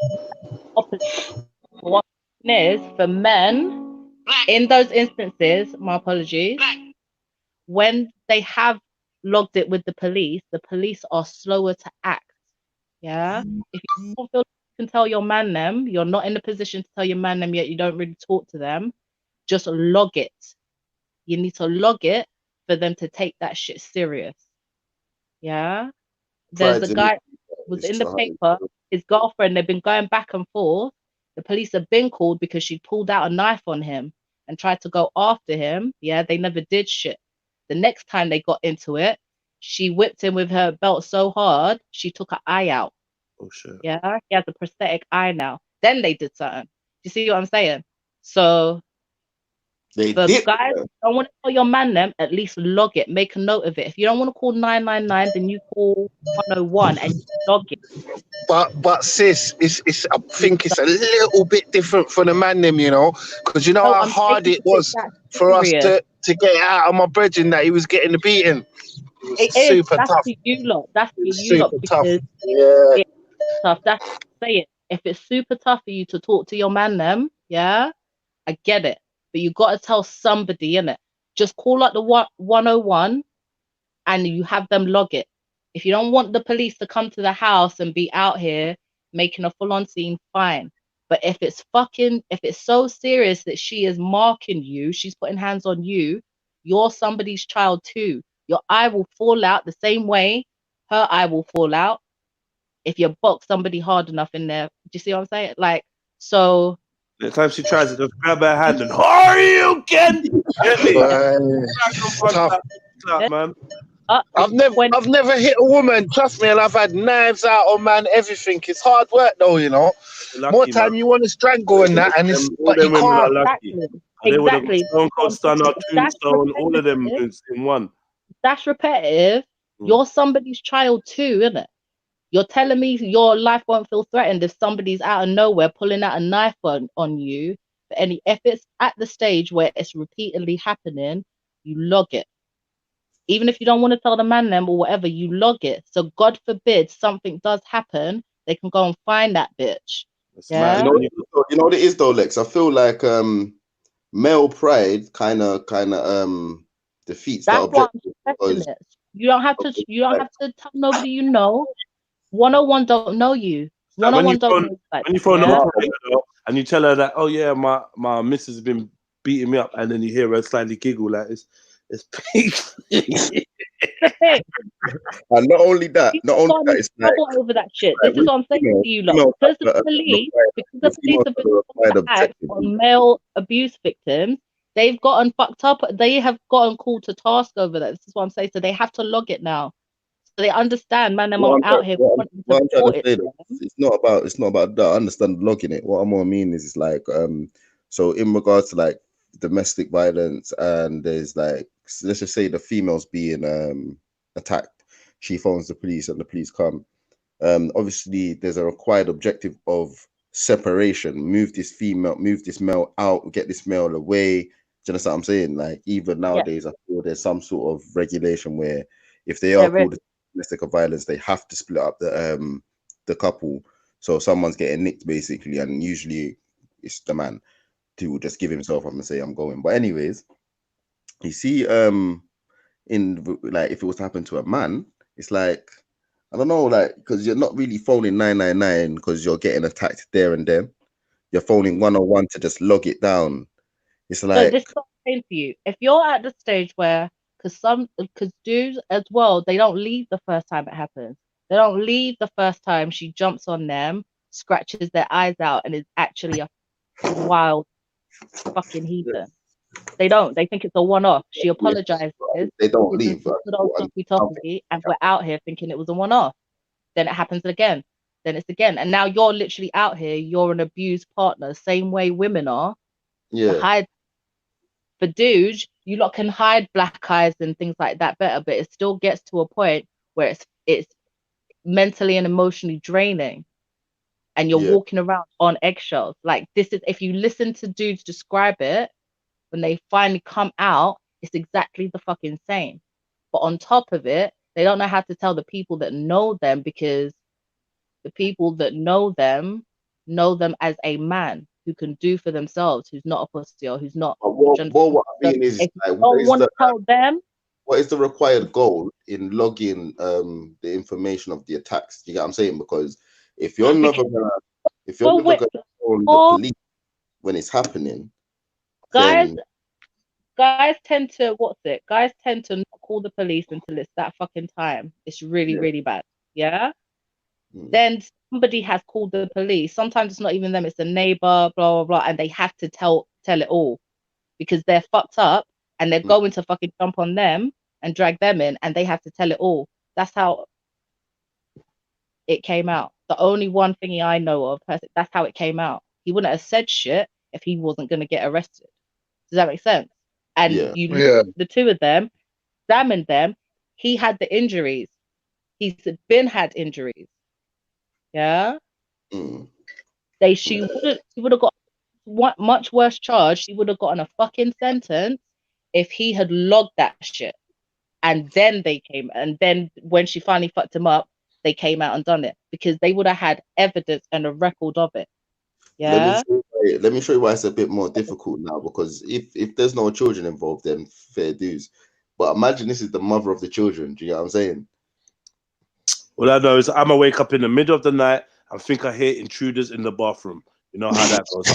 Speaker 4: What is for men in those instances, my apologies, when they have logged it with the police are slower to act. Yeah. If you don't feel can tell your man them, you're not in a position to tell your man them yet, you don't really talk to them, just log it. You need to log it for them to take that shit serious. Yeah. There's a guy was in the paper, his girlfriend, they've been going back and forth. The police have been called because she pulled out a knife on him and tried to go after him. Yeah, they never did shit. The next time they got into it, she whipped him with her belt so hard, she took her eye out.
Speaker 1: Oh shit.
Speaker 4: Yeah, he has a prosthetic eye now. Then they did something. You see what I'm saying? So the guys don't want to tell your man them, at least log it, make a note of it. If you don't want to call 999, then you call 101 and you log it.
Speaker 5: But sis, it's I think it's a little bit different for the man them, you know, because you know how hard it was for us to get out of my brethren that he was getting the beating.
Speaker 4: It is super tough. That's for you lot. That's for you lot because it's tough. That's say it. If it's super tough for you to talk to your man them, yeah, I get it. But you got to tell somebody, innit? Just call up the 101 and you have them log it. If you don't want the police to come to the house and be out here making a full-on scene, fine. But if it's so serious that she is marking you, she's putting hands on you, you're somebody's child too. Your eye will fall out the same way her eye will fall out if you box somebody hard enough in there. Do you see what I'm saying? Like, so
Speaker 1: the time she tries to just grab her hand and are you again? Man.
Speaker 5: I've never hit a woman, trust me, and I've had knives out on man, everything. It's hard work though, you know. Lucky, more time man. You want to strangle and that, and it's but you can't.
Speaker 4: Exactly.
Speaker 1: Stone Cold Stunner, Tombstone, all of them in one.
Speaker 4: That's repetitive. You're somebody's child too, isn't it? You're telling me your life won't feel threatened if somebody's out of nowhere pulling out a knife on you for any. If it's at the stage where it's repeatedly happening, you log it. Even if you don't want to tell the man them or whatever, you log it. So God forbid something does happen, they can go and find that bitch. Yeah.
Speaker 8: You know what it is though, Lex? I feel like male pride kind of defeats that objective.
Speaker 4: You don't have to tell nobody you know. 101 don't know you. 101 don't know that.
Speaker 1: When you phone the operator and you tell her that, oh yeah, my missus has been beating me up, and then you hear her slightly giggle like it's peak.
Speaker 8: And not only that, it's like,
Speaker 4: over that shit. This is what I'm saying to you, lot. Because the police have been act on male abuse victims, they've gotten fucked up. They have gotten called to task over that. This is what I'm saying. So they have to log it now. So they understand, man. Them out here.
Speaker 8: It's not about that. I understand logging it. What I'm more mean is like so in regards to like domestic violence, and there's like, let's just say the female's being attacked, she phones the police and the police come. Obviously there's a required objective of separation. Move this male out, get this male away. Do you understand what I'm saying? Like even nowadays, I feel there's some sort of regulation where if they are called domestic violence, they have to split up the couple. So someone's getting nicked basically, and usually it's the man who will just give himself up and say I'm going. But anyways, you see, in like if it was to happen to a man, it's like, I don't know, like, because you're not really phoning 999 because you're getting attacked there and then. You're phoning 101 to just log it down. It's like,
Speaker 4: so this is what I'm saying for you. If you're at the stage where, because dudes as well, they don't leave the first time it happens. They don't leave the first time she jumps on them, scratches their eyes out, and is actually a wild fucking heathen. They don't. They think it's a one-off. She apologizes.
Speaker 8: They don't leave.
Speaker 4: And we're out here thinking it was a one-off. Then it happens again. Then it's again. And now you're literally out here. You're an abused partner. Same way women are.
Speaker 8: Yeah.
Speaker 4: To hide. For dudes, you lot can hide black eyes and things like that better, but it still gets to a point where it's mentally and emotionally draining. And you're walking around on eggshells. Like this is, if you listen to dudes describe it, when they finally come out, it's exactly the fucking same. But on top of it, they don't know how to tell the people that know them, because the people that know them as a man who can do for themselves, who's not a pussy or who's not.
Speaker 8: What I mean is, like, what is the required goal in logging the information of the attacks? You get what I'm saying? Because if you're never gonna phone the police when it's happening,
Speaker 4: guys tend to guys tend to not call the police until it's that fucking time. It's really, really bad. Yeah. Then somebody has called the police. Sometimes it's not even them, it's a neighbor, blah blah blah, and they have to tell it all because they're fucked up and they're going to fucking jump on them and drag them in, and they have to tell it all. That's how it came out. The only one thingy I know of, that's how it came out. He wouldn't have said shit if he wasn't going to get arrested. Does that make sense? And you look at the two of them, examined them, he had the injuries. He's been had injuries. Yeah. She would have got much worse charge. She would have gotten a fucking sentence if he had logged that shit. And then they came, and then when she finally fucked him up, they came out and done it, because they would have had evidence and a record of it. Yeah.
Speaker 8: Let me show you why it's a bit more difficult now, because if there's no children involved, then fair dues. But imagine this is the mother of the children. Do you know what I'm saying?
Speaker 1: All I know is I'm gonna wake up in the middle of the night and think I hear intruders in the bathroom. You know how that goes.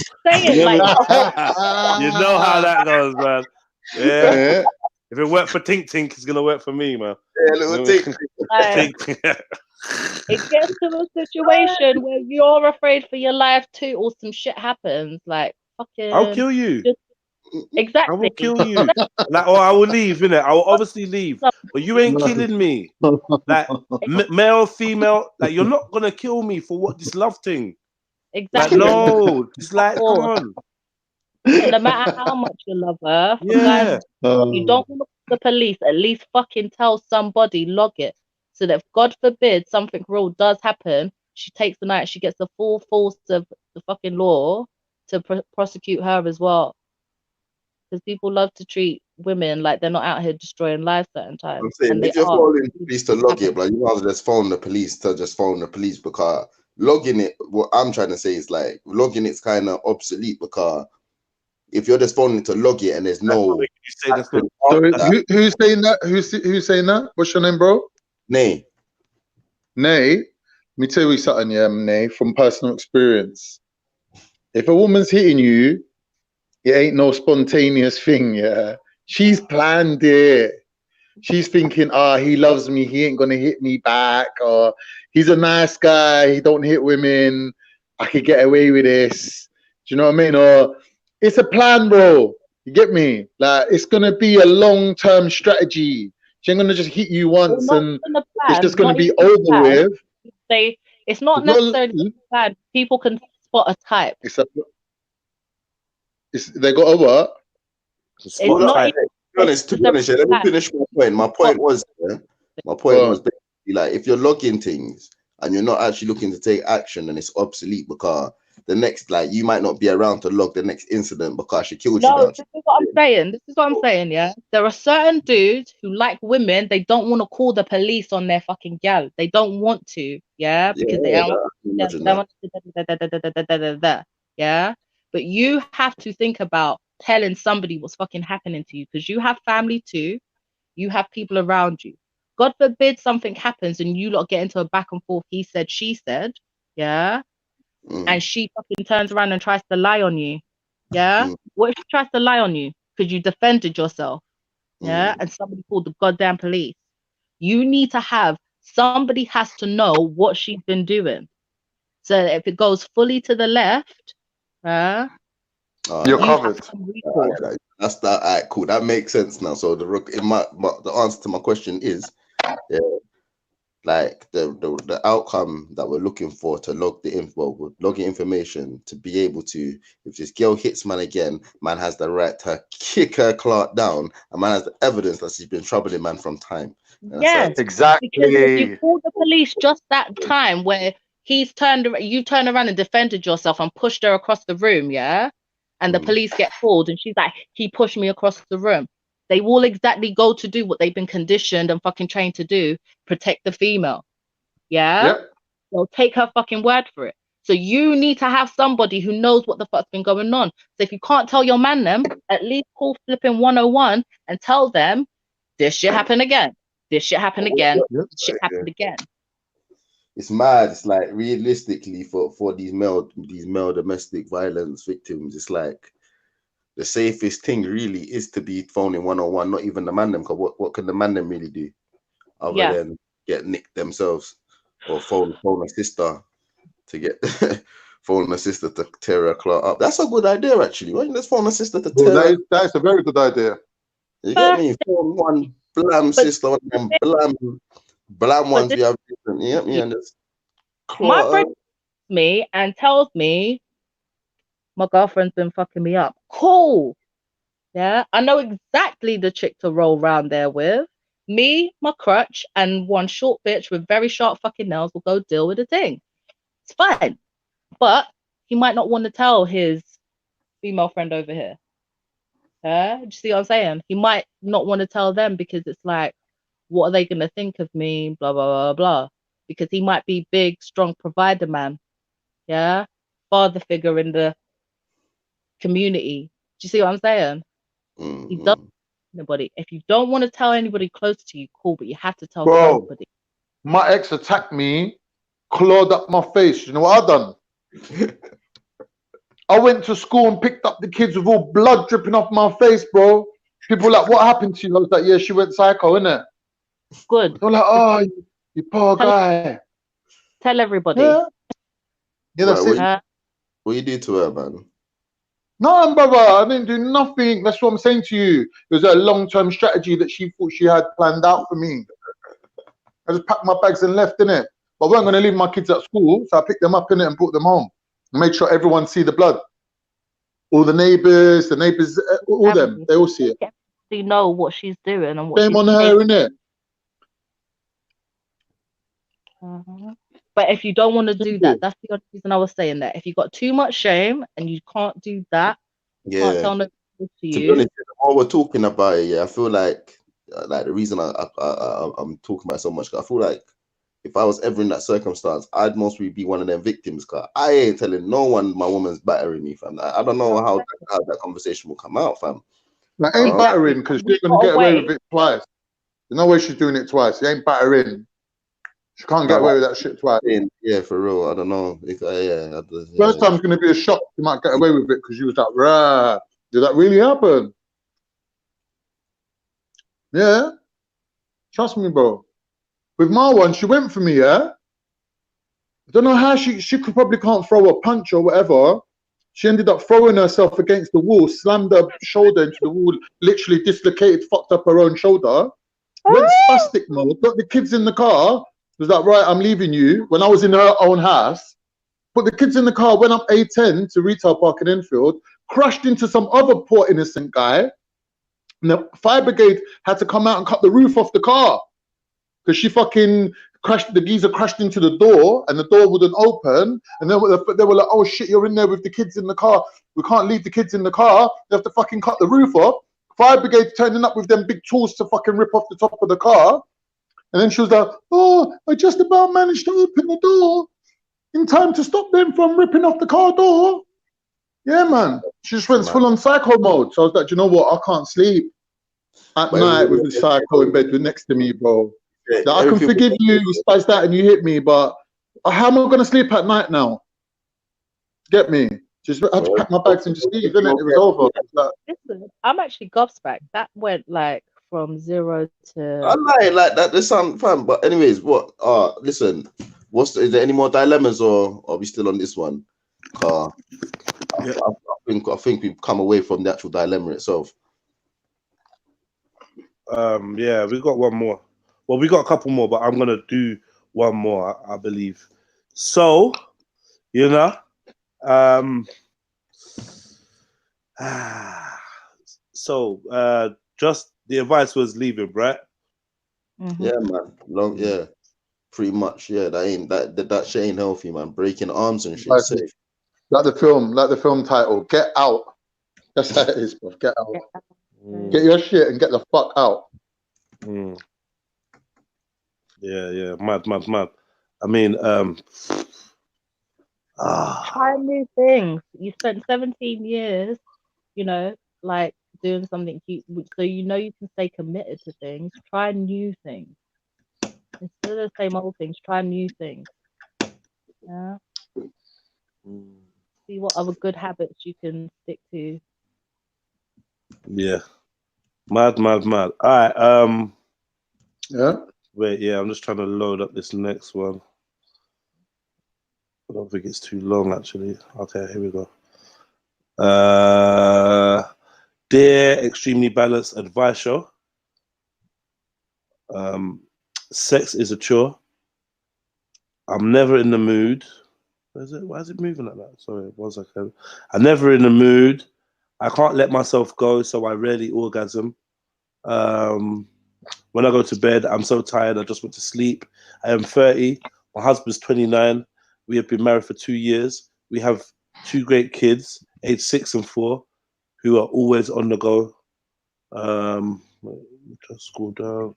Speaker 4: You
Speaker 1: know how that goes, man. Yeah. If it worked for Tink Tink, it's gonna work for me, man.
Speaker 8: Yeah, little Tink.
Speaker 4: It gets to a situation where you're afraid for your life too, or some shit happens. Like fucking,
Speaker 1: I'll kill you.
Speaker 4: Exactly.
Speaker 1: I will kill you. Like, or I will leave, innit? I will obviously leave. But you ain't killing me. Like male, female, like you're not gonna kill me for what this love thing.
Speaker 4: Exactly.
Speaker 1: Like, no, it's like come on.
Speaker 4: And no matter how much you love her, guys, you don't want to call the police. At least fucking tell somebody, log it. so that if, God forbid, something real does happen, she takes the night, she gets the full force of the fucking law to prosecute her as well. Because people love to treat women like they're not out here destroying lives certain times.
Speaker 8: I'm saying,
Speaker 4: And
Speaker 8: if
Speaker 4: they
Speaker 8: you're
Speaker 4: are.
Speaker 8: phoning the police to log it, like, you might as well just phone the police to just phone the police, because logging it, what I'm trying to say is, like, logging it's kind of obsolete, because if you're just phoning to log it and there's no action
Speaker 6: So
Speaker 8: after that,
Speaker 6: who's saying that? Who's saying that? What's your name, bro?
Speaker 8: Nay.
Speaker 6: Nay. Let me tell you something, yeah, Nay, from personal experience. If a woman's hitting you, it ain't no spontaneous thing, yeah. She's planned it. She's thinking, he loves me, he ain't gonna hit me back, or he's a nice guy, he don't hit women, I could get away with this. Do you know what I mean? Or it's a plan, bro. You get me? Like, it's gonna be a long-term strategy. She ain't gonna just hit you once and it's just gonna be over with.
Speaker 4: It's not necessarily bad. People can spot a type.
Speaker 6: They got a what?
Speaker 4: It's not.
Speaker 8: To be honest, let me finish my point. My point was basically, like, if you're logging things and you're not actually looking to take action, then it's obsolete, because the next, like, you might not be around to log the next incident because she killed you.
Speaker 4: No, this is what I'm saying. This is what I'm saying, yeah. There are certain dudes who like women, they don't want to call the police on their fucking gal. They don't want to, yeah, because they don't want to, yeah. But you have to think about telling somebody what's fucking happening to you, because you have family too. You have people around you. God forbid something happens and you lot get into a back and forth, he said, she said, yeah. And she fucking turns around and tries to lie on you. Yeah. What if she tries to lie on you because you defended yourself? Yeah. And somebody called the goddamn police. You need to have somebody has to know what she's been doing. So if it goes fully to the left,
Speaker 6: you're covered.
Speaker 8: That's that. All right, cool. That makes sense now. So the answer to my question is, like, the outcome that we're looking for to log logging information to be able to, if this girl hits man again, man has the right to kick her clerk down, and man has the evidence that she's been troubling man from time.
Speaker 4: Yes,
Speaker 6: exactly.
Speaker 4: Because if you call the police just that time where you turned around and defended yourself and pushed her across the room, yeah, and the police get called and she's like, he pushed me across the room. They will exactly go to do what they've been conditioned and fucking trained to do, protect the female. Yeah?
Speaker 6: Yep.
Speaker 4: They'll take her fucking word for it. So you need to have somebody who knows what the fuck's been going on. So if you can't tell your man them, at least call flipping 101 and tell them this shit happened again. This shit happened again. This shit happened again.
Speaker 8: It's mad. It's like, realistically, for these male domestic violence victims, it's like the safest thing really is to be phoning 101, not even the man them, because what can the man them really do other than get nicked themselves, or phone a sister to get phone a sister to tear her clerk up. That's a good idea, actually. Why don't you just phone a sister to tear
Speaker 6: that's a very good idea.
Speaker 8: You get me? Phone one blam sister, one blam ones we have different. You get me? And just
Speaker 4: my friend me and tells me my girlfriend's been fucking me up. Cool. Yeah, I know exactly the chick to roll around there with. Me, my crutch, and one short bitch with very sharp fucking nails will go deal with the thing. It's fine. But he might not want to tell his female friend over here. Do you see what I'm saying? He might not want to tell them because it's like, what are they going to think of me? Blah, blah, blah, blah. Because he might be big, strong provider man. Yeah. Father figure in the community. Do you see what I'm saying? He doesn't anybody. If you don't want to tell anybody close to you, cool, but you have to tell somebody.
Speaker 6: My ex attacked me, clawed up my face. You know what I done? I went to school and picked up the kids with all blood dripping off my face, bro. People were like, what happened to you? I was like, yeah, she went psycho, innit?
Speaker 4: Good.
Speaker 6: They're like, oh, you poor guy.
Speaker 4: Tell everybody.
Speaker 6: Yeah, that's it.
Speaker 8: What you do to her, man?
Speaker 6: No, brother, I didn't do nothing. That's what I'm saying to you. It was a long-term strategy that she thought she had planned out for me. I just packed my bags and left, innit? But I wasn't going to leave my kids at school, so I picked them up, innit, and brought them home. Made sure everyone see the blood. All the neighbors, all them, they all see it.
Speaker 4: They know what she's doing and what
Speaker 6: Shame on her, innit?
Speaker 4: But if you don't want to do that, that's the other reason I was saying that. If you got too much shame and you can't do that, you can't tell nobody to
Speaker 8: be
Speaker 4: you.
Speaker 8: honest, while we're talking about it, I feel like the reason I'm talking about it so much, I feel like if I was ever in that circumstance, I'd mostly be one of them victims. Cause I ain't telling no one my woman's battering me, fam. I don't know how that conversation will come out, fam.
Speaker 6: Like, ain't battering, because she's gonna get away with it twice. There's no way she's doing it twice. She ain't battering. She can't get away with that shit twice.
Speaker 8: Yeah, for real. I don't know.
Speaker 6: First time's gonna be a shock. You might get away with it because you was like, rah. Did that really happen? Yeah. Trust me, bro. With my one, she went for me, yeah? I don't know how she could probably can't throw a punch or whatever. She ended up throwing herself against the wall, slammed her shoulder into the wall, literally dislocated, fucked up her own shoulder. Went spastic mode, got the kids in the car, was like, right, I'm leaving you. When I was in her own house, put the kids in the car, went up A10 to Retail Park in Enfield, crashed into some other poor innocent guy. And the fire brigade had to come out and cut the roof off the car because she fucking crashed. The geezer crashed into the door and the door wouldn't open. And then they were like, oh shit, you're in there with the kids in the car. We can't leave the kids in the car. They have to fucking cut the roof off. Fire brigade turning up with them big tools to fucking rip off the top of the car. And then she was like, oh, I just about managed to open the door in time to stop them from ripping off the car door. Yeah, man. She just went full on psycho mode. So I was like, you know what? I can't sleep at night with the psycho in bed next to me, bro. Like, I can forgive you, you spiced out and you hit me, but how am I going to sleep at night now? Get me? Just had to pack my bags and just leave, innit? It was over.
Speaker 4: Listen, I'm actually gobsmacked. That went like from 0 to.
Speaker 8: I like that. There's some fun, but anyways, what? Listen, is there any more dilemmas, or are we still on this one? I think we've come away from the actual dilemma itself.
Speaker 1: Yeah, we got one more. Well, we got a couple more, but I'm gonna do one more, I believe. So, you know, just the advice was leaving, right?
Speaker 8: Yeah, man. Yeah, pretty much. Yeah, that shit ain't healthy, man. Breaking arms and shit. Safe.
Speaker 6: Like the film title, Get Out. That's how it is, bro. Get out. Get your shit and get the fuck out.
Speaker 1: Yeah, mad. I mean,
Speaker 4: try new things. You spent 17 years, you know, like doing something so you know you can stay committed to things. Try new things instead of the same old things. Try new things. Yeah. See what other good habits you can stick to.
Speaker 1: Yeah. Mad. All right.
Speaker 6: Yeah.
Speaker 1: Wait, yeah, I'm just trying to load up this next one. I don't think it's too long, actually. Okay, here we go. Dear Extremely Balanced Advice Show. Sex is a chore. I'm never in the mood. Why is it moving like that? Sorry, 1 second. I'm never in the mood. I can't let myself go, so I rarely orgasm. When I go to bed, I'm so tired, I just want to sleep. I am 30. My husband's 29. We have been married for 2 years. We have 2 great kids, aged 6 and 4, who are always on the go. Just scroll down.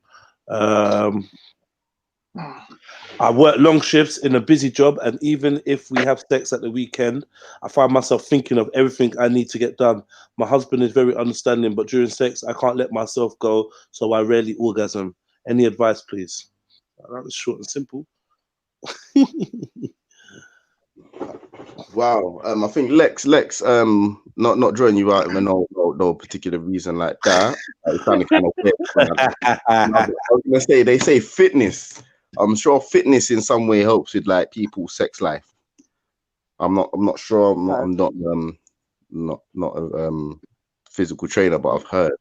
Speaker 1: I work long shifts in a busy job, and even if we have sex at the weekend, I find myself thinking of everything I need to get done. My husband is very understanding, but during sex, I can't let myself go, so I rarely orgasm. Any advice, please? That was short and simple.
Speaker 8: Wow. I think Lex, not drawing you out for no particular reason like that. It's kind of weird. I was gonna say, they say fitness. I'm sure fitness in some way helps with like people's sex life. I'm not sure. I'm not a physical trainer, but I've heard.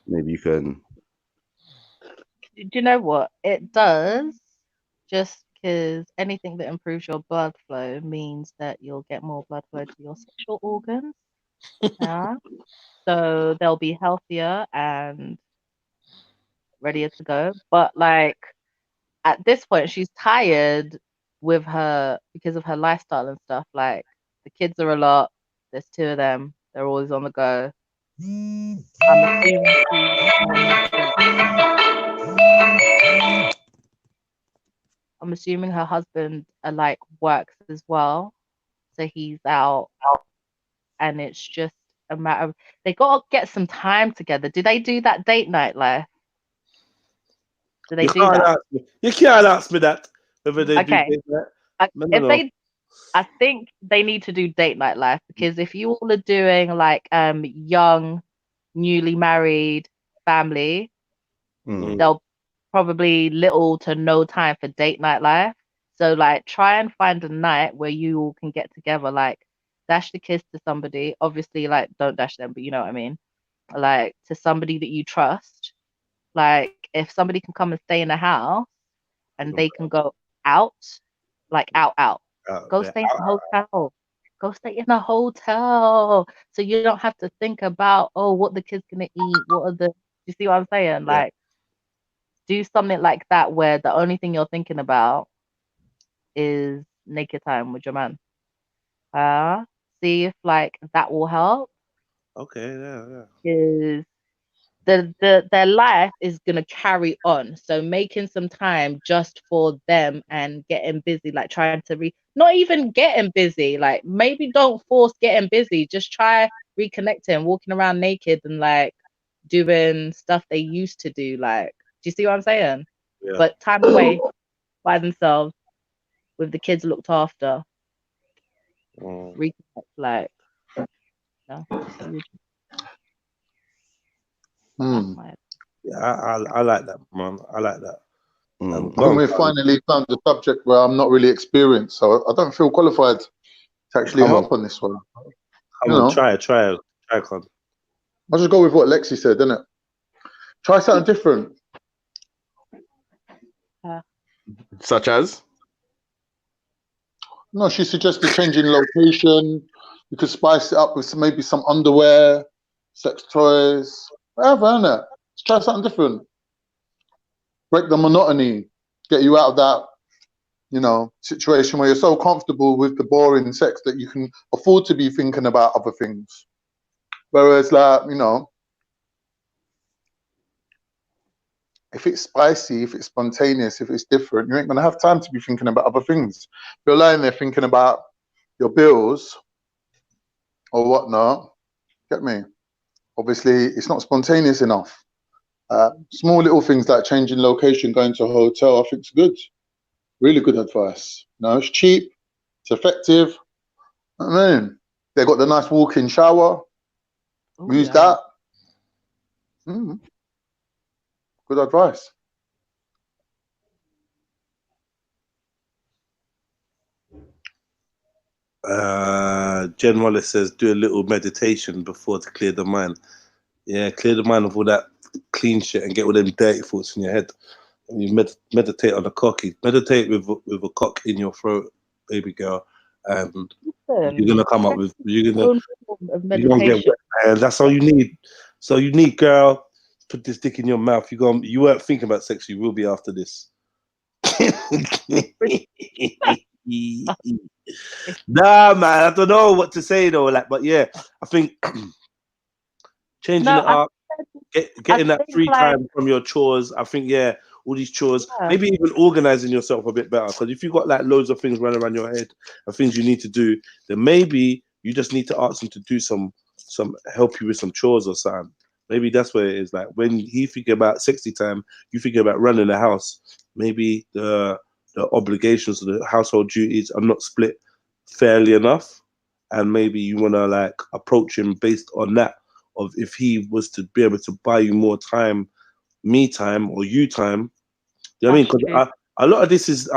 Speaker 8: Maybe you can.
Speaker 4: Do you know what it does? Just because anything that improves your blood flow means that you'll get more blood flow to your sexual organs. Yeah. So they'll be healthier and readier to go. But like, at this point, she's tired with her because of her lifestyle and stuff. Like the kids are a lot. There's 2 of them. They're always on the go. I'm assuming her husband like works as well, so he's out, and it's just a matter of they gotta get some time together. Do they do that date night life? Do they do that?
Speaker 1: You can't ask me that. Whether they do date night.
Speaker 4: If I think they need to do date night life, because if you all are doing like young, newly married family, they'll probably little to no time for date night life. So like try and find a night where you all can get together, like dash the kiss to somebody. Obviously, like don't dash them, but you know what I mean. Like to somebody that you trust. Like if somebody can come and stay in the house and they can go out, like out. Go stay in a hotel. Go stay in a hotel. So you don't have to think about, oh, what the kids gonna eat, you see what I'm saying? Like do something like that where the only thing you're thinking about is naked time with your man. See if like that will help.
Speaker 1: Okay, yeah.
Speaker 4: Is their life is gonna carry on. So making some time just for them and getting busy, like trying to not even getting busy, like maybe don't force getting busy. Just try reconnecting, walking around naked and like doing stuff they used to do. Like, do you see what I'm saying?
Speaker 1: Yeah.
Speaker 4: But time away by themselves with the kids looked after. Reconnect, like, no.
Speaker 1: Yeah, I like that, man. I like that.
Speaker 6: I think we finally found the subject where I'm not really experienced, so I don't feel qualified to actually help on this one.
Speaker 1: Try, Con.
Speaker 6: I'll just go with what Lexi said, innit? Try something different.
Speaker 8: Such as?
Speaker 6: No, she suggested changing location. You could spice it up with maybe some underwear, sex toys, whatever, innit? Let's try something different. Break the monotony. Get you out of that, situation where you're so comfortable with the boring sex that you can afford to be thinking about other things. Whereas, like, if it's spicy, if it's spontaneous, if it's different, you ain't going to have time to be thinking about other things. If you're lying there thinking about your bills or whatnot, get me? Obviously, it's not spontaneous enough. Small little things like changing location, going to a hotel, I think it's good. Really good advice. It's cheap, it's effective. They got the nice walk-in shower. Use that. Good advice.
Speaker 1: Jen Wallace says, do a little meditation before to clear the mind. Yeah, clear the mind of all that clean shit and get all them dirty thoughts in your head. And you meditate on a cocky. Meditate with a cock in your throat, baby girl. And you're gonna come up with you're gonna get wet, and that's all you need. So you need, girl, put this dick in your mouth. You weren't thinking about sex, you will be after this. Nah, man, I don't know what to say though. Like, but yeah, I think changing it up, getting that free time from your chores. I think all these chores, maybe even organizing yourself a bit better. Because if you've got like loads of things running around your head and things you need to do, then maybe you just need to ask them to do some help you with some chores or something. Maybe that's where it is. Like when he think about sexy time, you think about running the house. Maybe the obligations of the household duties are not split fairly enough, and maybe you want to like approach him based on that. Of if he was to be able to buy you more time, me time or you time, you know what I mean? Because a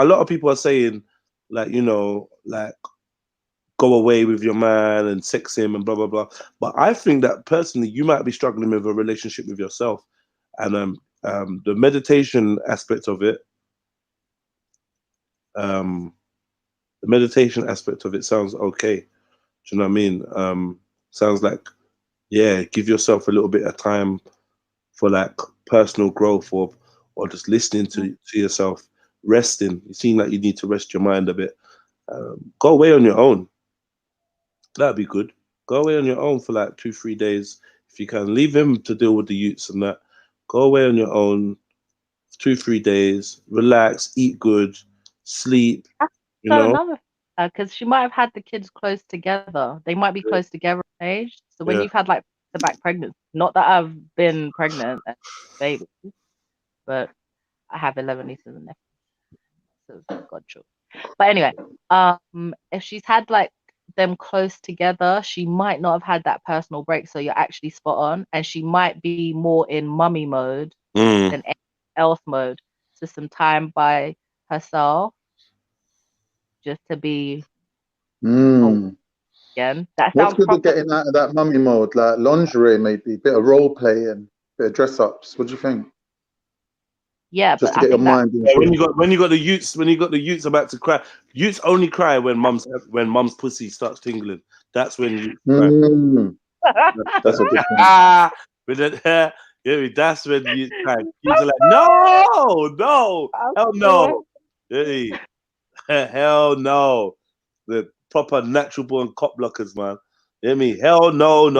Speaker 1: lot of people are saying like, like go away with your man and sex him and blah blah blah. But I think that personally, you might be struggling with a relationship with yourself, and the meditation aspect of it, sounds okay. Do you know what I mean? Sounds like, give yourself a little bit of time for like personal growth or just listening to yourself resting. You seem like you need to rest your mind a bit. Go away on your own. That'd be good. Go away on your own for like 2-3 days. If you can, leave him to deal with the youths and that. Go away on your own 2-3 days. Relax, eat good, sleep. You know.
Speaker 4: Another, because she might have had the kids close together. They might be close together in age. So when you've had like back pregnancy, not that I've been pregnant and baby, but I have 11 nieces and nephews. So godchildren. But anyway, if she's had like them close together, she might not have had that personal break. So you're actually spot on, and she might be more in mummy mode than anything else mode. So some time by herself, just to be again. That
Speaker 6: What's
Speaker 4: sounds
Speaker 6: good at getting out of that mummy mode? Like lingerie, maybe, bit of role playing, bit of dress ups. What do you think?
Speaker 4: Yeah,
Speaker 6: just to get your mind.
Speaker 1: When you got the youths about to cry. Youths only cry when mum's pussy starts tingling. That's when you cry.
Speaker 6: That's a good point.
Speaker 1: That's when you cry. Youths are like, no, hell no, hell no. The proper natural born cop blockers, man. You hear me? Hell no.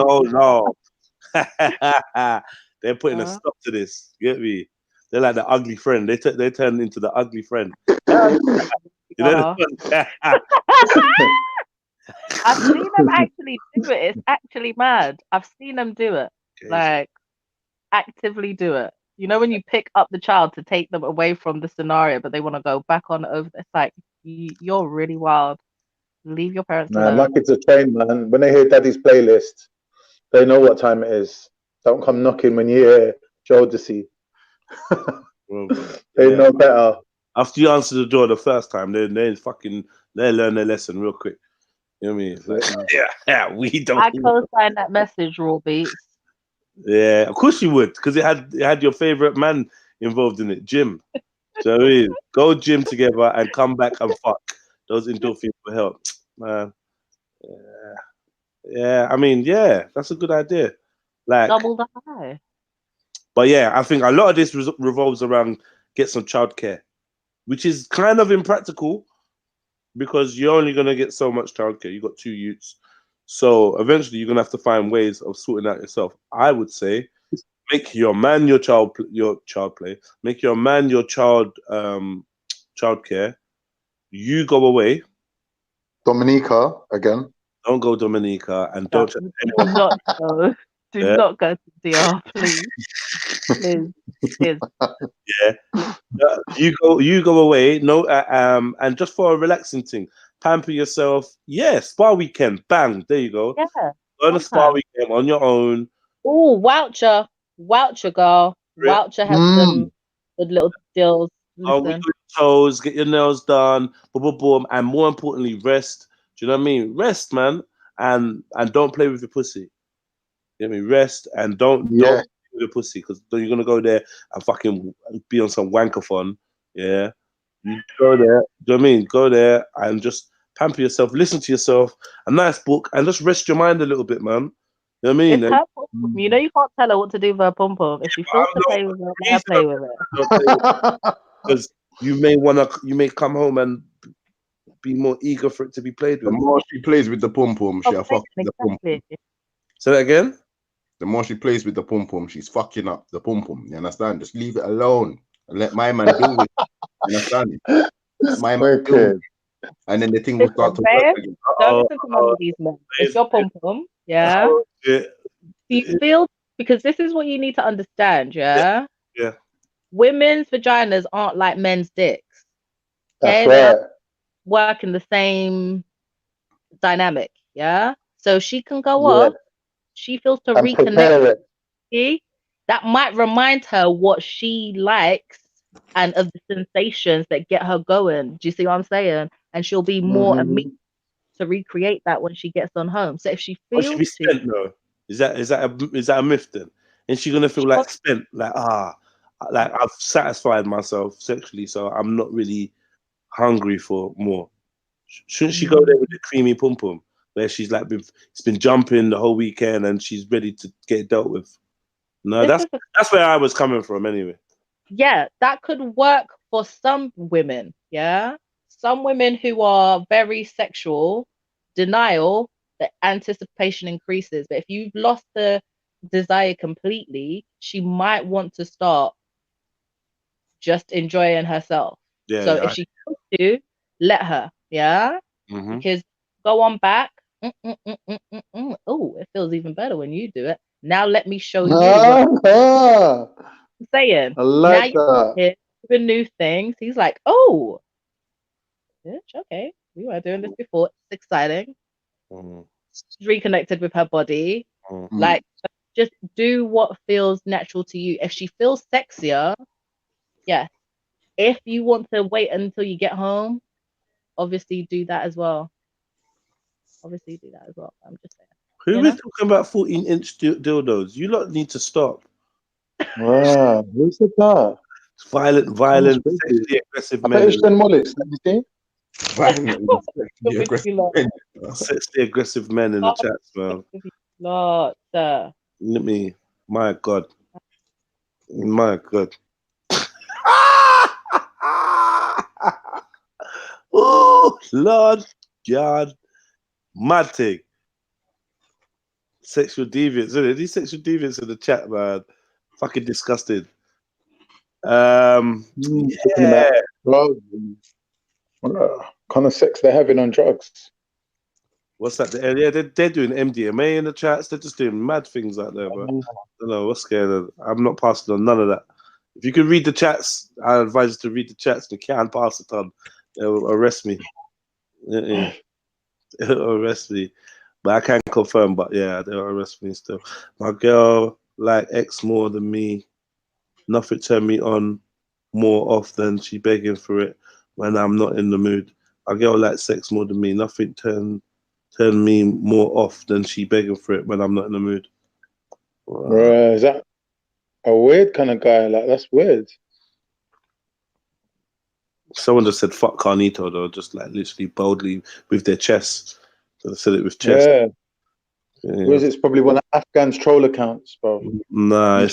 Speaker 1: They're putting a stop to this. You get me? They're like the ugly friend. They turn into the ugly friend. You know?
Speaker 4: I've seen them actually do it. It's actually mad. I've seen them do it. Like, actively do it. You know, when you pick up the child to take them away from the scenario, but they want to go back on over. It's like, you're really wild. Leave your parents alone.
Speaker 6: My kids are trained, man. When they hear daddy's playlist, they know what time it is. Don't come knocking when you hear Jodeci. They know better.
Speaker 1: After you answer the door the first time, they learn their lesson real quick. You know what I mean? Like, we don't.
Speaker 4: I co-sign that message, Raw Beats.
Speaker 1: Yeah, of course you would, because it had your favorite man involved in it, Jim. So I mean, go gym together and come back and fuck. Those endorphins will help, man. Yeah. I mean, that's a good idea. Like
Speaker 4: double the high.
Speaker 1: But yeah, I think a lot of this revolves around get some childcare, which is kind of impractical because you're only gonna get so much childcare. You got 2 youths, so eventually you're gonna have to find ways of sorting out yourself. I would say make your man your child play. Make your man your child childcare. You go away.
Speaker 6: Dominica again.
Speaker 1: Don't go Dominica and don't.
Speaker 4: Do not go. Do not go to DR, please. Please.
Speaker 1: Yeah. You go away. No. And just for a relaxing thing, pamper yourself. Yeah. Spa weekend. Bang. There you go.
Speaker 4: Yeah.
Speaker 1: Go on a spa weekend on your own.
Speaker 4: Oh, voucher, girl. Voucher has some good little deals.
Speaker 1: Get your toes, get your nails done, boom, and more importantly, rest. Do you know what I mean? Rest, man, and don't play with your pussy. You know what I mean? Rest and don't play with your pussy, because you're gonna go there and fucking be on some wankathon. Yeah, you go there. Do you know what I mean? Go there and just pamper yourself, listen to yourself, a nice book, and just rest your mind a little bit, man. You know what I mean?
Speaker 4: It's her pom-pom. You know you can't tell her what to do with her pom-pom. If she feels to play with it, let her play with it.
Speaker 1: Because you may come home and be more eager for it to be played with.
Speaker 8: The more she plays with the pom-pom, she'll fuck the pom-pom.
Speaker 1: Say that again?
Speaker 8: The more she plays with the pom-pom, she's fucking up the pom-pom. You understand? Just leave it alone and let my man do it. You understand? Let my man do it. And then the thing will start to work again.
Speaker 4: Don't listen to none of these men. It's your pom-pom. Yeah. Do you feel, because this is what you need to understand, yeah? Women's vaginas aren't like men's dicks.
Speaker 6: Okay? That's right.
Speaker 4: Work in the same dynamic, yeah? So she can go off. She feels to reconnect. See? That might remind her what she likes and of the sensations that get her going. Do you see what I'm saying? And she'll be more immediate to recreate that when she gets on home. So if she feels
Speaker 1: should be spent though. Is that a myth then? And she's gonna feel like spent, like I've satisfied myself sexually, so I'm not really hungry for more. Shouldn't she go there with the creamy pum pum, where she's like it's been jumping the whole weekend and she's ready to get dealt with? No, that's where I was coming from anyway.
Speaker 4: Yeah, that could work for some women, some women who are very sexual, denial, the anticipation increases. But if you've lost the desire completely, she might want to start just enjoying herself. So if she wants to, let her, because go on back. Oh, it feels even better when you do it. Now let me show you what I'm saying.
Speaker 6: I like
Speaker 4: now you're doing new things. He's like, oh, bitch, okay, we were doing this before. It's exciting. She's reconnected with her body. Like, just do what feels natural to you. If she feels sexier, yes. If you want to wait until you get home, obviously do that as well. I'm just saying.
Speaker 1: Who is talking about 14-inch dildos? You lot need to stop.
Speaker 6: Wow, who said that?
Speaker 1: Violent, sexually aggressive men.
Speaker 6: I bet it's Jen Mollis, let me see.
Speaker 1: Violent, sexually aggressive men in the chats, man. Let me, my God. Oh, Lord God. Mad thing. Sexual deviants, isn't it? These sexual deviants in the chat, man. Fucking disgusting. Yeah.
Speaker 6: What kind of sex they're having on drugs?
Speaker 1: What's that? Yeah, they're doing MDMA in the chats. They're just doing mad things out there, but I don't know what's going on. I'm not passing on none of that. If you can read the chats, I advise you to read the chats. They can't pass it on. They'll arrest me. They'll arrest me. But I can confirm, but yeah, they'll arrest me still. My girl like X more than me. Nothing turn me on more often. She begging for it when I'm not in the mood. My girl like sex more than me. Nothing turn me more off than she begging for it when I'm not in the mood.
Speaker 6: Right, is that a weird kind of guy? Like, that's weird.
Speaker 1: Someone just said fuck Carnito though, just like literally boldly with their chest. So they said it with chest.
Speaker 6: Yeah. Whereas it's probably one of Afghan's troll accounts, bro.
Speaker 1: Nah,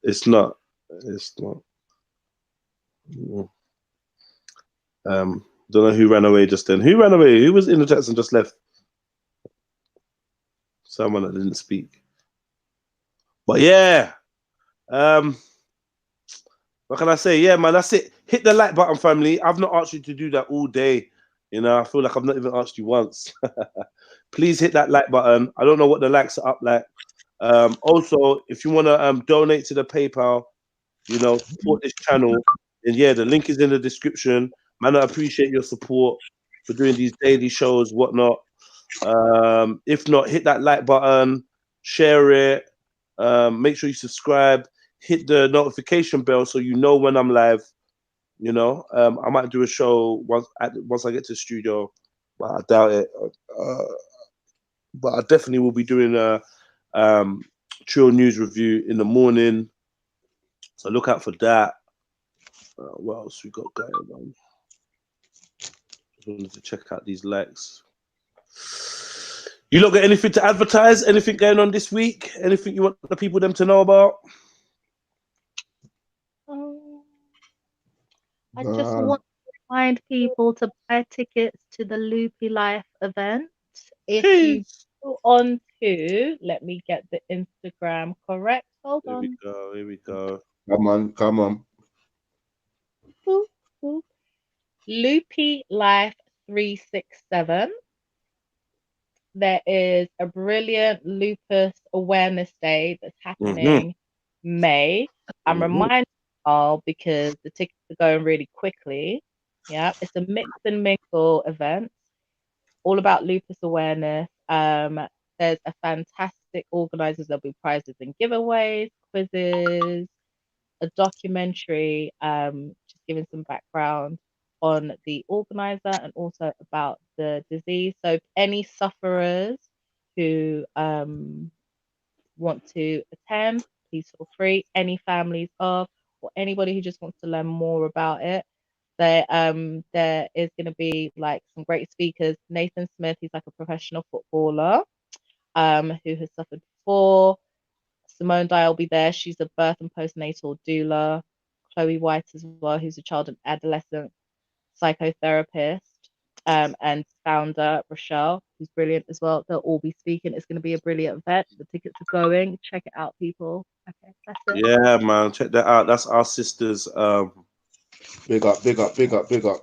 Speaker 1: it's not. Don't know who ran away just then. Who ran away? Who was in the chats and just left? Someone that didn't speak. But yeah. What can I say? Yeah, man, that's it. Hit the like button, family. I've not asked you to do that all day. You know, I feel like I've not even asked you once. Please hit that like button. I don't know what the likes are up like. Also, if you want to donate to the PayPal, you know, support this channel, then yeah, the link is in the description. Man, I appreciate your support for doing these daily shows, whatnot. If not, hit that like button, share it, make sure you subscribe, hit the notification bell so you know when I'm live. You know, I might do a show once I get to the studio, but I doubt it. But I definitely will be doing a Trill news review in the morning, so look out for that. What else we got going on? Just wanted to check out these likes. You lot got anything to advertise? Anything going on this week? Anything you want the people them to know about?
Speaker 4: I just want to remind people to buy tickets to the Loopy Life event. If you go on to, let me get the Instagram correct. Hold on.
Speaker 1: Here we go.
Speaker 8: Come on.
Speaker 4: Boop, boop. Loopy Life 367. There is a brilliant lupus awareness day that's happening May. I'm reminding you all because the tickets are going really quickly. Yeah, it's a mix and mingle event, all about lupus awareness. There's a fantastic organizers. There'll be prizes and giveaways, quizzes, a documentary, just giving some background on the organizer and also about the disease. So any sufferers who want to attend, please feel free. Any families of or anybody who just wants to learn more about it. There is going to be like some great speakers. Nathan Smith, he's like a professional footballer who has suffered before. Simone Dye will be there. She's a birth and postnatal doula. Chloe White as well, who's a child and adolescent psychotherapist, and founder Rochelle, who's brilliant as well. They'll all be speaking. It's going to be a brilliant event. The tickets are going. Check it out, people. Okay, that's it.
Speaker 1: Yeah, man, check that out. That's our sisters.
Speaker 8: Big up, big up, big up, big up.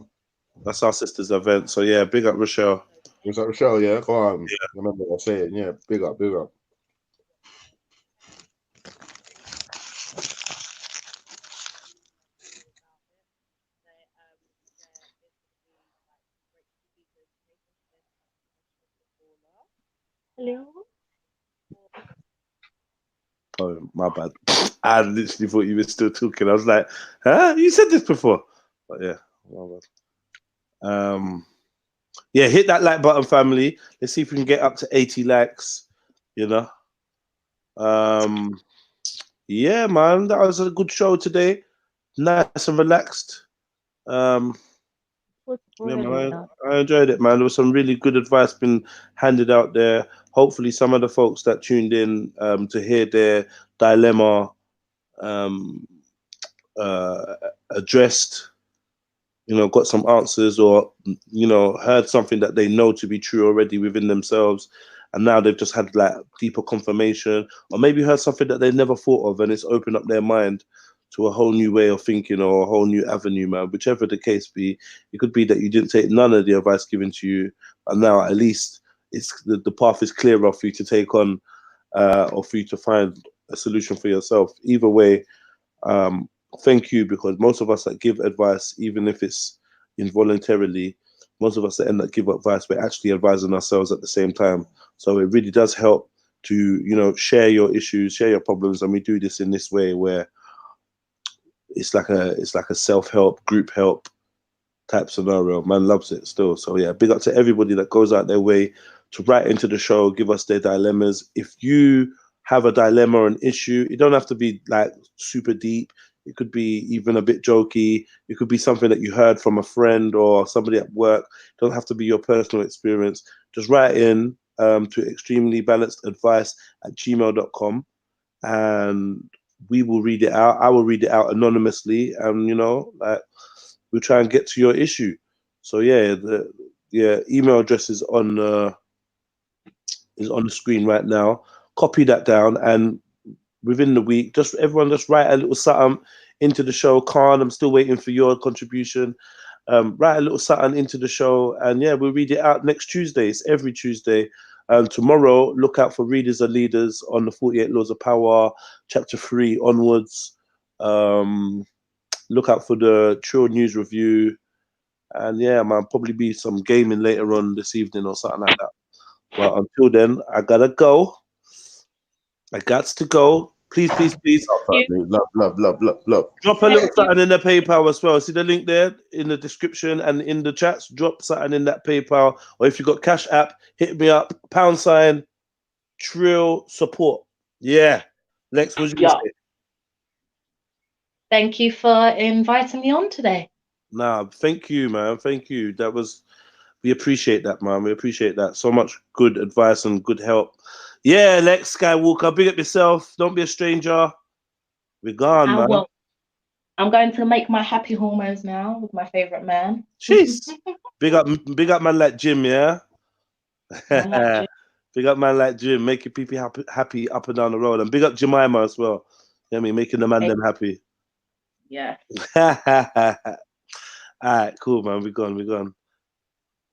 Speaker 1: That's our sisters' event. So yeah, big up Rochelle.
Speaker 8: Was that Rochelle? Yeah, go on.
Speaker 1: Yeah.
Speaker 8: Remember what I said. Yeah, big up, big up.
Speaker 4: Hello.
Speaker 1: Oh, my bad. I literally thought you were still talking. I was like, huh? You said this before. But yeah, my bad. Yeah, hit that like button, family. Let's see if we can get up to 80 likes, you know. Yeah, man, that was a good show today. Nice and relaxed. Yeah, man, I enjoyed it, man. There was some really good advice been handed out there. Hopefully some of the folks that tuned in to hear their dilemma addressed, you know, got some answers, or, you know, heard something that they know to be true already within themselves, and now they've just had like deeper confirmation, or maybe heard something that they never thought of and it's opened up their mind to a whole new way of thinking or a whole new avenue, man. Whichever the case be, it could be that you didn't take none of the advice given to you, and now at least it's the path is clearer for you to take on, or for you to find a solution for yourself. Either way, thank you, because most of us that give advice, even if it's involuntarily, most of us that end up give advice, we're actually advising ourselves at the same time. So it really does help to, you know, share your issues, share your problems, and we do this in this way where it's like a self-help, group help type scenario. Man loves it still. So yeah, big up to everybody that goes out their way to write into the show, give us their dilemmas. If you have a dilemma or an issue, it don't have to be like super deep. It could be even a bit jokey. It could be something that you heard from a friend or somebody at work. It don't have to be your personal experience. Just write in to extremelybalanceadvice@gmail.com, and we will read it out. I will read it out anonymously, and you know, like, we'll try and get to your issue. So yeah, the email address is on the screen right now. Copy that down, and within the week, just everyone just write a little something into the show. Khan, I'm still waiting for your contribution. Write a little something into the show, and yeah, we'll read it out next Tuesday. It's every Tuesday. Tomorrow, look out for Readers Are Leaders on the 48 Laws of Power, chapter 3 onwards. Look out for the Trill News Review, and yeah, man, probably be some gaming later on this evening or something like that. But until then, I gotta go. I got to go. Please, please, please.
Speaker 8: Love.
Speaker 1: Drop a little something in the PayPal as well. See the link there in the description and in the chats. Drop something in that PayPal. Or if you've got Cash App, hit me up. # Trill Support. Yeah. Lex, what you gonna say?
Speaker 4: Thank you for inviting me on today.
Speaker 1: Nah, thank you, man. Thank you. We appreciate that, man. We appreciate that. So much good advice and good help. Yeah, Lex Skywalker, big up yourself. Don't be a stranger. We're gone, man.
Speaker 4: Well, I'm going to make my happy hormones now with my favorite man.
Speaker 1: Jeez. Big up man like Jim, yeah? Big up man like Jim, making people happy up and down the road. And big up Jemima as well. You know what I mean? Making the man them happy.
Speaker 4: Yeah.
Speaker 1: All right, cool, man. We're gone.